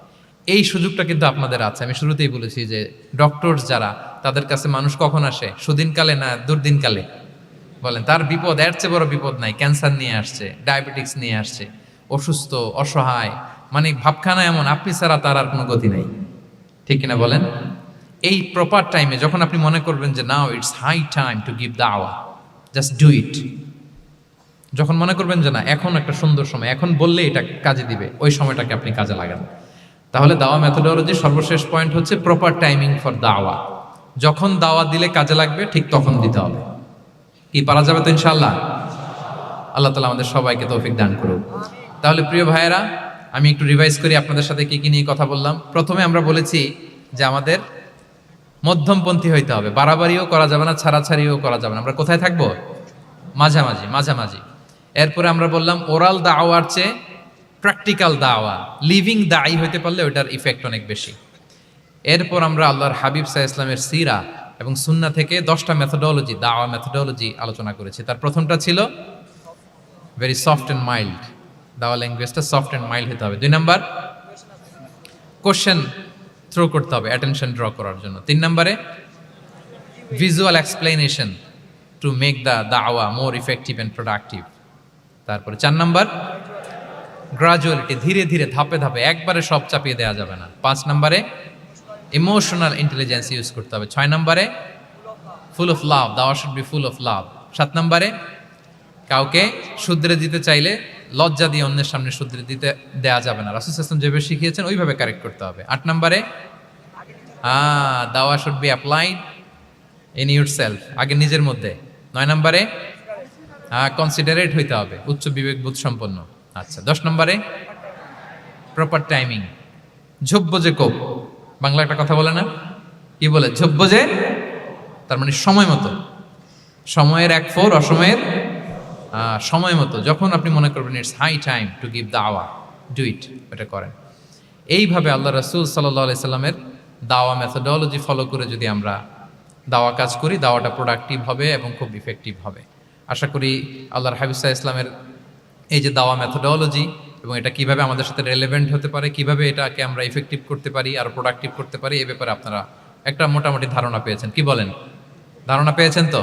এই সুযোগটা কিন্তু আপনাদের আছে। আমি শুরুতেই বলেছি যে ডক্টরস যারা, তাদের কাছে মানুষ কখন আসে? সুদিনকালে না দুর্দিনকালে? বলেন, তার বিপদ এর চেয়ে বড় বিপদ নাই। ক্যান্সার নিয়ে আসছে, ডায়াবেটিক্স নিয়ে আসছে, অসুস্থ, অসহায়, মানে ভাবখানা এমন, আপনি ছাড়া তার আর কোনো গতি নাই। ঠিক কিনা বলেন? এই প্রপার টাইমে যখন আপনি মনে করবেন যে now it's high time to give দাওয়া, জাস্ট ডু ইট। যখন মনে করবেন যে না এখন একটা সুন্দর সময়, এখন বললে এটা কাজে দিবে, ওই সময়টাকে আপনি কাজে লাগান। তাহলে দাওয়া মেথোডোলজির সর্বশেষ পয়েন্ট হচ্ছে প্রপার টাইমিং ফর দাওয়া। যখন দাওয়া দিলে কাজে লাগবে, ঠিক তখন দিতে হবে। কি পারা যাবে তো ইনশাআল্লাহ? আল্লাহ তাআলা আমাদের সবাইকে তৌফিক দান করুন। তাহলে প্রিয় ভাইয়েরা, আমি একটু রিভাইজ করি আপনাদের সাথে কি কি নিয়ে কথা বললাম। প্রথমে আমরা বলেছি যে আমাদের মধ্যমপন্থী হইতে হবে, বাড়াবাড়িও করা যাবে না, ছাড়াছাড়িও করা যাবে না। আমরা কোথায় থাকবো? মাঝামাঝি, মাঝামাঝি। এরপরে আমরা বললাম ওরাল দাওয়ার চেয়ে প্র্যাকটিক্যাল দাওয়া, লিভিং দায়ী হইতে পারলে ওটার ইফেক্ট অনেক বেশি। এরপর আমরা আল্লাহর হাবিব সাল্লাল্লাহু আলাইহি ওয়াসাল্লামের সিরা এবং সুন্নাহ থেকে 10টা মেথোডোলজি, দাওয়া মেথোডোলজি আলোচনা করেছি। তার প্রথমটা ছিল ভেরি সফট অ্যান্ড মাইল্ড, দাওয়া ল্যাঙ্গুয়েজটা সফট অ্যান্ড মাইল্ড হতে হবে। 2 নাম্বার, কোশ্চেন থ্রো করতে হবে অ্যাটেনশন ড্র করার জন্য। 3 নম্বরে, visual explanation to make the দাওয়া মোর ইফেক্টিভ অ্যান্ড প্রোডাক্টিভ। তারপরে 4 নাম্বার, গ্রাজুয়ালিটি, ধীরে ধীরে, ধাপে ধাপে, একবারে সব চাপিয়ে দেওয়া যাবে না। 5 নম্বরে, ইমোশনাল ইন্টেলিজেন্স ইউজ করতে হবে। 6 নম্বরে, ফুল অফ লাভ, দাওয়া should be full of love. 7 নম্বরে, কাউকে শুধরে দিতে চাইলে লজ্জা দিয়ে অন্যের সামনে শুধরে দিতে দেয়া যাবে না, রাসূল সাল্লাল্লাহু আলাইহি ওয়াসাল্লাম যেভাবে শিখিয়েছেন ওইভাবে কারেক্ট করতে হবে। 8 নম্বরে, দাওয়া should be applied in your self, আগে নিজের মধ্যে। 9 নম্বরে কনসিডারেট হইতে হবে, উচ্চ বিবেকবোধ সম্পন্ন। আচ্ছা, 10 নম্বরে প্রপার টাইমিং, ঝোপ্য যে কোপ, বাংলা একটা কথা বলে না, কি বলে, ঝোপ্য যে, তার মানে সময় মতো, সময়ের 1/4, অসময়ের সময় মতো। যখন আপনি মনে করবেন it's high time to give দাওয়া, ডু ইট, এটা করেন। এইভাবে আল্লাহ রাসূল সাল্লাল্লাহু আলাইহি সাল্লামের দাওয়া মেথোডোলজি ফলো করে যদি আমরা দাওয়া কাজ করি, দাওয়াটা প্রোডাক্টিভ হবে এবং খুব ইফেক্টিভ হবে। আশা করি আল্লাহর হাবিব সাল্লাল্লাহু আলাইহি ইসলামের এই যে দাওয়া মেথোডোলজি এবং এটা কিভাবে আমাদের সাথে রেলেভেন্ট হতে পারে, কিভাবে এটাকে আমরা ইফেক্টিভ করতে পারি আর প্রোডাক্টিভ করতে পারি, এ ব্যাপারে আপনারা একটা মোটামুটি ধারণা পেয়েছেন। কি বলেন, ধারণা পেয়েছেন তো?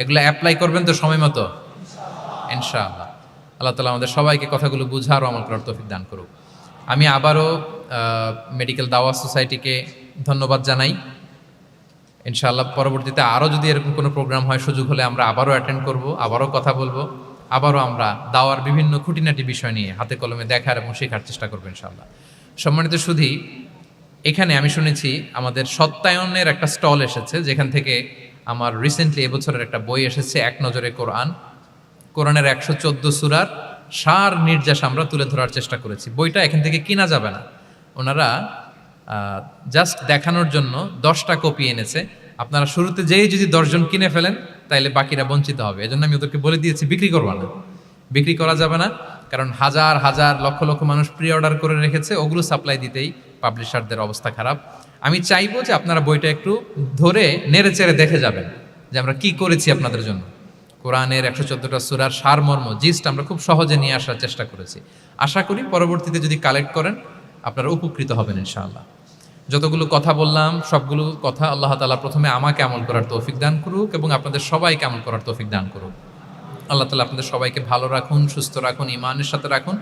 এগুলো অ্যাপ্লাই করবেন তো সময় মতো ইনশাআল্লাহ। আল্লাহ তাআলা আমাদের সবাইকে কথাগুলো বুঝার ও আমল করার তৌফিক দান করুক। আমি আবারও মেডিকেল দাওয়া সোসাইটিকে ধন্যবাদ জানাই। ইনশাআল্লাহ পরবর্তীতে আরও যদি এরকম কোনো প্রোগ্রাম হয়, সুযোগ হলে আমরা আবারও অ্যাটেন্ড করব, আবারও কথা বলবো, আবারও আমরা দাওয়ার বিভিন্ন খুঁটিনাটি বিষয় নিয়ে হাতে কলমে দেখার এবং শেখার চেষ্টা করবো ইনশাআল্লাহ। সম্মানিত সুধী, এখানে আমি শুনেছি আমাদের সত্যায়নের একটা স্টল এসেছে, যেখান থেকে আমার রিসেন্টলি এবছরের একটা বই এসেছে, এক নজরে কোরআন। কোরআনের 114 সূরার সার নির্যাস আমরা তুলে ধরার চেষ্টা করেছি। বইটা এখান থেকে কিনা যাবে না, ওনারা জাস্ট দেখানোর জন্য 10টা কপি এনেছে। আপনারা শুরুতে যেই যদি 10 জন কিনে ফেলেন, তাইলে বাকিরা বঞ্চিত হবে। এজন্য আমি ওদেরকে বলে দিয়েছি বিক্রি করবা না, বিক্রি করা যাবে না, কারণ হাজার হাজার লক্ষ লক্ষ মানুষ প্রি অর্ডার করে রেখেছে, ওগুলো সাপ্লাই দিতেই পাবলিশারদের অবস্থা খারাপ। আমি চাইবো যে আপনারা বইটা একটু ধরে নেড়ে চেড়ে দেখে যাবেন যে আমরা কি করেছি আপনাদের জন্য। কোরআনের 114টা সূরার সারমর্ম, জিস্ট আমরা খুব সহজে নিয়ে আসার চেষ্টা করেছি। আশা করি পরবর্তীতে যদি কালেক্ট করেন আপনারা উপকৃত হবেন ইনশাআল্লাহ। যতগুলো কথা বললাম, সবগুলো কথা আল্লাহ তাআলা প্রথমে আমাকে আমল করার তৌফিক দান করুক এবং আপনাদের সবাইকে আমল করার তৌফিক দান করুক। আল্লাহ তাআলা আপনাদের সবাইকে ভালো রাখুন, সুস্থ রাখুন, ঈমানের সাথে রাখুন।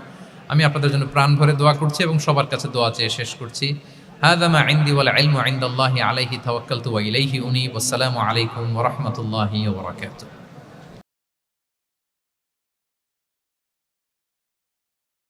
আমি আপনাদের জন্য প্রাণ ভরে দোয়া করছি এবং সবার কাছে দোয়া চেয়ে শেষ করছি। হাযা মা ইনদি ওয়াল ইলমু ইনদাল্লাহি আলাইহি তাওয়াক্কালতু ওয়া ইলাইহি উনীব। আসসালামু আলাইকুম ওয়া রাহমাতুল্লাহি ওয়া বারাকাতুহু।